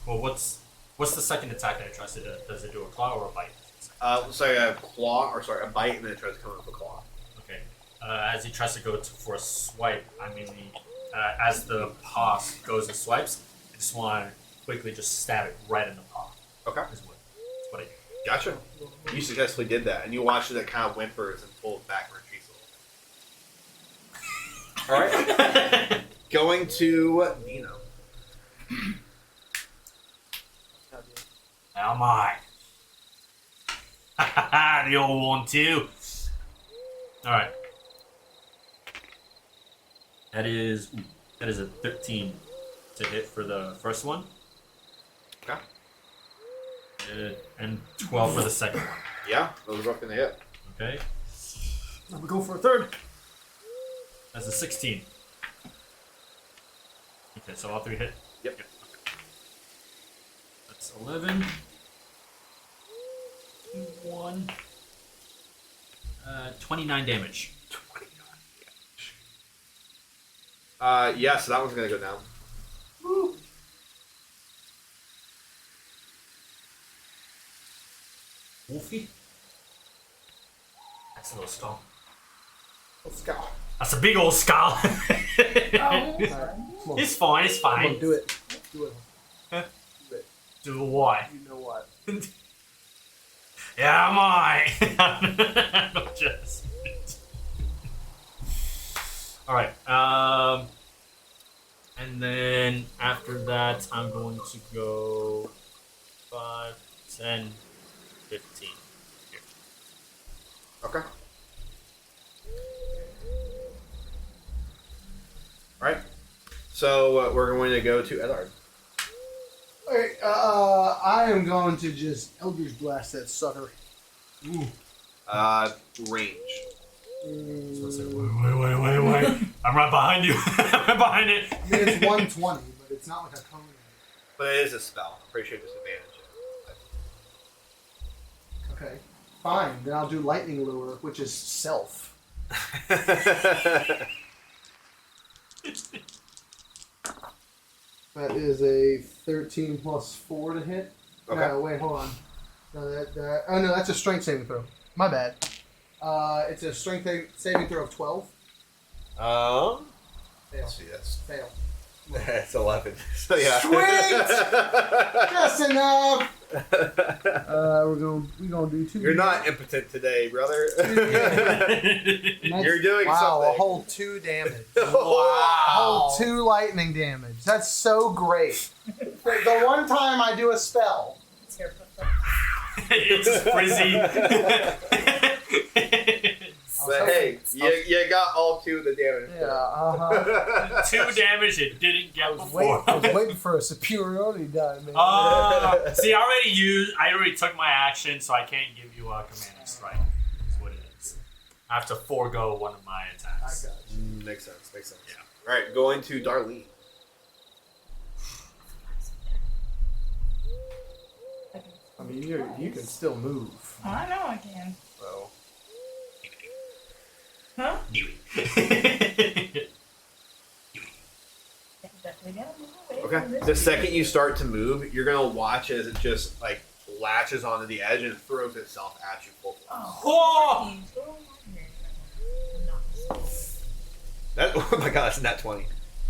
Speaker 4: Well, what's the second attack that it tries to do? Does it do a claw or a bite?
Speaker 1: So a claw, or sorry, a bite, and then it tries to come up with a claw.
Speaker 4: Okay. As he tries to go for a swipe, I mean, as the paw goes and swipes, I just want to quickly just stab it right in the paw.
Speaker 1: Okay.
Speaker 4: That's what I do.
Speaker 1: Gotcha. You successfully did that, and you watch it kind of whimpers and pulls back and retreats a little. Alright. Going to Dino.
Speaker 4: How am I? Ha ha ha! The old one too. All right. That is a 13 to hit for the first one.
Speaker 1: Okay.
Speaker 4: And 12 for the second one.
Speaker 1: Yeah, those are both going to hit.
Speaker 4: Okay.
Speaker 3: I'm gonna go for a third.
Speaker 4: That's a 16. Okay, so all 3 hit.
Speaker 1: Yep.
Speaker 4: That's 11. 1. 29 damage.
Speaker 1: 29 damage. Yeah, so that one's going to go down.
Speaker 4: Woo. Wolfie? That's a little skull.
Speaker 3: Let's go.
Speaker 4: That's a big old skull.
Speaker 2: Oh,
Speaker 3: Come on.
Speaker 4: It's fine, it's
Speaker 3: Come
Speaker 4: fine.
Speaker 3: on, do it. Do it.
Speaker 4: Huh?
Speaker 3: Do it.
Speaker 4: Do what?
Speaker 3: You know what?
Speaker 4: Yeah, am I? No, just. Alright, and then after that, I'm going to go 5, 10, 15. Here.
Speaker 1: Okay. Alright. So we're going to go to Edard.
Speaker 3: Okay, I am going to just Eldritch Blast that sucker.
Speaker 4: Ooh.
Speaker 1: Range.
Speaker 4: Wait. I'm right behind you. I'm right behind it.
Speaker 3: I mean, it's 120, but it's not like a cone.
Speaker 1: But it is a spell. I'm pretty sure there's advantage.
Speaker 3: Okay, fine. Then I'll do Lightning Lure, which is self. That is a 13 plus 4 to hit.
Speaker 1: Okay.
Speaker 3: No, wait, hold on. No, oh no, that's a strength saving throw. My bad. It's a strength saving throw of 12.
Speaker 1: Fail.
Speaker 3: Fail.
Speaker 1: See, that's
Speaker 3: Fail.
Speaker 1: that's 11. So yeah.
Speaker 3: Sweet! Just enough. We're gonna do 2.
Speaker 1: You're not impotent today, brother.
Speaker 3: That's-
Speaker 1: You're doing
Speaker 3: wow,
Speaker 1: something.
Speaker 3: a whole 2 damage. A
Speaker 1: Wow.
Speaker 3: whole 2 lightning damage. That's so great. The one time I do a spell.
Speaker 2: It's here, put
Speaker 4: It's frizzy.
Speaker 1: But hey, you got all 2 of the damage.
Speaker 3: Yeah,
Speaker 4: 2 damage it didn't get
Speaker 3: I was
Speaker 4: before.
Speaker 3: waiting for a superiority die, man.
Speaker 4: See, I already took my action, so I can't give you a commanding strike. Is what it is. I have to forego one of my
Speaker 3: I
Speaker 4: attacks.
Speaker 3: got you.
Speaker 1: Makes sense. Makes sense.
Speaker 4: Yeah.
Speaker 1: All right, going to Darlene.
Speaker 3: I mean, you can still move.
Speaker 2: Oh, I know I can.
Speaker 1: So
Speaker 2: Huh?
Speaker 4: Knew it.
Speaker 2: Definitely gotta move away
Speaker 1: okay.
Speaker 2: from this
Speaker 1: The second you start to move, you're gonna watch as it just like latches onto the edge and throws itself at you full force.
Speaker 2: Oh.
Speaker 1: That oh my god, that's not 20.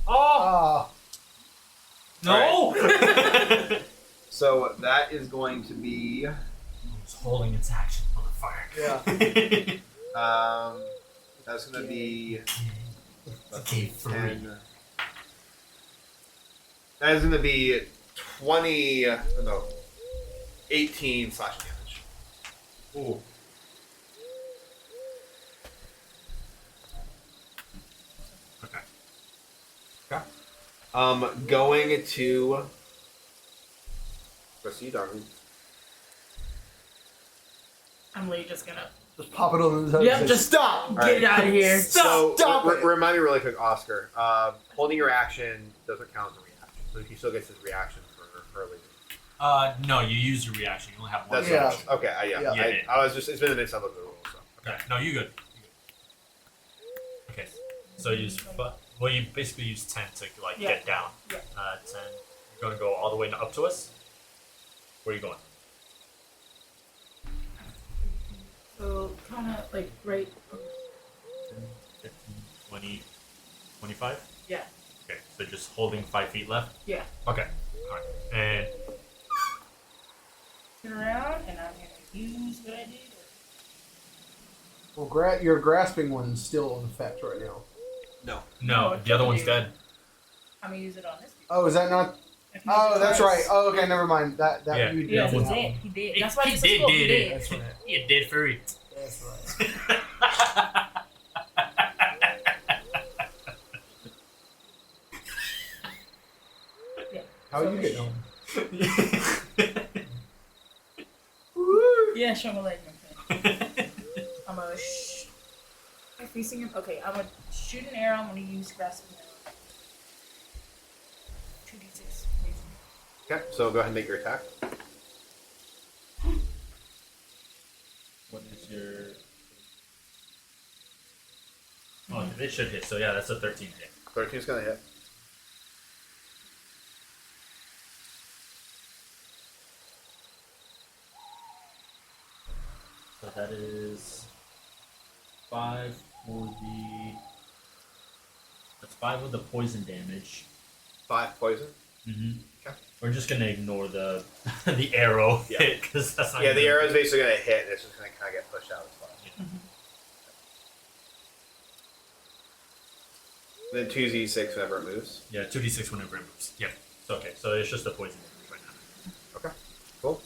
Speaker 4: Oh no!
Speaker 1: So that is going to be
Speaker 4: It's holding its action, motherfucker.
Speaker 3: Yeah.
Speaker 1: That's gonna be
Speaker 4: Okay,
Speaker 1: 10. That is gonna be 20. No, 18 slash damage.
Speaker 4: Ooh. Okay.
Speaker 1: Going to proceed, Darwin.
Speaker 2: I'm literally just gonna.
Speaker 3: Just pop it on the
Speaker 2: Yep, just
Speaker 3: stop.
Speaker 2: get
Speaker 1: right.
Speaker 2: it out of here.
Speaker 1: So
Speaker 3: Stop it.
Speaker 1: remind me really quick, Oscar. Holding your action doesn't count as a reaction, so he still gets his reaction for early.
Speaker 4: No, you use your reaction. You only have one.
Speaker 1: That's
Speaker 3: Yeah.
Speaker 1: reaction. Okay. Yeah.
Speaker 4: Yeah.
Speaker 1: I was just. It's been a minute since I looked at the rules. So.
Speaker 4: Okay. No, you good. Okay. So you use. Well, you basically use 10 to like
Speaker 2: Yeah.
Speaker 4: get down.
Speaker 2: Yeah.
Speaker 4: 10. You're gonna go all the way up to us. Where are you going?
Speaker 2: So kind of like right.
Speaker 4: 15, 20, 25?
Speaker 2: Yeah.
Speaker 4: Okay, so just holding 5 feet left?
Speaker 2: Yeah.
Speaker 4: Okay, alright. And
Speaker 2: Turn around, and I'm gonna use what I did.
Speaker 3: Well, your grasping one's still in effect right now.
Speaker 1: No.
Speaker 4: no, the other one's dead.
Speaker 2: I'm gonna use it on this.
Speaker 3: Oh, is that not?
Speaker 2: If you
Speaker 3: Oh,
Speaker 2: use it
Speaker 3: that's
Speaker 2: twice.
Speaker 3: right. Oh, okay, never mind. That
Speaker 4: Yeah.
Speaker 3: you did.
Speaker 2: Yeah,
Speaker 3: that
Speaker 2: he
Speaker 3: one.
Speaker 2: did. He did. That's why
Speaker 4: He
Speaker 2: this
Speaker 4: did,
Speaker 2: is cool. He
Speaker 4: did
Speaker 2: did.
Speaker 3: That's right.
Speaker 4: You did furry.
Speaker 3: That's right.
Speaker 2: Yeah.
Speaker 3: How
Speaker 2: So
Speaker 3: you getting on?
Speaker 2: Yeah, show me leg movement. I'm gonna am I facing him? Okay, I'm gonna shoot an arrow. I'm gonna use grasping arrow. 2d6.
Speaker 1: Okay. So go ahead and make your attack.
Speaker 4: What is your... Oh, it should hit, so yeah, that's a 13 hit.
Speaker 1: 13's gonna hit.
Speaker 4: So that is 5 for the... That's 5 with the poison damage.
Speaker 1: 5 poison.
Speaker 4: Mm-hmm.
Speaker 1: Okay.
Speaker 4: We're just gonna ignore the the arrow
Speaker 1: Yeah.
Speaker 4: hit because that's not.
Speaker 1: Yeah,
Speaker 4: gonna
Speaker 1: the arrow's basically gonna hit, and it's just gonna kind of get pushed out as well. Then 2d6 whenever it moves.
Speaker 4: Yeah, 2d6 whenever it moves. Yeah. So, okay, so it's just the poison damage right now.
Speaker 1: Okay. Cool.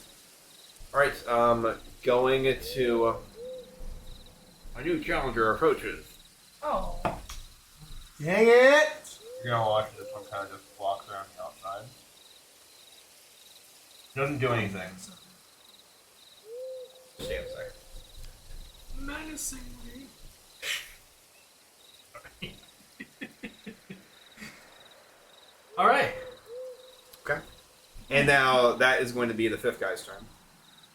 Speaker 1: All right. Going to a new challenger approaches.
Speaker 2: Oh.
Speaker 3: Dang it!
Speaker 6: You're gonna watch this one kind of just walks around the outside. Doesn't do anything.
Speaker 1: Stay a second.
Speaker 4: Menacingly. All right.
Speaker 1: Okay. And now that is going to be the 5th guy's turn.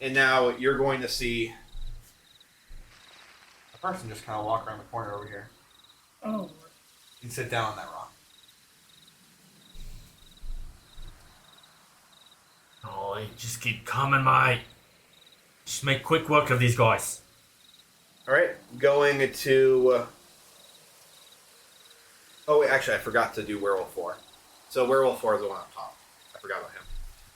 Speaker 1: And now you're going to see.
Speaker 6: The person just kind of walk around the corner over here
Speaker 2: Oh.
Speaker 6: and sit down on that rock.
Speaker 4: Oh, you just keep coming, mate. Just make quick work of these guys.
Speaker 1: All right. Going to. Oh, wait, actually, I forgot to do Werewolf 4. So Werewolf 4 is the one up top. I forgot about him.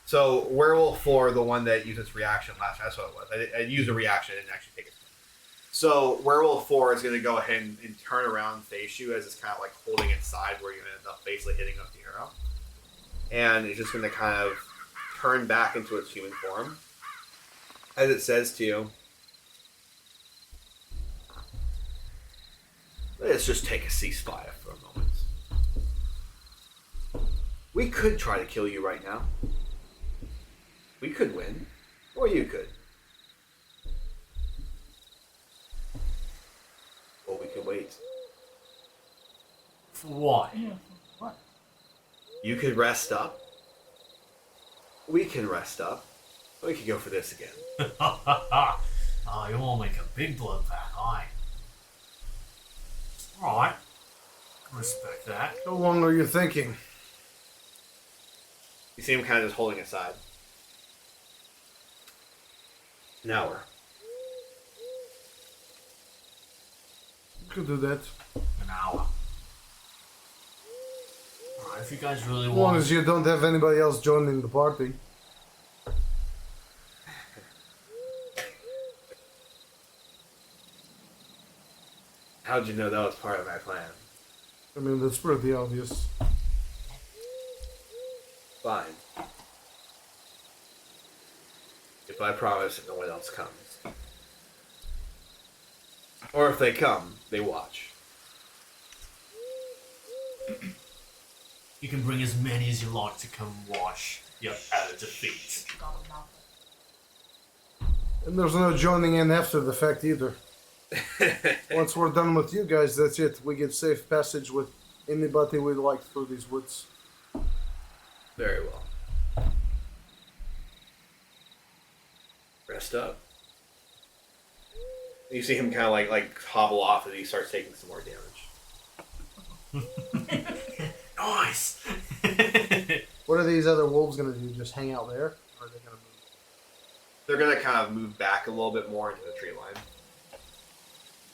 Speaker 1: So Werewolf 4, the one that used its reaction last time. That's what it was. I used a reaction. I didn't actually take it. So Werewolf 4 is going to go ahead and turn around and face you as it's kind of like holding its side where you're going to end up basically hitting up the arrow. And it's just going to kind of turn back into its human form. As it says to you, let's just take a ceasefire for a moment. We could try to kill you right now. We could win. Or you could.
Speaker 4: Why?
Speaker 2: What?
Speaker 1: You could rest up. We can rest up. We could go for this again.
Speaker 4: Oh, you want to make a big bloodbath, aye? Alright. Respect that.
Speaker 3: How long are you thinking?
Speaker 1: You see him kind of just holding aside. An hour.
Speaker 3: You could do that.
Speaker 4: An hour. Alright, if you guys really
Speaker 3: As long
Speaker 4: want.
Speaker 3: as you don't have anybody else joining the party.
Speaker 1: How'd you know that was part of my plan?
Speaker 3: I mean, that's pretty obvious.
Speaker 1: Fine. If I promise that no one else comes. Or if they come, they watch.
Speaker 4: You can bring as many as you like to come watch your utter defeat.
Speaker 3: And there's no joining in after the fact either. Once we're done with you guys, that's it. We get safe passage with anybody we like through these woods.
Speaker 1: Very well. Rest up. You see him kind of like hobble off and he starts taking some more damage.
Speaker 4: Nice!
Speaker 3: What are these other wolves gonna do? Just hang out there? Or are they gonna move?
Speaker 1: They're gonna kind of move back a little bit more into the tree line.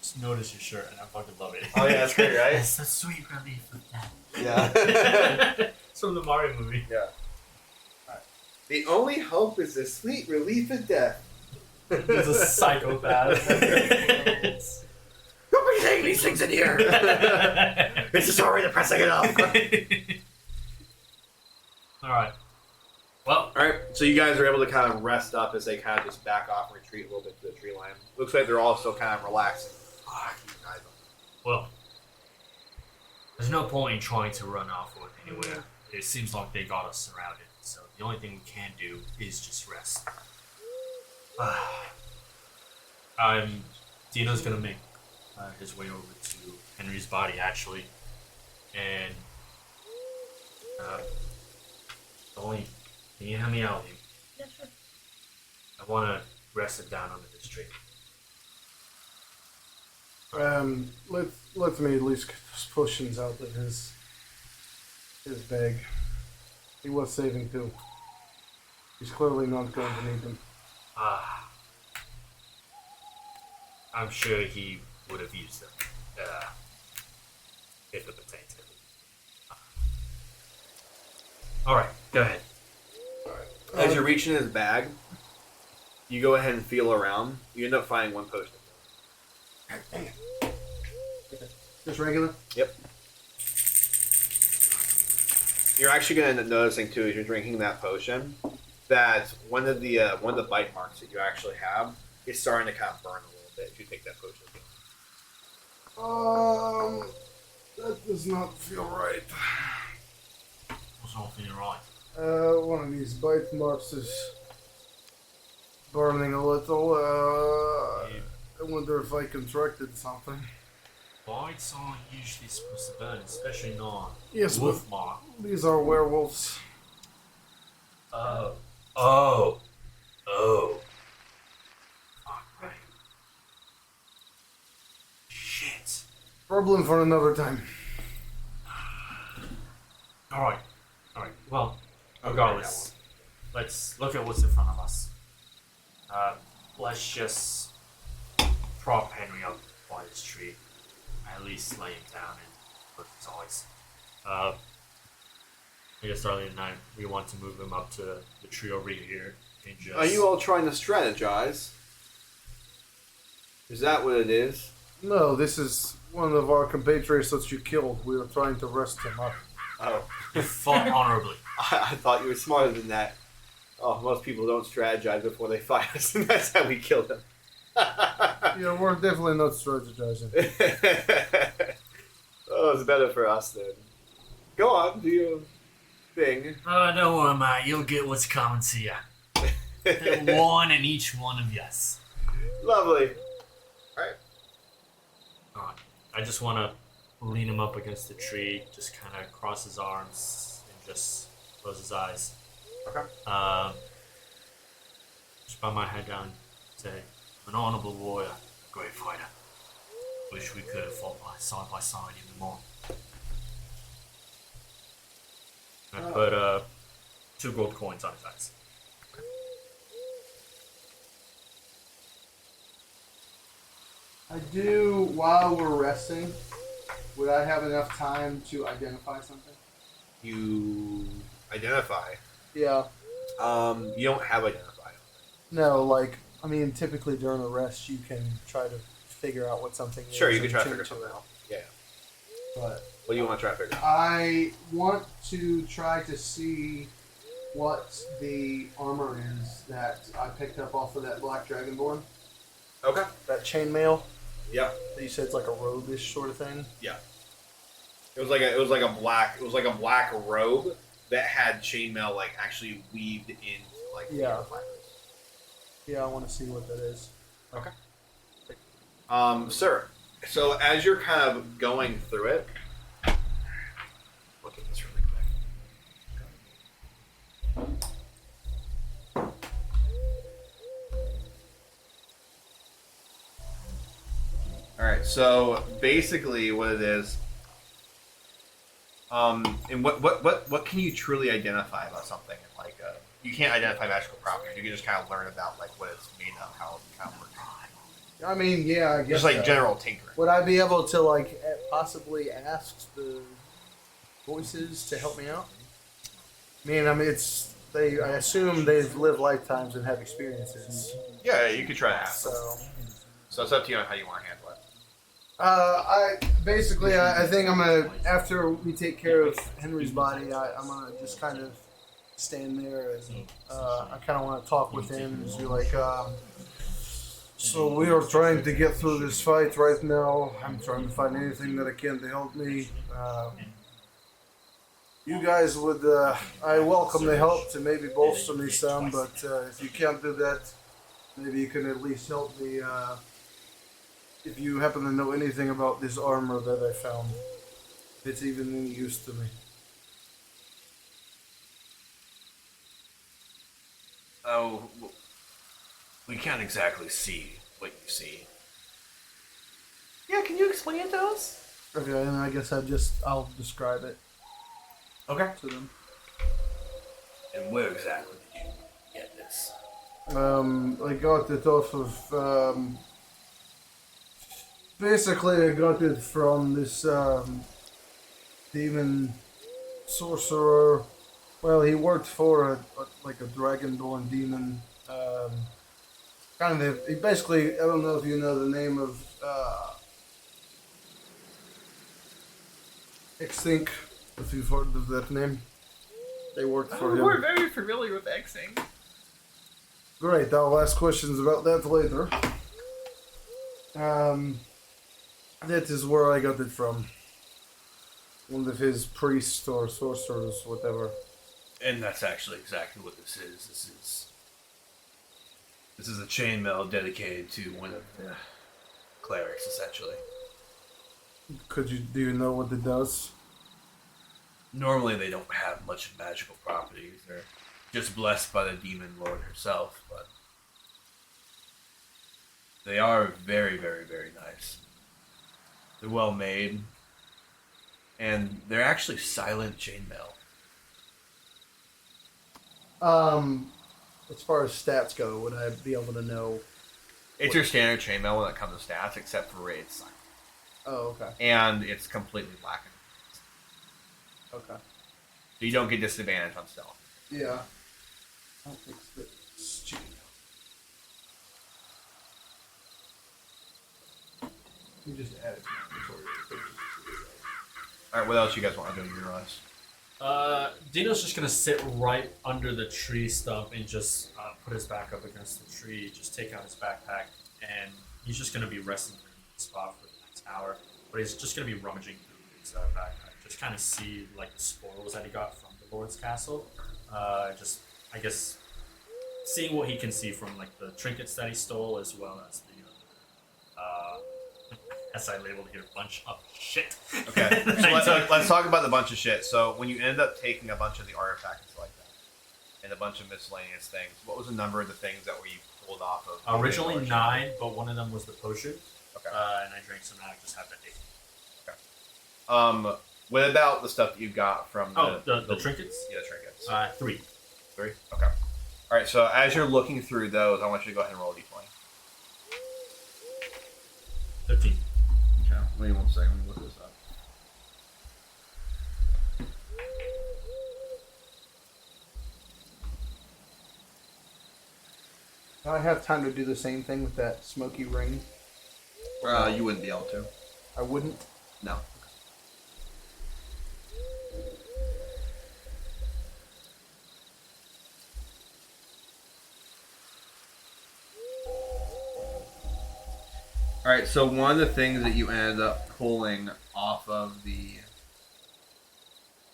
Speaker 4: Just notice your shirt and I fucking love it.
Speaker 1: Oh yeah, that's great, right?
Speaker 4: It's a sweet relief of that.
Speaker 1: Yeah.
Speaker 4: It's from the Mario movie.
Speaker 1: Yeah. The only hope is the sweet relief of death.
Speaker 4: He's a psychopath.
Speaker 1: Don't be saying these things in here. This is already depressing enough.
Speaker 4: Alright. Well,
Speaker 1: Alright, so you guys are able to kind of rest up as they kind of just back off and retreat a little bit to the tree line. Looks like they're all still kind of relaxing. Keep your eyes on.
Speaker 4: well. There's no point in trying to run off with anywhere. It seems like they got us surrounded. So the only thing we can do is just rest. Dino's gonna make his way over to Henry's body, actually, and only can you help me out here?
Speaker 2: Yeah, sure.
Speaker 4: I want to rest him down under this tree.
Speaker 3: Let me at least get those potions out of his bag. He was saving too. He's clearly not going to need them.
Speaker 4: I'm sure he would have used them if it pertained to him. Alright, go ahead.
Speaker 1: As you're reaching his bag, you go ahead and feel around. You end up finding one potion.
Speaker 3: Just regular?
Speaker 1: Yep. You're actually going to end up noticing too, as you're drinking that potion, that one of the bite marks that you actually have is starting to kind of burn a little bit if you take that potion again.
Speaker 3: That does not feel right.
Speaker 4: What's not feeling right?
Speaker 3: One of these bite marks is burning a little. I wonder if I contracted something.
Speaker 4: Bites aren't usually supposed to burn, especially not
Speaker 3: Yes,
Speaker 4: wolf mark.
Speaker 3: These are werewolves.
Speaker 4: Oh. Fuck, right. Shit.
Speaker 3: Problem for another time.
Speaker 4: Alright. Well, regardless, let's look at what's in front of us. Let's just prop Henry up by this tree. At least lay him down and put his eyes. I guess earlier tonight we want to move him up to the tree over here and just.
Speaker 1: Are you all trying to strategize? Is that what it is?
Speaker 3: No, this is one of our compatriots that you killed. We were trying to rest him up.
Speaker 1: Oh.
Speaker 4: You fought honorably.
Speaker 1: I thought you were smarter than that. Oh, most people don't strategize before they fight us, and that's how we killed them.
Speaker 3: Yeah, we're definitely not strategizing.
Speaker 1: Oh, it's better for us then. Go on, do your thing.
Speaker 4: Don't worry, mate. You'll get what's coming to you. One in each one of us.
Speaker 1: Lovely.
Speaker 4: Alright. I just want to lean him up against the tree, just kind of cross his arms and just close his eyes.
Speaker 1: Okay.
Speaker 4: Just bow my head down, say, I'm an honorable warrior, a great fighter. Wish we could have fought side by side even more. I put 2 gold coins on his eyes.
Speaker 3: I do, while we're resting, would I have enough time to identify something?
Speaker 1: You identify.
Speaker 3: Yeah.
Speaker 1: You don't have identify.
Speaker 3: No, like, I mean, typically during a rest, you can try to figure out what something is.
Speaker 1: Sure, you can
Speaker 3: and
Speaker 1: try to
Speaker 3: tune
Speaker 1: figure
Speaker 3: to
Speaker 1: something
Speaker 3: it.
Speaker 1: out. Yeah.
Speaker 3: But
Speaker 1: What do you want to try to figure out?
Speaker 3: I want to try to see what the armor is that I picked up off of that black dragonborn.
Speaker 1: Okay.
Speaker 3: That chainmail.
Speaker 1: Yep.
Speaker 3: That you said it's like a robe-ish sort of thing.
Speaker 1: Yeah. It was like a black robe that had chainmail like actually weaved into like
Speaker 3: Yeah.
Speaker 1: the fibers.
Speaker 3: Yeah, I want to see what that is.
Speaker 1: Okay. Sir. So as you're kind of going through it, look at this really quick. All right. So basically, what it is, and what can you truly identify about something? Like, you can't identify magical properties. You can just kind of learn about like what it's made of, how it kind of works.
Speaker 3: I mean, yeah, I guess.
Speaker 1: Just like
Speaker 3: so.
Speaker 1: general tinkering.
Speaker 3: Would I be able to like possibly ask the voices to help me out? I mean, it's they. I assume they've lived lifetimes and have experiences.
Speaker 1: Yeah, you could try to ask.
Speaker 3: So,
Speaker 1: It's up to you on how you want to handle it.
Speaker 3: I think I'm gonna, after we take care of Henry's body, I'm gonna just kind of stand there and I kind of want to talk with him and be like, so we are trying to get through this fight right now. I'm trying to find anything that I can to help me. You guys would, I welcome the help to maybe bolster me some, but if you can't do that, maybe you can at least help me. If you happen to know anything about this armor that I found, if it's even any use to me.
Speaker 5: Oh, we can't exactly see what you see.
Speaker 1: Yeah, can you explain it to us?
Speaker 3: Okay, and I guess I'll describe it
Speaker 1: Okay.
Speaker 3: to them.
Speaker 5: And where exactly did you get this?
Speaker 3: I got it off of, basically I got it from this, demon sorcerer. Well, he worked for a dragonborn demon. He basically, I don't know if you know the name of, Extinct, if you've heard of that name. They worked for him.
Speaker 2: We're very familiar with Xing.
Speaker 3: Great, I'll ask questions about that later. That is where I got it from. One of his priests or sorcerers, whatever.
Speaker 5: And that's actually exactly what this is. This is a chainmail dedicated to one of the clerics, essentially.
Speaker 3: Do you know what it does?
Speaker 5: Normally, they don't have much magical properties. They're just blessed by the demon lord herself, but they are very, very, very nice. They're well made, and they're actually silent chainmail.
Speaker 3: As far as stats go, would I be able to know?
Speaker 1: It's your standard chainmail when it comes to stats, except for it's silent.
Speaker 3: Oh, okay.
Speaker 1: And it's completely black.
Speaker 3: Okay.
Speaker 1: So you don't get disadvantage on stealth.
Speaker 3: Yeah. I don't think it's stupid. You just add it to my inventory.
Speaker 1: Alright, what else you guys want to do in your rest?
Speaker 4: Dino's just gonna sit right under the tree stump and just put his back up against the tree, just take out his backpack, and he's just gonna be resting in the spot for the next hour. But he's just gonna be rummaging through his backpack, just kind of see like the spoils that he got from the Lord's castle. Just, I guess, seeing what he can see from like the trinkets that he stole, as well as the As I labeled here, bunch of shit.
Speaker 1: Okay, so let's talk about the bunch of shit. So when you ended up taking a bunch of the artifacts and stuff like that, and a bunch of miscellaneous things, what was the number of the things that you pulled off of?
Speaker 4: Originally 9, but one of them was the potion.
Speaker 1: Okay.
Speaker 4: And I drank some, and I just have that 8.
Speaker 1: Okay. What about the stuff that you got from
Speaker 4: the trinkets?
Speaker 1: Yeah, the trinkets.
Speaker 4: 3.
Speaker 1: 3? Okay. All right, so as you're looking through those, I want you to go ahead and roll a d20.
Speaker 4: 15.
Speaker 1: Okay, wait 1 second. Let me look this up.
Speaker 3: I have time to do the same thing with that smoky ring.
Speaker 1: You wouldn't be able to.
Speaker 3: I wouldn't.
Speaker 1: No. All right, so one of the things that you ended up pulling off of the...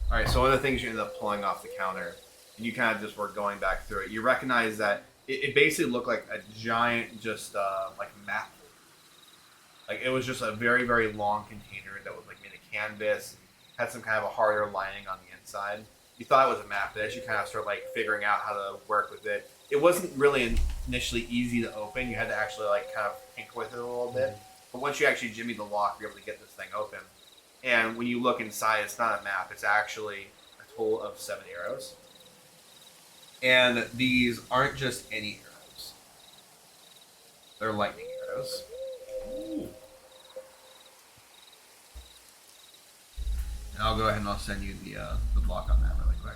Speaker 1: All right, so one of the things you ended up pulling off the counter, and you kind of just were going back through it, you recognize that it basically looked like a giant just, like, map. Like, it was just a very, very long container that was, like, made of canvas, had some kind of a harder lining on the inside. You thought it was a map, but as you kind of start, like, figuring out how to work with it, it wasn't really initially easy to open. You had to actually, like, kind of tinker with it a little bit. But once you actually jimmy the lock, you're able to get this thing open. And when you look inside, it's not a map. It's actually a total of 7 arrows. And these aren't just any arrows. They're lightning arrows. Ooh. And I'll go ahead and I'll send you the block on that really quick.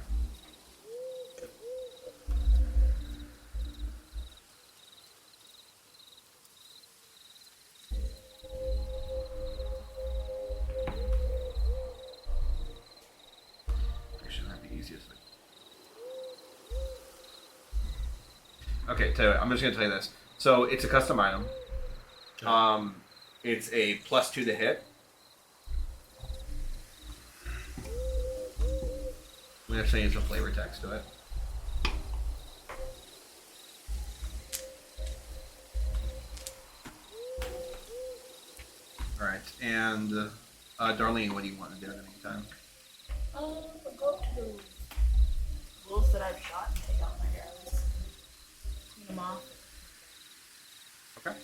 Speaker 1: Okay, I'm just gonna tell you this. So it's a custom item.
Speaker 4: Okay.
Speaker 1: It's a +2 to hit. I'm gonna send you some flavor text to it. All right, and Darlene, what do you want to do in the meantime?
Speaker 2: Go up to the wolves that I've shot and take out my arrows. Clean them off.
Speaker 1: Okay.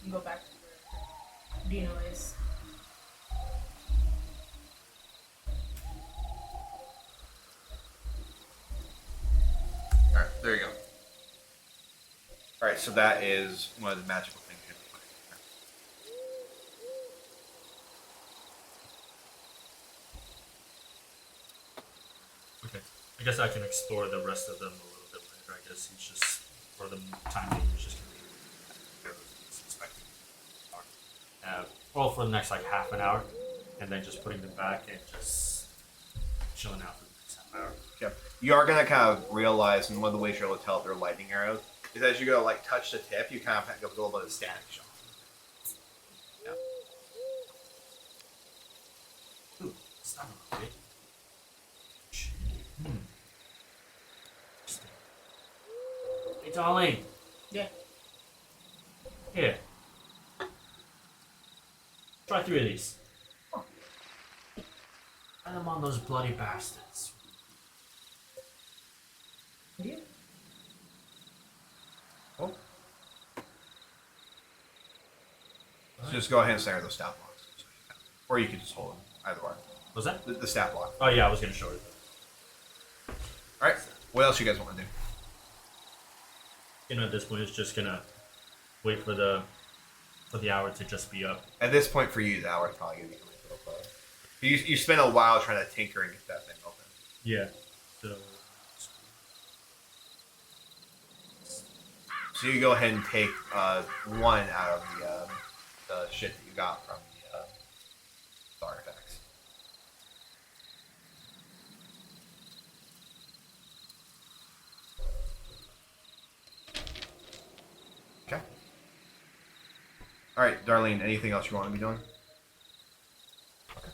Speaker 2: And go back to where Dino is.
Speaker 1: All right, there you go. All right, so that is one of the magical things you're going to
Speaker 4: Okay. I guess I can explore the rest of them a little bit later. I guess he's just, for the time being, he's just going to be inspecting. Well, for the next like half an hour, and then just putting them back and just chilling out for the next half hour.
Speaker 1: Okay. You are gonna kind of realize, and one of the ways you're able to tell if they're lightning arrows is as you go like touch the tip, you kind of get a little bit of static shock. Yeah.
Speaker 4: Ooh, it's not okay. Hey, Darlene.
Speaker 2: Yeah.
Speaker 4: Here. Try 3 of these. Try them on those bloody bastards.
Speaker 2: Yeah.
Speaker 1: Oh. So just go ahead and stare at those stat blocks, or you can just hold them. Either way.
Speaker 4: Was that?
Speaker 1: The stat block.
Speaker 4: Oh yeah, I was gonna show it.
Speaker 1: All right. What else you guys want to do?
Speaker 4: You know, at this point, it's just gonna wait for the hour to just be up.
Speaker 1: At this point, for you, the hour is probably gonna be coming to a close. You spend a while trying to tinker and get that thing open.
Speaker 4: Yeah. So.
Speaker 1: So you go ahead and take one out of the shit that you got from the artifacts. Okay. All right, Darlene. Anything else you want to be doing? Okay.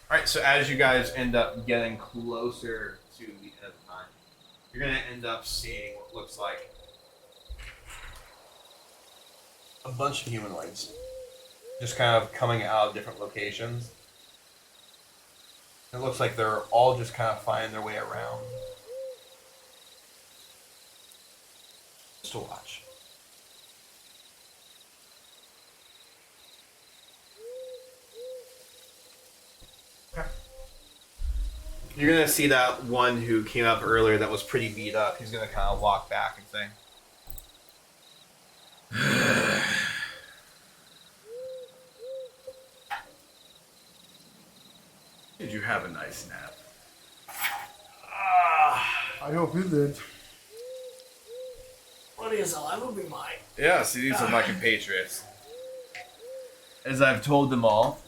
Speaker 1: All right. So as you guys end up getting closer to the end of the time, you're gonna end up seeing what looks like
Speaker 5: a bunch of humanoids, just kind of coming out of different locations. It looks like they're all just kind of finding their way around. Just to watch.
Speaker 1: You're gonna see that one who came up earlier that was pretty beat up. He's gonna kind of walk back and say,
Speaker 5: Did you have a nice nap?
Speaker 3: I hope you did.
Speaker 4: What is all? That will be mine.
Speaker 1: "Yeah, see, these are my compatriots.
Speaker 5: As I've told them all,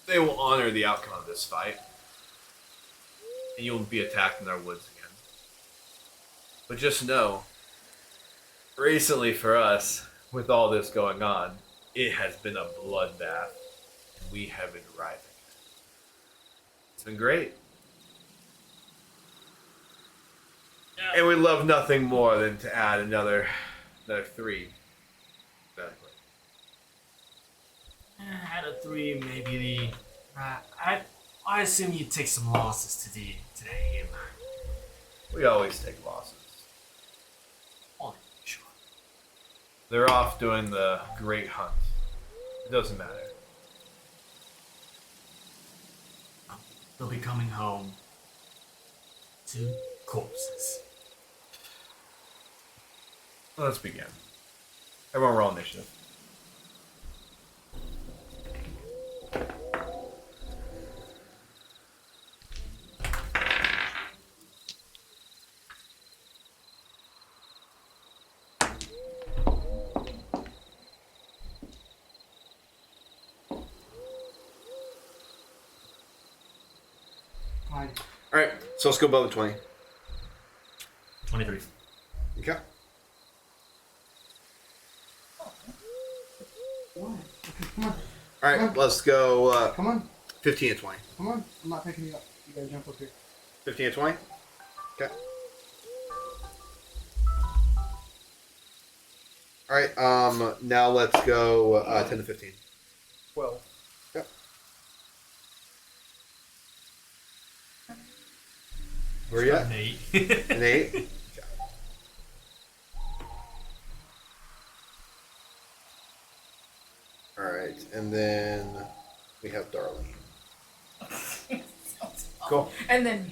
Speaker 1: They will honor the outcome of this fight, and you'll be attacked in our woods again. But just know, recently for us, with all this going on, it has been a bloodbath, and we have been rising. It's been great.
Speaker 4: Yeah.
Speaker 1: And we'd love nothing more than to add another 3. Exactly.
Speaker 4: Out of 3, maybe the. I assume you take some losses today.
Speaker 1: We always take losses.
Speaker 4: Only sure.
Speaker 1: They're off doing the great hunt. It doesn't matter.
Speaker 4: They'll be coming home to corpses.
Speaker 1: Let's begin. Everyone roll initiative.
Speaker 3: Fine.
Speaker 1: Alright, so let's go above the 20.
Speaker 4: 23.
Speaker 1: Okay.
Speaker 3: What? Okay, come on.
Speaker 1: Alright, let's go
Speaker 3: Come on.
Speaker 1: 15 and 20.
Speaker 3: Come on. I'm not picking you up. You gotta jump up here.
Speaker 1: 15 and 20? Okay. Alright, now let's go 10 to 15.
Speaker 3: 12.
Speaker 1: Yep. Where are you at?
Speaker 4: An 8.
Speaker 1: An 8? Okay. Alright, and then we have Darlene. Cool.
Speaker 2: And then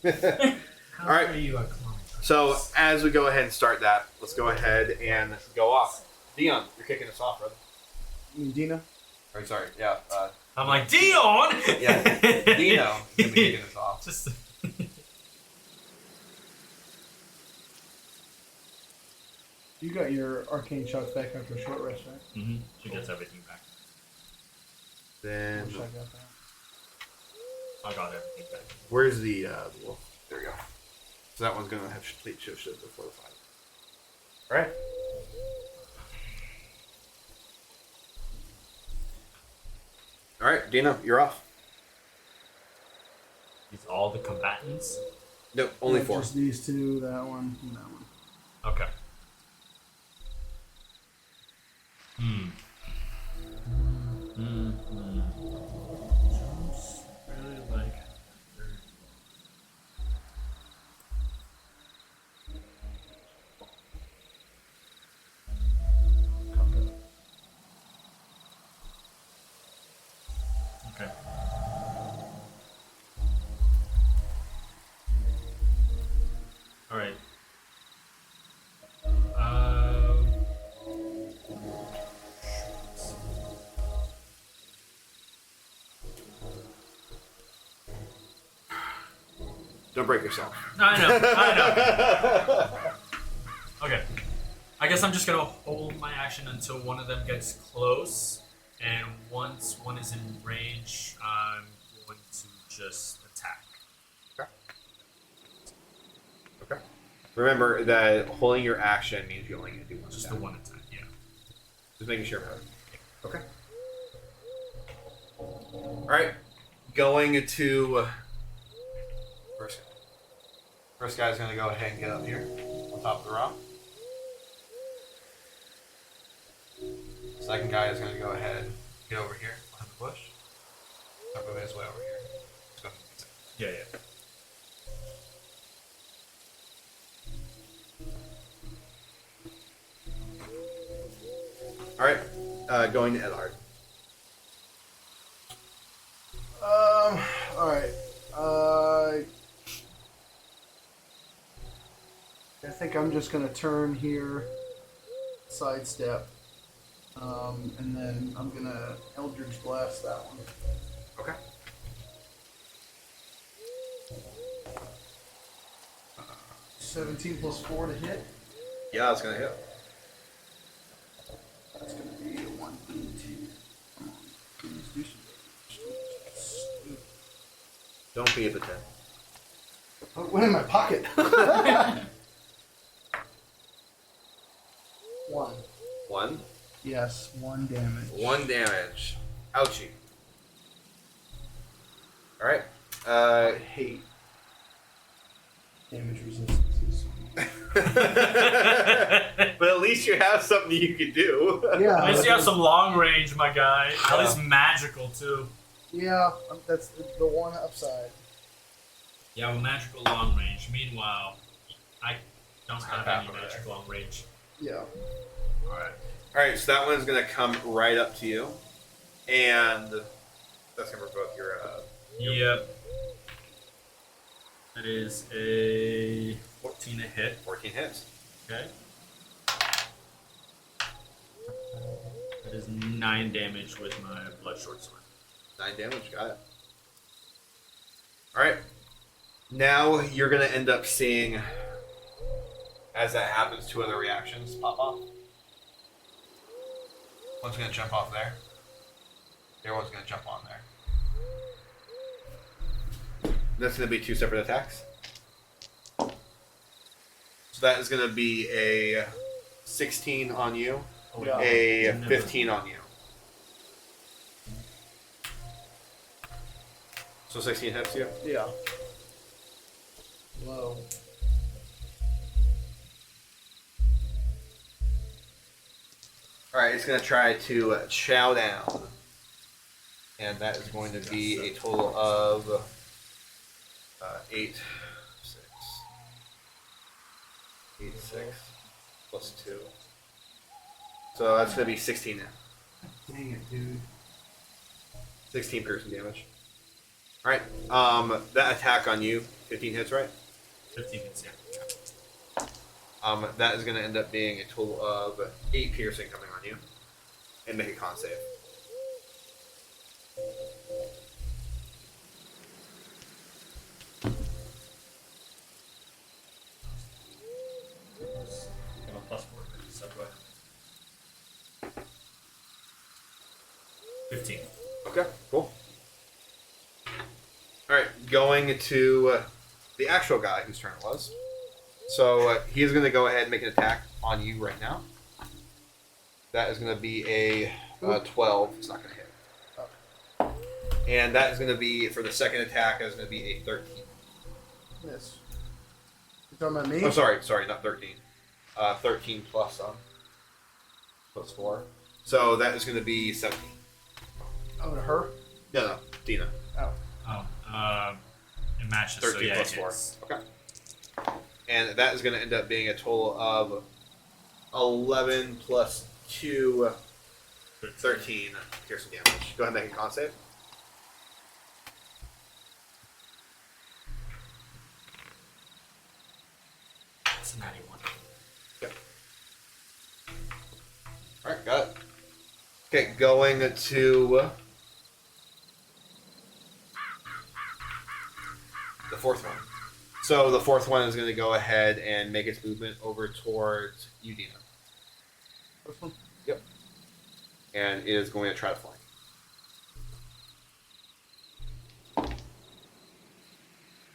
Speaker 4: How
Speaker 1: All right.
Speaker 4: are you a clone?
Speaker 1: So as we go ahead and start that, let's go ahead and go off. Dion, you're kicking us off, brother.
Speaker 3: You mean Dina?
Speaker 5: or sorry, yeah,
Speaker 4: I'm like, Dion!
Speaker 5: yeah, Dino gonna be kicking us off.
Speaker 4: Just.
Speaker 3: You got your arcane shots back after a short rest, right?
Speaker 4: Mm-hmm. She gets everything back.
Speaker 3: I
Speaker 1: Then
Speaker 3: wish I got that.
Speaker 4: I got everything back.
Speaker 1: where's the wolf? There we go. So that one's gonna have complete shift before the fight. All right. All right, Dino, you're off.
Speaker 4: These all the combatants?
Speaker 1: Nope, only
Speaker 3: Yeah,
Speaker 1: 4.
Speaker 3: Just these two, that one, and that one.
Speaker 4: Okay. Hmm. Sounds really like. Okay. All right.
Speaker 1: Don't break yourself.
Speaker 4: I know. Okay. I guess I'm just gonna hold my action until one of them gets close, and once one is in range, I'm going to just attack.
Speaker 1: Okay. Remember that holding your action means you only get to do one.
Speaker 4: Just
Speaker 1: attack.
Speaker 4: the one attack, yeah.
Speaker 1: Just making sure. Okay. All right. Going to
Speaker 5: First guy. First guy's gonna go ahead and get up here on top of the rock.
Speaker 6: Second guy is going to go ahead and get over here behind the bush. Start moving his way over here. Let's go.
Speaker 4: Yeah, yeah.
Speaker 1: All right, going to Edhard.
Speaker 3: All right. I think I'm just gonna turn here, sidestep, and then I'm gonna Eldritch Blast that one.
Speaker 1: Okay.
Speaker 3: 17 plus 4 to hit.
Speaker 1: Yeah, it's gonna hit.
Speaker 3: That's gonna be a 1d2. Come on, please do some.
Speaker 1: Don't be a pretend.
Speaker 3: Oh, it went in my pocket. 1.
Speaker 1: 1.
Speaker 3: Yes, 1 damage.
Speaker 1: 1 damage. Ouchie. All right. Hate.
Speaker 3: Damage resistances.
Speaker 1: But at least you have something you can do.
Speaker 3: Yeah.
Speaker 4: At least you have some long range, my guy. At least magical, too.
Speaker 3: Yeah, that's the one upside.
Speaker 4: Yeah, well, magical long range. Meanwhile, I don't
Speaker 6: It's
Speaker 4: have
Speaker 6: not
Speaker 4: any
Speaker 6: over there.
Speaker 4: magic long range.
Speaker 3: Yeah.
Speaker 4: Alright.
Speaker 1: All right, so that one's gonna come right up to you, and that's gonna provoke your.
Speaker 4: Yep. That is a 14 to hit.
Speaker 1: 14 hits.
Speaker 4: Okay. That is 9 damage with my blood short sword.
Speaker 1: 9 damage. Got it. All right. Now you're gonna end up seeing, as that happens, 2 other reactions pop off.
Speaker 6: One's going to jump off there. The other one's going to jump on there.
Speaker 1: That's gonna be 2 separate attacks. So that is gonna be a 16 on you,
Speaker 3: Yeah.
Speaker 1: a 15 on you. So 16 hits you.
Speaker 3: Yeah. Low.
Speaker 1: Alright, it's going to try to chow down. And that is going to be a total of 8, 6. 8, 6, plus 2. So that's going to be 16 now.
Speaker 3: Dang it, dude.
Speaker 1: 16 piercing damage. Alright, that attack on you, 15 hits, right?
Speaker 4: 15 hits, yeah.
Speaker 1: That is going to end up being a total of 8 piercing coming on you. And make a con save.
Speaker 4: I'm a plus 4, so go ahead. 15.
Speaker 1: Okay, cool. Alright, going to the actual guy whose turn it was. So he's going to go ahead and make an attack on you right now. That is going to be a 12. It's not going to hit. And that is going to be, for the second attack, that is going to be a 13.
Speaker 3: Miss. You talking about me?
Speaker 1: Oh, sorry, not 13. 13 plus 4. So that is going to be 17.
Speaker 3: Oh, to her?
Speaker 1: No, Dina.
Speaker 3: Oh.
Speaker 4: Oh, it matches.
Speaker 1: 13
Speaker 4: so yeah,
Speaker 1: plus
Speaker 4: it
Speaker 1: 4.
Speaker 4: hits.
Speaker 1: Okay. And that is going to end up being a total of 11 plus 2, 13 piercing damage. Go ahead and make a con save.
Speaker 4: It's a 91.
Speaker 1: Okay. Alright, got it. Okay, going to the fourth one. So the fourth one is going to go ahead and make its movement over towards you, Dina.
Speaker 3: This one?
Speaker 1: Yep. And it is going to try to flank.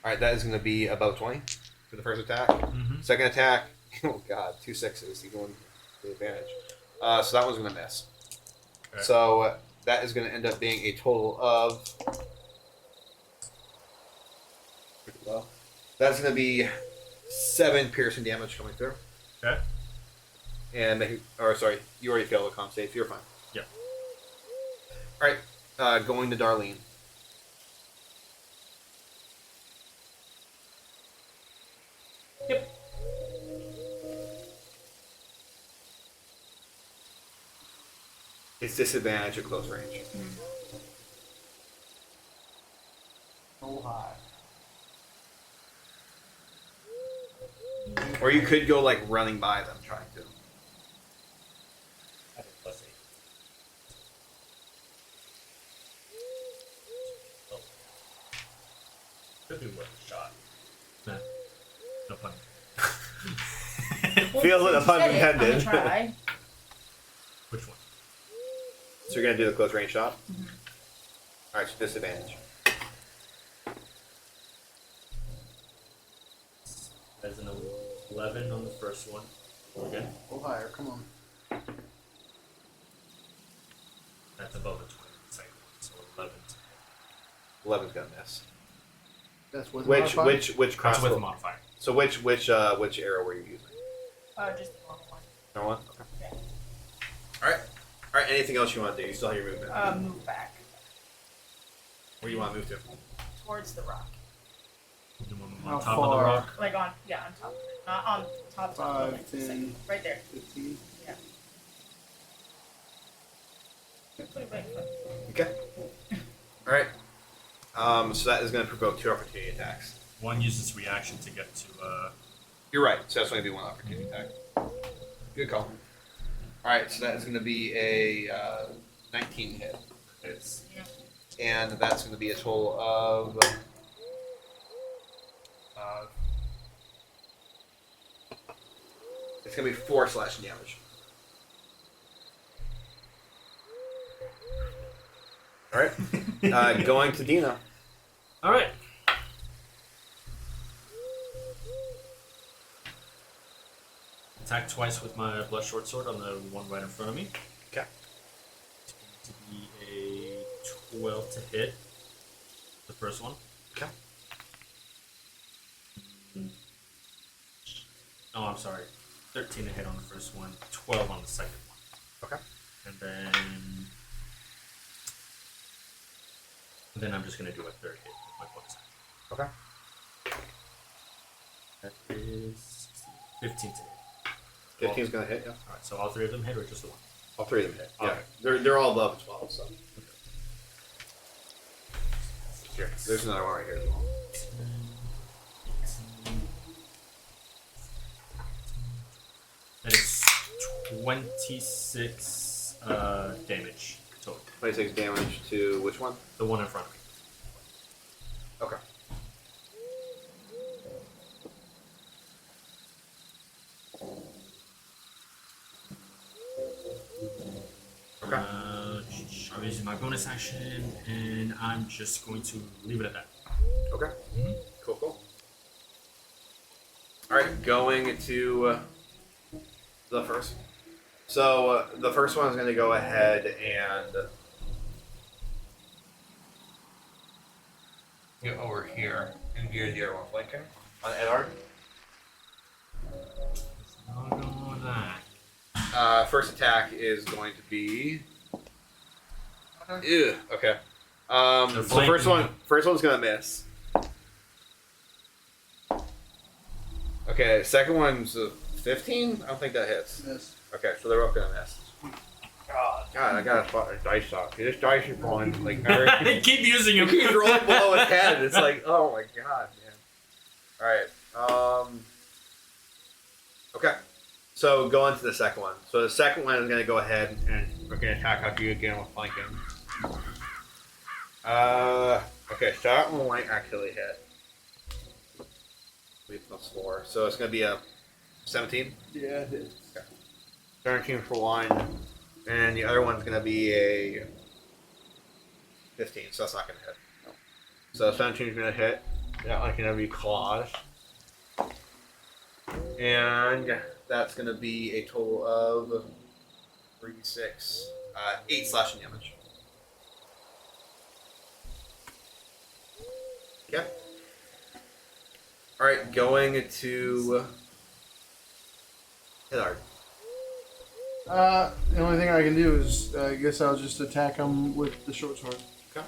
Speaker 1: Alright, that is going to be above 20 for the first attack.
Speaker 4: Mm-hmm.
Speaker 1: Second attack, oh god, 2 6s. He's going to the advantage. So that one's going to miss.
Speaker 4: Okay.
Speaker 1: So that is going to end up being a total of. Pretty low. That's going to be 7 piercing damage coming through.
Speaker 4: Okay.
Speaker 1: And make, or sorry, you already failed a con save. You're fine. All right, going to Darlene.
Speaker 4: Yep.
Speaker 1: It's disadvantage at close range.
Speaker 3: So high.
Speaker 1: Or you could go like running by them trying to.
Speaker 4: I think plus 8. Oh. Could be worth a shot. Nah. No pun.
Speaker 1: Feels like a pun
Speaker 2: Said it, I'm
Speaker 1: intended.
Speaker 2: gonna try.
Speaker 4: Which one?
Speaker 1: So you're gonna do the close range shot. All right, so disadvantage.
Speaker 4: There's an 11 on the first one. Again.
Speaker 3: Go higher, come on.
Speaker 4: That's above a 20 the second one, so 11.
Speaker 1: 11's gonna miss.
Speaker 3: That's with
Speaker 1: Which
Speaker 3: modifier?
Speaker 1: which
Speaker 4: That's with
Speaker 1: crossbow?
Speaker 4: a modifier.
Speaker 1: So which arrow were you using?
Speaker 2: Just the normal one.
Speaker 1: No one. Okay.
Speaker 2: Yeah.
Speaker 1: All right. All right. Anything else you want to do? You still have your movement.
Speaker 2: Move back
Speaker 1: Where do you want to move to?
Speaker 2: towards the rock.
Speaker 4: The one
Speaker 3: How
Speaker 4: on top of the
Speaker 3: far?
Speaker 4: rock.
Speaker 2: Like on top of it. Not on top of the
Speaker 3: 5,
Speaker 2: building. Just
Speaker 3: 10.
Speaker 2: like right there.
Speaker 3: 15.
Speaker 2: Yeah. Put it right in front.
Speaker 1: Okay. All right. So that is going to provoke 2 opportunity attacks.
Speaker 4: One uses reaction to get to.
Speaker 1: You're right. So that's going to be 1 opportunity attack. Good call. All right. So that is going to be a 19 hit.
Speaker 4: It's
Speaker 1: And that's going to be a total of. It's going to be 4 slashing damage. All right. Going to Dina.
Speaker 4: all right. Attack twice with my blood short sword on the one right in front of me.
Speaker 1: Okay.
Speaker 4: It's going to be a 12 to hit. The first one.
Speaker 1: Okay.
Speaker 4: Oh, I'm sorry. 13 to hit on the first one, 12 on the second one.
Speaker 1: Okay.
Speaker 4: And then I'm just going to do a third hit with my bonus action.
Speaker 1: Okay.
Speaker 4: That is 15 to hit.
Speaker 1: 15 is going to hit, yeah.
Speaker 4: Alright, so all 3 of them hit or just the one?
Speaker 1: All 3 of them hit. Yeah.
Speaker 4: Okay.
Speaker 1: They're all above 12, so. Here, there's another one right here as well.
Speaker 4: 10, 18. That is 26 damage total.
Speaker 1: 26 damage to which one?
Speaker 4: The one in front of me.
Speaker 1: Okay. Okay.
Speaker 4: I'm using my bonus action, and I'm just going to leave it at that.
Speaker 1: Okay. Cool. All right, going to the first. So the first one is going to go ahead and
Speaker 6: Get over here and gear the other one flanking.
Speaker 1: on Edard.
Speaker 4: I'll go with that.
Speaker 1: First attack is going to be. Ew. Okay. So
Speaker 4: flanking.
Speaker 1: first one's gonna miss. Okay, second one's 15. I don't think that hits.
Speaker 3: Yes.
Speaker 1: Okay, so they're both gonna miss. God, I got a dice shot. This dice is falling like
Speaker 4: They keep using
Speaker 1: you
Speaker 4: him.
Speaker 1: keep rolling below his head. It's like, oh my god, man. All right. Okay. So go into the second one. So the second one is gonna go ahead and we're gonna attack after you again with flanking. Okay, so that one might actually hit. We +4, so it's gonna be a 17.
Speaker 3: Yeah, it is.
Speaker 1: 17 for one, and the other one's gonna be a 15, so that's not gonna hit. So 17 is gonna hit. That one's gonna be claws, and that's gonna be a total of 3, 6, 8 slashing damage. Okay. All right, going to Hillard.
Speaker 3: The only thing I can do is, I guess I'll just attack him with the short sword.
Speaker 1: Okay.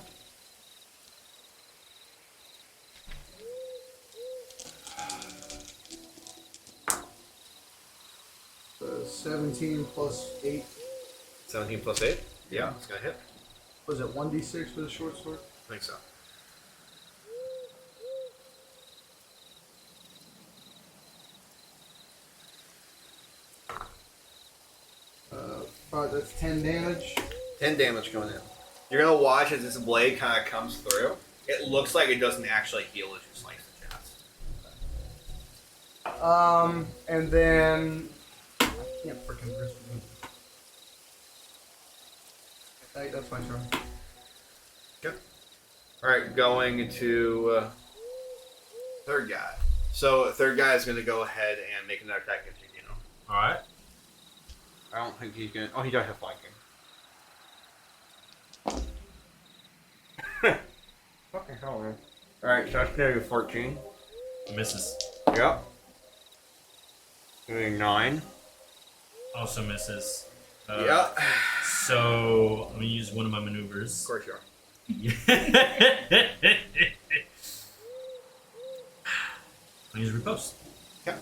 Speaker 3: 17 plus 8.
Speaker 1: 17 plus 8? Yeah, it's going to hit.
Speaker 3: Was it 1d6 for the short sword?
Speaker 1: I think so.
Speaker 3: That's 10 damage.
Speaker 1: 10 damage going in. You're going to watch as this blade kind of comes through. It looks like it doesn't actually heal as you slice the chest.
Speaker 3: And then I can't freaking risk it. Okay, that's my turn.
Speaker 1: Okay. Alright, going to third guy. So third guy is going to go ahead and make another attack against you, you know.
Speaker 4: Alright.
Speaker 6: I don't think he's gonna. Oh, he does have flanking. Fucking hell, man. Alright, so that's gonna be 14.
Speaker 4: Misses.
Speaker 6: Yep. Doing 9.
Speaker 4: Also misses.
Speaker 1: Yeah.
Speaker 4: So I'm gonna use one of my maneuvers.
Speaker 1: Of course you are.
Speaker 4: I use repost.
Speaker 1: Yeah.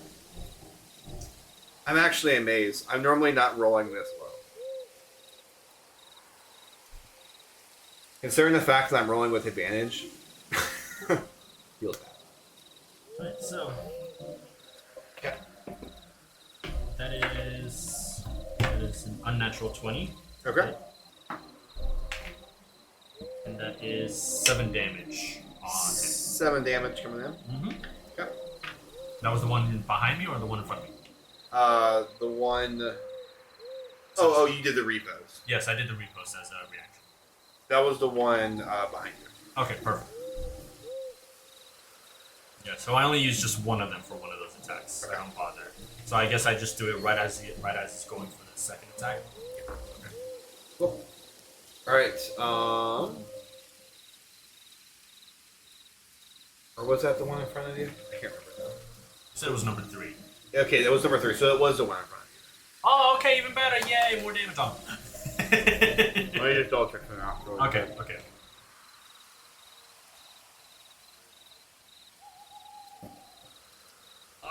Speaker 1: I'm actually amazed. I'm normally not rolling this low. Considering the fact that I'm rolling with advantage, feels bad.
Speaker 4: Alright, so
Speaker 1: Okay.
Speaker 4: that is an unnatural 20.
Speaker 1: Okay.
Speaker 4: And that is 7 damage on him.
Speaker 1: 7 damage coming in.
Speaker 4: Mm-hmm.
Speaker 1: Okay.
Speaker 4: That was the one behind me or the one in front of me?
Speaker 1: The one. Oh, you did the repos.
Speaker 4: Yes, I did the repost as a reaction.
Speaker 1: That was the one behind you.
Speaker 4: Okay, perfect. Yeah, so I only use just one of them for one of those attacks.
Speaker 1: Okay.
Speaker 4: I don't bother. So I guess I just do it right as it's going for the second attack. Okay.
Speaker 1: Cool. All right. Or was that the one in front of you? I can't remember now.
Speaker 4: You said it was number 3.
Speaker 1: Okay, that was number 3. So it was the one in front of
Speaker 4: Oh, okay, even better. Yay, more damage on him.
Speaker 1: you. Let me just double check that out.
Speaker 4: Okay.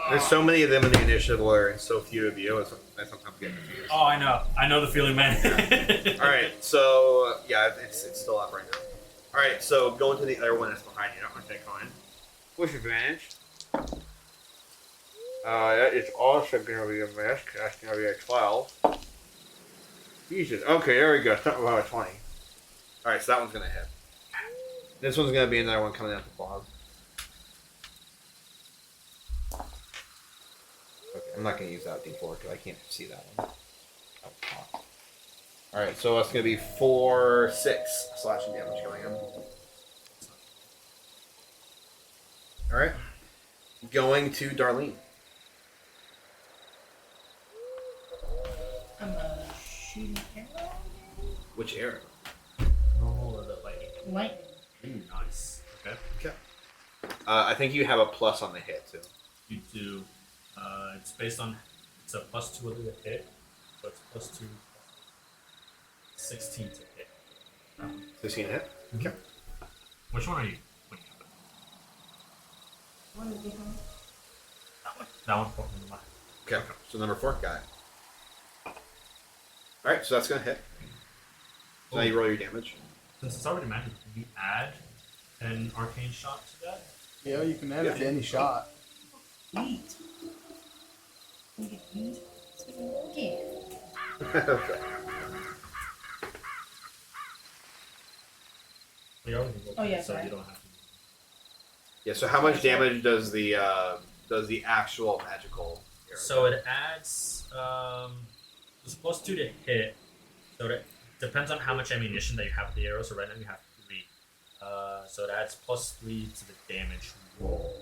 Speaker 1: There's so many of them in the initiative order and so few of you. I sometimes get confused.
Speaker 4: Oh, I know. I know the feeling, man.
Speaker 1: All right, so yeah, it's still up right now. All right, so going to the other one that's behind you. I'm gonna take on. With advantage. That is also gonna be a miss. That's gonna be a 12. Jesus. Okay, there we go. Something about a 20. All right, so that one's gonna hit. This one's gonna be another one coming out the bottom. Okay, I'm not gonna use that D4 because I can't see that one. Alright, so that's gonna be 4, 6 slashing damage going in. Alright. Going to Darlene.
Speaker 2: I'm gonna shoot an arrow.
Speaker 1: Which arrow?
Speaker 4: Normal or the lightning?
Speaker 2: Lightning.
Speaker 4: Nice. Okay.
Speaker 1: Okay. I think you have a plus on the hit too.
Speaker 4: You do. It's based on. It's a +2 to the hit, so it's +2. 16 to hit.
Speaker 1: 16 hit? Okay.
Speaker 4: Which one are you? What do you have?
Speaker 2: What is it?
Speaker 4: That one. That one. Oh, never mind.
Speaker 1: Okay. So number 4 guy. Alright, so that's gonna hit. So now you roll your damage.
Speaker 4: Since it's already magic, can you add an arcane shot to that?
Speaker 3: Yeah, you can add it to any shot.
Speaker 2: Eat. We can eat. Okay.
Speaker 1: Okay.
Speaker 4: You already rolled
Speaker 2: Oh,
Speaker 4: it,
Speaker 2: yeah,
Speaker 4: so
Speaker 2: sorry.
Speaker 4: you don't have to.
Speaker 1: Yeah, so how much damage does the actual magical arrow?
Speaker 4: So it adds it's +2 to hit. So it depends on how much ammunition that you have with the arrow. So right now you have 3. So it adds +3 to the damage roll.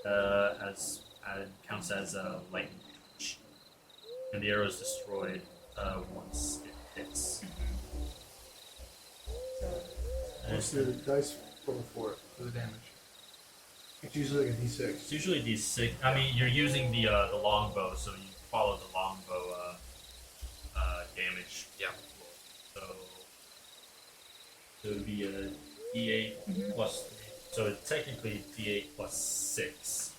Speaker 4: As it counts as a lightning damage, and the arrow is destroyed once it hits.
Speaker 3: What's the dice roll for it, for the damage? It's usually like a d6.
Speaker 4: It's usually D6. I mean, you're using the longbow, so you follow the longbow So it would be a D8 plus 3. So technically D8 plus 6.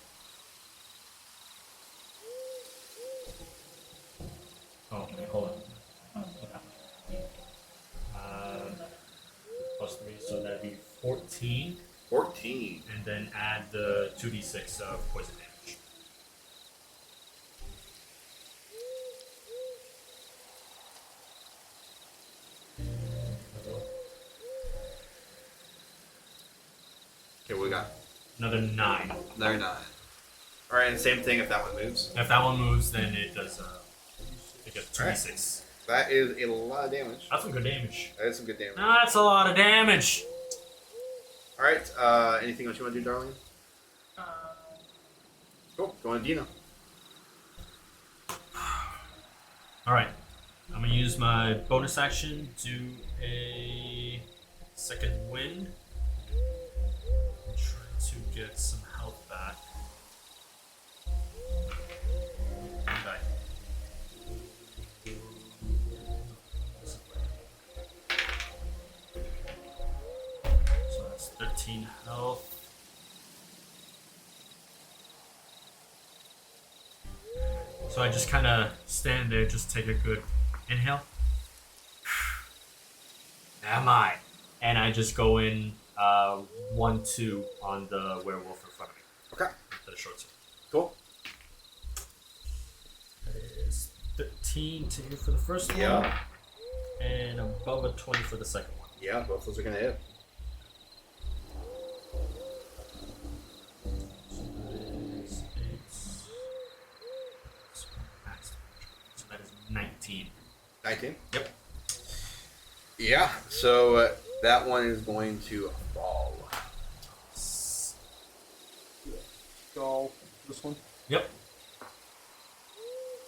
Speaker 4: Oh, wait, hold on. Plus 3, so that'd be 14.
Speaker 1: 14.
Speaker 4: And then add the 2d6 of poison damage.
Speaker 1: Okay, what we got?
Speaker 4: Another 9.
Speaker 1: They're not. Alright, and same thing if that one moves.
Speaker 4: If that one moves, then it does it gets 2d6.
Speaker 1: That is a lot of damage.
Speaker 4: That's some good damage.
Speaker 1: That is some good damage.
Speaker 4: That's a lot of damage.
Speaker 1: Alright, anything else you want to do, darling? Cool, going to Dino.
Speaker 4: Alright. I'm gonna use my bonus action to a second wind. I'm trying to get some health back. Okay. So that's 13 health. So I just kind of stand there, just take a good inhale. Am I? And I just go in 1-2 on the werewolf in front of me.
Speaker 1: Okay.
Speaker 4: To the short sword.
Speaker 1: Cool.
Speaker 4: That is 13 to hit for the first one.
Speaker 1: Yeah.
Speaker 4: And above a 20 for the second one.
Speaker 1: Yeah, both those are going to hit.
Speaker 4: So that is 8. So that is 19.
Speaker 1: 19?
Speaker 4: Yep.
Speaker 1: Yeah, so that one is going to fall.
Speaker 3: Go this one.
Speaker 4: Yep.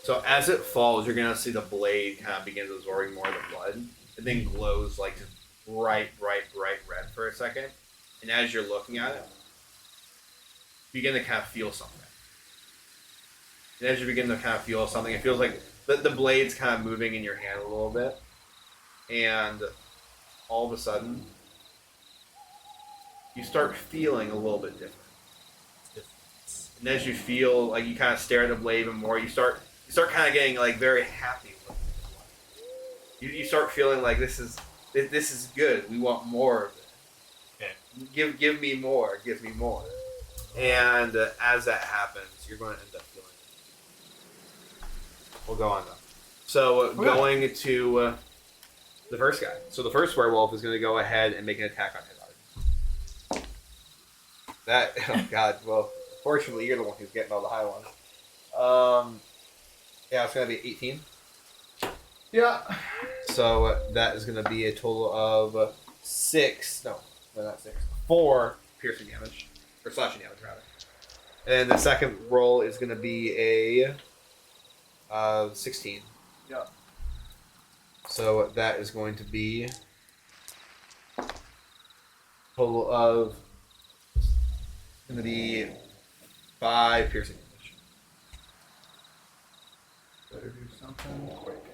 Speaker 1: So as it falls, you're going to see the blade kind of begins absorbing more of the blood. It then glows like just bright red for a second. And as you're looking at it, you begin to kind of feel something. And as you begin to kind of feel something, it feels like the blade's kind of moving in your hand a little bit. And all of a sudden, you start feeling a little bit different. And as you feel like you kind of stare at the blade even more, you start kind of getting like very happy with it. You start feeling like this is good. We want more of it.
Speaker 4: Okay.
Speaker 1: Give me more. Give me more. And as that happens, you're going to end up feeling it. We'll go on though. So going to the first guy. So the first werewolf is going to go ahead and make an attack on Hillard. That, oh god, well, fortunately you're the one who's getting all the high ones. Yeah, it's going to be 18.
Speaker 3: Yeah.
Speaker 1: So that is going to be a total of 4 piercing damage. Or slashing damage, rather. And the second roll is going to be a 16.
Speaker 3: Yeah.
Speaker 1: So that is going to be a total of going to be 5 piercing damage.
Speaker 3: Better do something quick.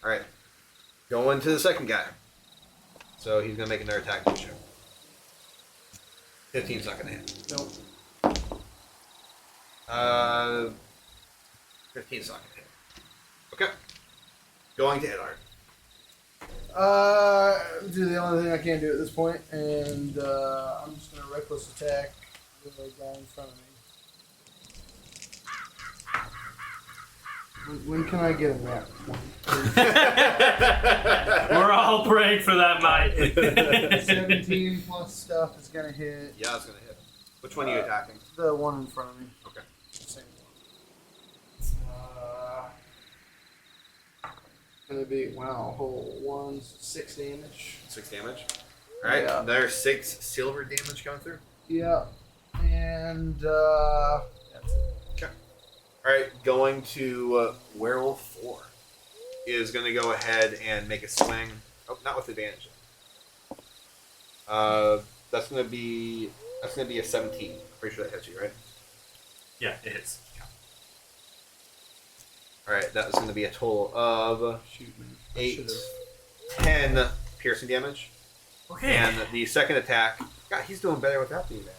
Speaker 1: All right, going to the second guy. So he's going to make another attack this year. 15's not going to hit.
Speaker 3: Nope.
Speaker 1: 15's not going to hit. Okay. Going to Hillard.
Speaker 3: Do the only thing I can do at this point, and I'm just gonna reckless attack the guy in front of me. When can I get him that?
Speaker 4: We're all praying for that, mate.
Speaker 3: 17 plus stuff is gonna hit.
Speaker 1: Yeah, it's going to hit. Which one are you attacking?
Speaker 3: The one in front of me.
Speaker 1: Okay.
Speaker 3: Same one. Gonna be whole 6 damage.
Speaker 1: 6 damage. All right.
Speaker 3: Yeah.
Speaker 1: There's 6 silver damage going through.
Speaker 3: Yeah, and that's it.
Speaker 1: Okay. All right. Going to Werewolf 4 is going to go ahead and make a swing. Oh, not with advantage. That's going to be a 17. Pretty sure that hits you, right?
Speaker 4: Yeah, it hits.
Speaker 1: All right. That is going to be a total of
Speaker 3: Shoot me.
Speaker 1: 8, 10 piercing damage.
Speaker 4: Okay.
Speaker 1: And the second attack, God, he's doing better without the advantage.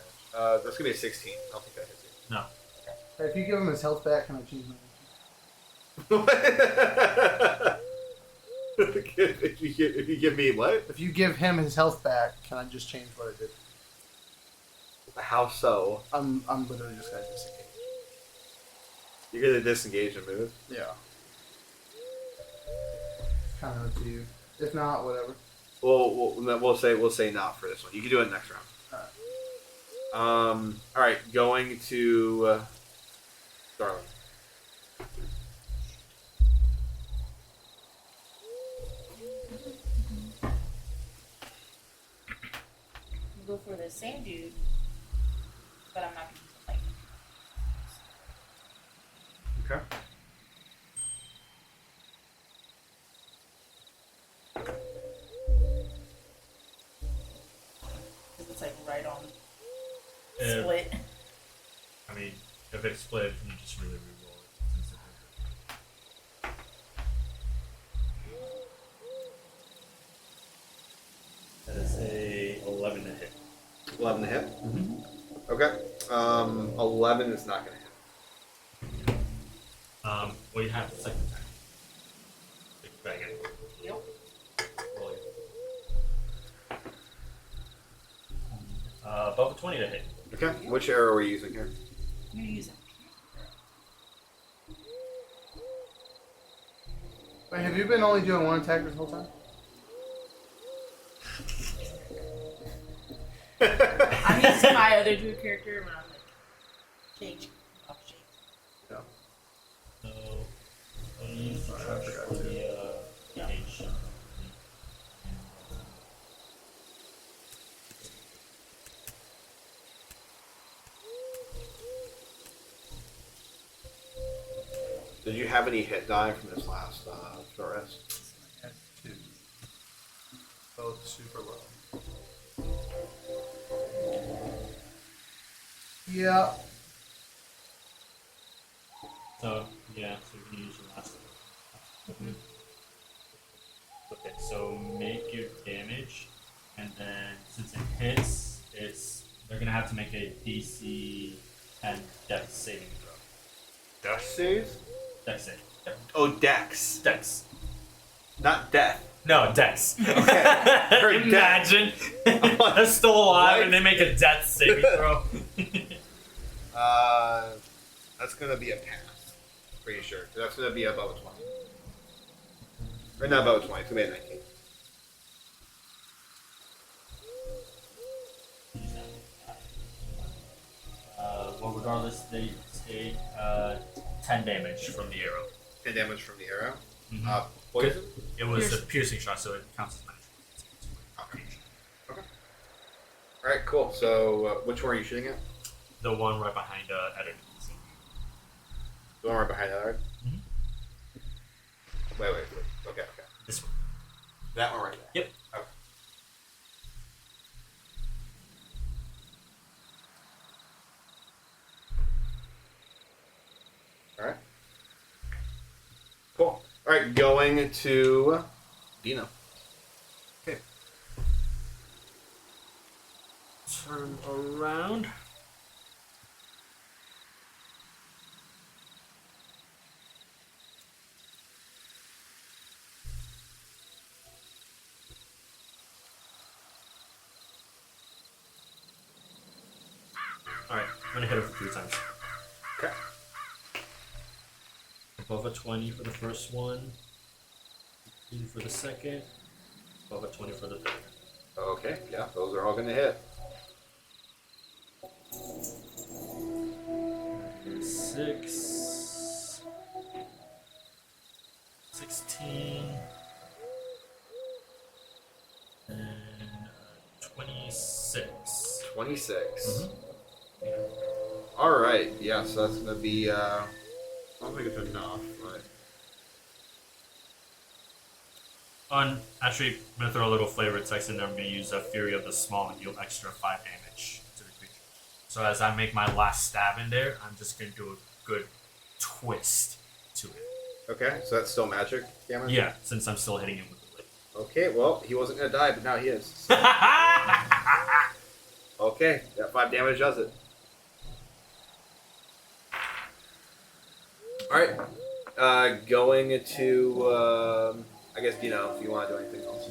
Speaker 1: That's gonna be a 16. I don't think that hits you.
Speaker 4: No.
Speaker 3: Hey, if you give him his health back, can I change my
Speaker 1: if you give me what?
Speaker 3: If you give him his health back, can I just change what I did?
Speaker 1: How so?
Speaker 3: I'm literally just gonna disengage.
Speaker 1: You're gonna disengage and move.
Speaker 3: Yeah. Kind of up to you. If not, whatever.
Speaker 1: We'll say not for this one. You can do it next round.
Speaker 3: Alright.
Speaker 1: All right, going to Darling.
Speaker 2: Go for the same dude, but I'm not gonna use the lightning.
Speaker 1: Okay.
Speaker 2: Because it's like right on
Speaker 4: Yeah.
Speaker 2: split.
Speaker 4: I mean, if it's split, you just really re-roll it. Since it that is a 11 to hit.
Speaker 1: 11 to hit.
Speaker 4: Mm-hmm.
Speaker 1: Okay. 11 is not gonna hit.
Speaker 4: Well, you have the second attack. Big bang it.
Speaker 2: Yep.
Speaker 4: Roll it. Above a 20 to hit.
Speaker 1: Okay. Which arrow are we using here?
Speaker 2: I'm gonna use it.
Speaker 3: Wait, have you been only doing one attack this whole time?
Speaker 2: I'm using my other dude character when I'm like change up shape.
Speaker 1: No.
Speaker 4: So, I'll use the charge for the cage.
Speaker 1: Did you have any hit die from this last short rest?
Speaker 3: I had 2. Both super low. Yeah.
Speaker 4: So, yeah, so you can use your last one. Okay, so make your damage, and then since it hits, they're gonna have to make a DC 10 death saving throw.
Speaker 1: Death saves?
Speaker 4: Death save. Yep.
Speaker 1: Oh, dex.
Speaker 4: Dex.
Speaker 1: Not death.
Speaker 4: No, dex.
Speaker 1: Okay. Heard
Speaker 4: Imagine they're still alive
Speaker 1: What?
Speaker 4: and they make a death saving throw.
Speaker 1: That's gonna be a pass. Pretty sure. That's gonna be above a 20. Or not above a 20, it's gonna be a 19.
Speaker 4: Well, regardless, they take 10 damage from the arrow.
Speaker 1: 10 damage from the arrow.
Speaker 4: Mhm.
Speaker 1: Poison?
Speaker 4: It was a piercing shot, so it counts as magic.
Speaker 1: Okay. Alright, cool. So, which one are you shooting at?
Speaker 4: The one right behind Edit.
Speaker 1: The one right behind that, right?
Speaker 4: Mhm.
Speaker 1: Wait. Okay.
Speaker 4: This one.
Speaker 6: That one right there.
Speaker 4: Yep.
Speaker 1: Okay. Alright. Cool. Alright, going to Dino. Okay.
Speaker 4: Turn around. Alright, I'm gonna hit him 3 times.
Speaker 1: Okay.
Speaker 4: Above a 20 for the first one, 15 for the second, above a 20 for the third.
Speaker 1: Okay, yeah, those are all gonna hit.
Speaker 4: 6, 16, and 26.
Speaker 1: 26.
Speaker 4: Mhm.
Speaker 1: Alright, yeah, so that's gonna be, I don't think it's enough, but.
Speaker 4: Actually, I'm gonna throw a little flavor text in there. I'm gonna use a Fury of the Small and deal extra 5 damage to the creature. So as I make my last stab in there, I'm just gonna do a good twist to it.
Speaker 1: Okay, so that's still magic damage?
Speaker 4: Yeah, since I'm still hitting him with the blade.
Speaker 1: Okay, well, he wasn't gonna die, but now he is. Okay, that 5 damage does it. Alright. Going to, I guess, Dino, if you want to do anything else.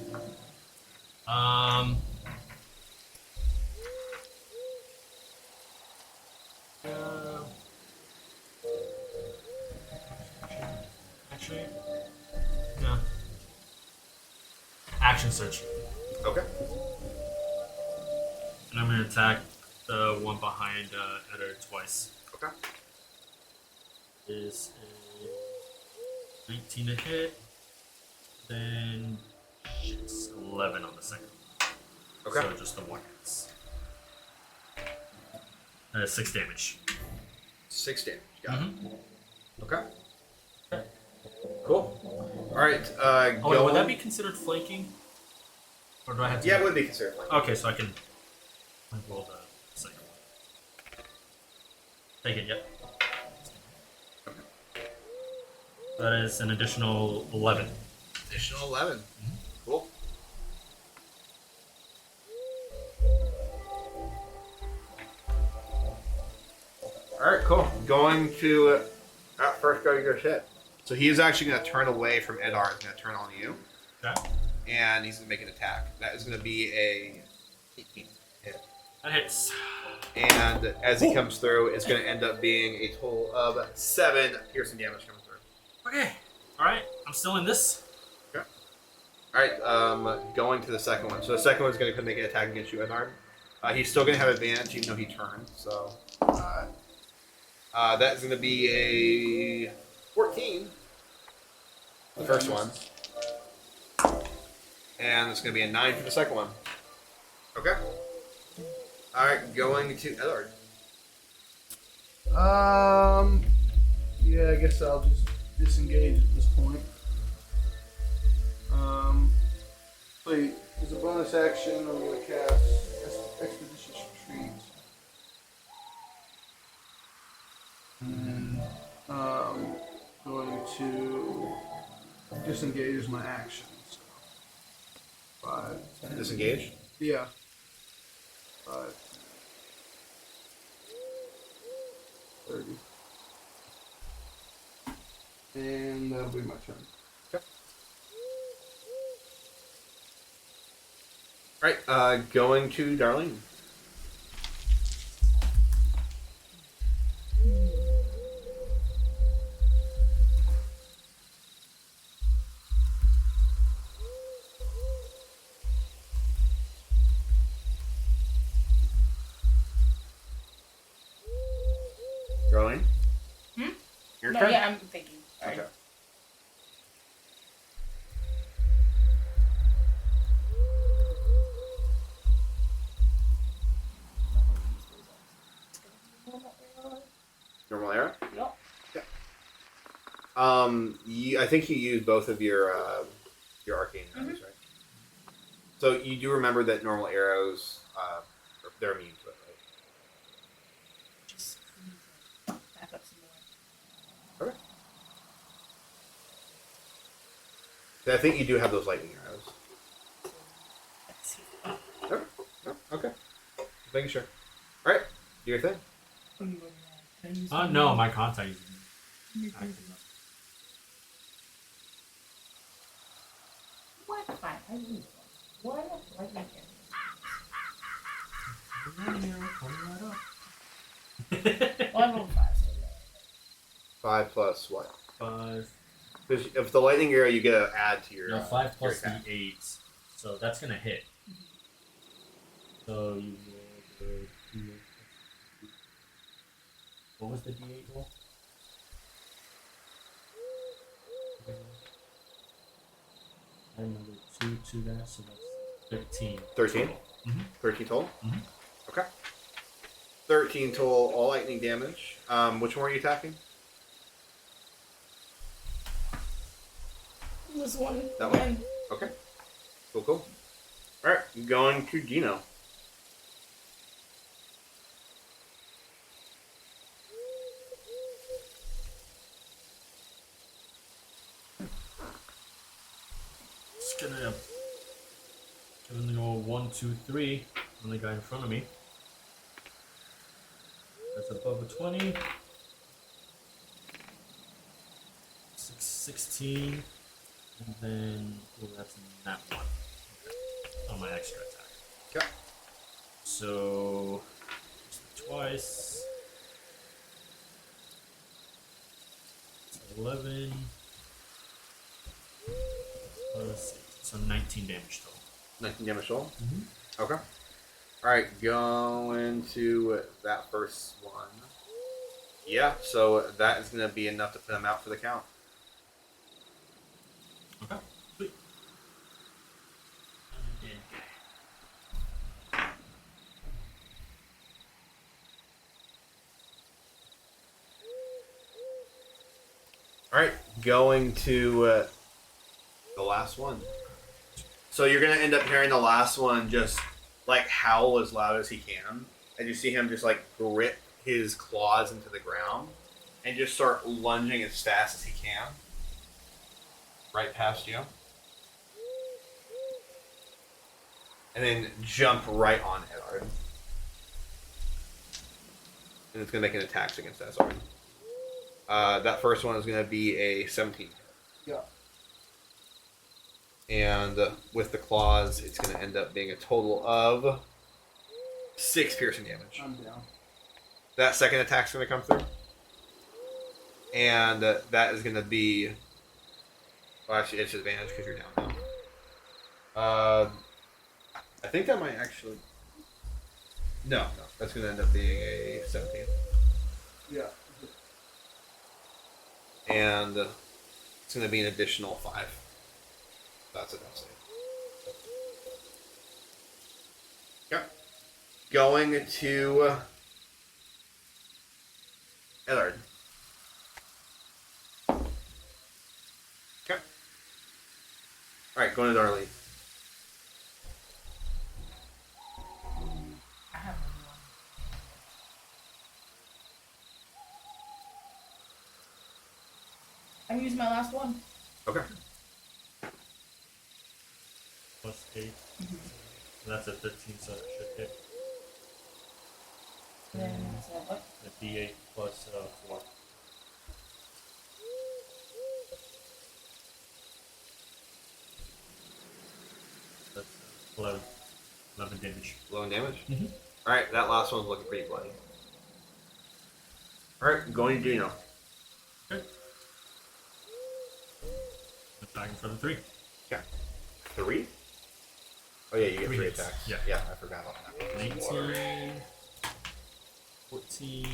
Speaker 4: Actually, no. Action search.
Speaker 1: Okay.
Speaker 4: And I'm gonna attack the one behind Eder twice.
Speaker 1: Okay.
Speaker 4: Is a 19 to hit. Then it's 11 on the second.
Speaker 1: Okay.
Speaker 4: So just the one hits. 6 damage.
Speaker 1: 6 damage. Got
Speaker 4: Mhm.
Speaker 1: it. Okay. Cool. Alright,
Speaker 4: Oh, wait, would that be considered flanking? Or do I have to?
Speaker 1: Yeah, it would be considered flanking.
Speaker 4: Okay, so I can roll the second one. Take it, yep. That is an additional 11.
Speaker 1: Additional 11. Cool. Alright, cool. Going to first go to your shit. So he's actually going to turn away from Edar. He's going to turn on you.
Speaker 4: Okay.
Speaker 1: And he's going to make an attack. That is going to be a 18 hit.
Speaker 4: That hits.
Speaker 1: And as he comes through, it's going to end up being a total of 7 piercing damage coming through.
Speaker 4: Okay. Alright, I'm still in this.
Speaker 1: Okay. Alright, going to the second one. So the second one's going to make an attack against you, Edar. He's still going to have advantage even though he turned. So that's going to be a 14. The first one. And it's going to be a 9 for the second one. Okay. Alright, going to Edard.
Speaker 3: Yeah, I guess I'll just disengage at this point. Wait, as a bonus action, I'm going to cast Expeditious Retreat. And going to disengage as my action. So 5, 10.
Speaker 1: Disengage.
Speaker 3: Yeah. 5, 30. And that'll be my turn.
Speaker 1: Alright, going to Darlene. Darlene? Your
Speaker 2: No,
Speaker 1: turn?
Speaker 2: yeah, I'm thinking. Sorry.
Speaker 1: Okay. Normal arrow?
Speaker 2: Yep.
Speaker 1: I think you used both of your arcane arrows, right? So you do remember that normal arrows, they're immune to it, right?
Speaker 2: Just back up some more.
Speaker 1: Okay. So I think you do have those lightning arrows.
Speaker 2: Let's see.
Speaker 1: Okay. Making sure. All right. Do your thing.
Speaker 4: No, my contact is active.
Speaker 2: What? Fine, I lose one. What? Lightning Well, I rolled 5, so yeah.
Speaker 1: 5 plus what?
Speaker 4: 5.
Speaker 1: Because if the lightning arrow, you get to add to your.
Speaker 4: No, 5 plus
Speaker 1: your attack.
Speaker 4: the 8. So that's gonna hit. So you roll the D8. What was the D8 roll? I remember 2 to that, so that's 13.
Speaker 1: 13?
Speaker 4: Mhm.
Speaker 1: 13 total?
Speaker 4: Mhm.
Speaker 1: Okay. 13 total, all lightning damage. Which one are you attacking?
Speaker 2: This one.
Speaker 1: That one?
Speaker 2: again.
Speaker 1: Okay. Cool. Alright, going to Gino.
Speaker 4: Just gonna 1, 2, 3. Only guy in front of me. That's above a 20. 16. And then, oh, that's not one. Okay. On my extra attack.
Speaker 1: Okay.
Speaker 4: So, twice. 11. Plus 8. So 19 damage total.
Speaker 1: 19 damage total?
Speaker 4: Mm-hmm.
Speaker 1: Okay. Alright, going to that first one. Yeah, so that is going to be enough to put him out for the count.
Speaker 4: Okay. Sweet.
Speaker 1: Alright, going to the last one. So you're going to end up hearing the last one just like howl as loud as he can. And you see him just like grip his claws into the ground and just start lunging as fast as he can. Right past you. And then jump right on Edard. And it's going to make an attack against Edard. That first one is going to be a 17.
Speaker 3: Yeah.
Speaker 1: And with the claws, it's going to end up being a total of 6 piercing damage.
Speaker 3: I'm down.
Speaker 1: That second attack's going to come through. And that is going to be... Well, actually, it's advantage because you're down now. I think that might actually... No. That's going to end up being a 17.
Speaker 3: Yeah.
Speaker 1: And it's going to be an additional 5. That's it, that's it. Okay. Going to Ellard. Okay. Alright, going to Darlene.
Speaker 2: I have one. I used my last one.
Speaker 1: Okay.
Speaker 4: Plus 8.
Speaker 2: Mm-hmm.
Speaker 4: That's a 13, so it should hit.
Speaker 2: Then it's what?
Speaker 4: A D8 plus 4. That's 11. 11 damage.
Speaker 1: Low in damage?
Speaker 4: Mm-hmm.
Speaker 1: Alright, that last one's looking pretty bloody. Alright, going to Dino.
Speaker 4: Okay. Attacking for the 3.
Speaker 1: Okay. 3? Oh yeah, you get 3
Speaker 4: 3 hits.
Speaker 1: attacks.
Speaker 4: Yeah.
Speaker 1: Yeah, I forgot about that.
Speaker 4: 19, 14,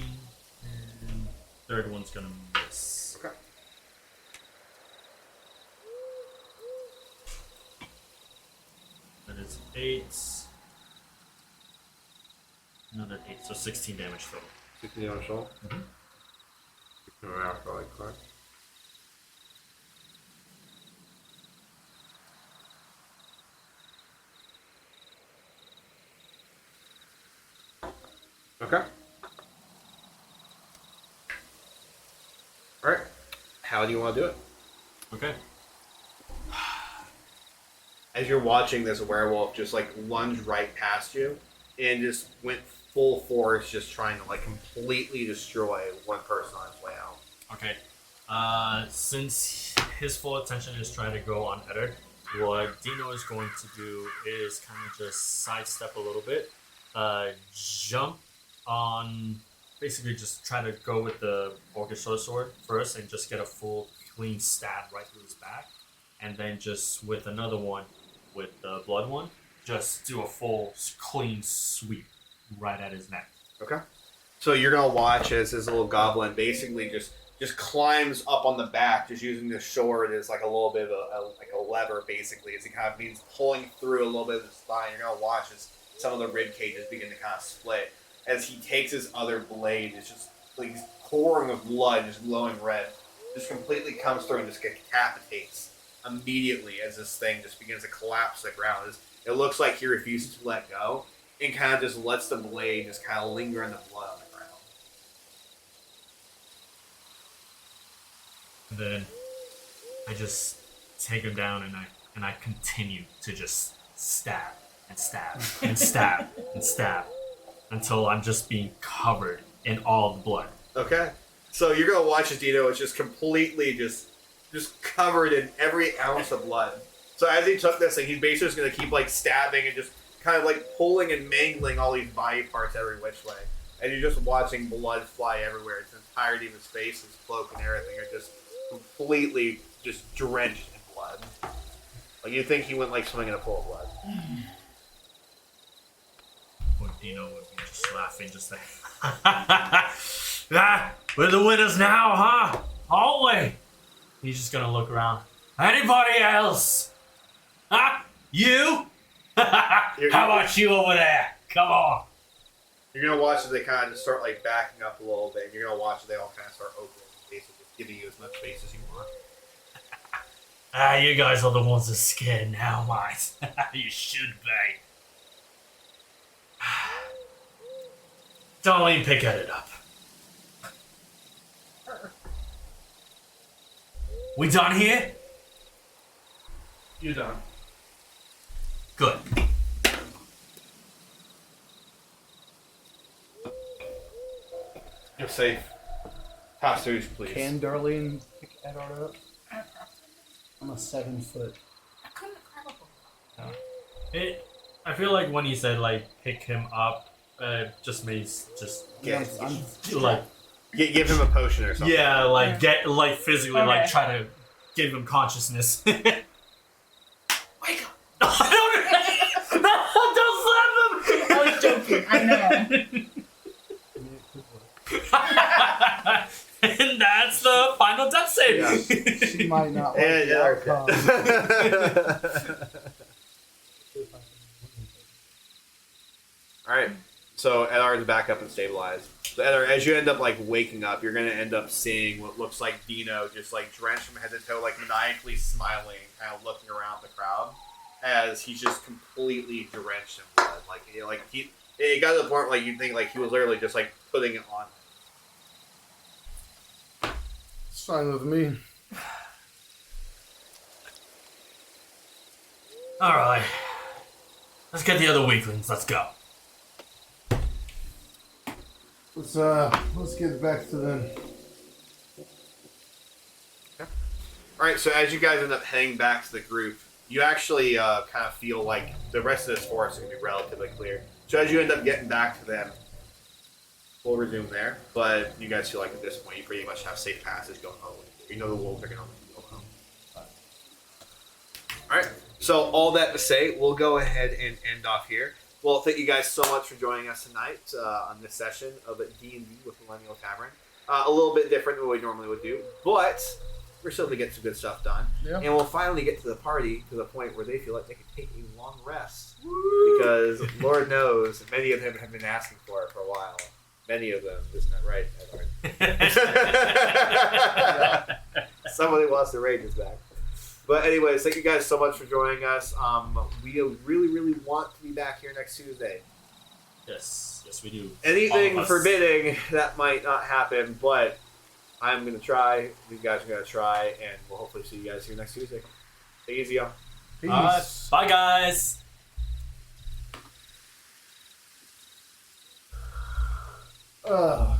Speaker 4: and third one's gonna miss.
Speaker 1: Okay.
Speaker 4: That is 8. Another 8, so 16 damage total.
Speaker 1: 16 damage total?
Speaker 4: Mhm.
Speaker 1: Probably correct. Okay. Alright. How do you want to do it?
Speaker 4: Okay.
Speaker 1: As you're watching this werewolf just like lunge right past you and just went full force just trying to like completely destroy one person on his way out.
Speaker 4: Okay. Since his full attention is trying to go on Eddard, what Dino is going to do is kind of just sidestep a little bit, jump on, basically just try to go with the orchestra sword first and just get a full clean stab right through his back, and then just with another one, with the blood one, just do a full clean sweep right at his neck.
Speaker 1: Okay. So you're gonna watch as this little goblin basically just climbs up on the back, just using the sword as like a little bit of a lever, basically, as he kind of means pulling through a little bit of the spine. You're gonna watch as some of the rib cages begin to kind of split as he takes his other blade. It's just like he's pouring of blood, just glowing red, just completely comes through and just decapitates immediately as this thing just begins to collapse to the ground. It looks like he refuses to let go and kind of just lets the blade just kind of linger in the blood on the ground.
Speaker 4: And then I just take him down and I continue to just stab and stab and stab and stab until I'm just being covered in all the blood.
Speaker 1: Okay. So you're gonna watch as Dino is just completely just covered in every ounce of blood. So as he took this thing, he's basically just gonna keep like stabbing and just kind of like pulling and mangling all these body parts every which way. And you're just watching blood fly everywhere. It's the entirety of his face, his cloak, and everything are just completely just drenched in blood. Like you'd think he went like swimming in a pool of blood.
Speaker 4: Poor Dino would be just laughing, just like, we're the winners now, huh? Aren't we? He's just gonna look around. Anybody else? Huh? You? How about you over there? Come on.
Speaker 1: You're gonna watch as they kind of just start like backing up a little bit. You're gonna watch as they all kind of start opening, basically just giving you as much space as you want.
Speaker 4: You guys are the ones that's scared now, mate. You should be. Don't even pick at it up. We done here?
Speaker 1: You're done.
Speaker 4: Good.
Speaker 1: You're safe. Passage, please.
Speaker 3: Can Darlene pick Edward up? I'm a 7 foot.
Speaker 2: I couldn't climb up.
Speaker 4: I feel like when he said like pick him up, just means just
Speaker 1: Yeah,
Speaker 4: like
Speaker 1: give him a potion or something.
Speaker 4: yeah, like get like physically
Speaker 2: Okay.
Speaker 4: like try to give him consciousness. Wake up! No, don't slap him!
Speaker 2: I was joking. I know.
Speaker 4: And that's the final death save.
Speaker 3: She might not like
Speaker 1: And
Speaker 3: the outcome.
Speaker 1: Alright, so Edar's back up and stabilized. So Edar, as you end up like waking up, you're gonna end up seeing what looks like Dino just like drenched from head to toe, like maniacally smiling, kind of looking around the crowd as he's just completely drenched in blood. Like it got to the point where like you think like he was literally just like putting it on.
Speaker 3: It's fine with me.
Speaker 4: All right, let's get the other weaklings. Let's go.
Speaker 3: Let's get back to them.
Speaker 1: Alright, so as you guys end up heading back to the group, you actually kind of feel like the rest of this forest is going to be relatively clear. So as you end up getting back to them, we'll resume there. But you guys feel like at this point you pretty much have safe passage going home. You know the wolves are going to go home. Alright, so all that to say, we'll go ahead and end off here. Well, thank you guys so much for joining us tonight on this session of D&D with Millennial Tavern. A little bit different than what we normally would do, but we're still going to get some good stuff done.
Speaker 3: Yeah.
Speaker 1: And we'll finally get to the party to the point where they feel like they can take a long rest. Because Lord knows, many of them have been asking for it for a while. Many of them, isn't that right, Edward? Somebody wants the rages back. But anyways, thank you guys so much for joining us. We really, really want to be back here next Tuesday.
Speaker 4: Yes, we do.
Speaker 1: Anything
Speaker 4: All of us.
Speaker 1: forbidding, that might not happen, but I'm going to try. You guys are going to try, and we'll hopefully see you guys here next Tuesday. Take it easy, y'all.
Speaker 3: Peace.
Speaker 4: Bye, guys.
Speaker 3: Oh,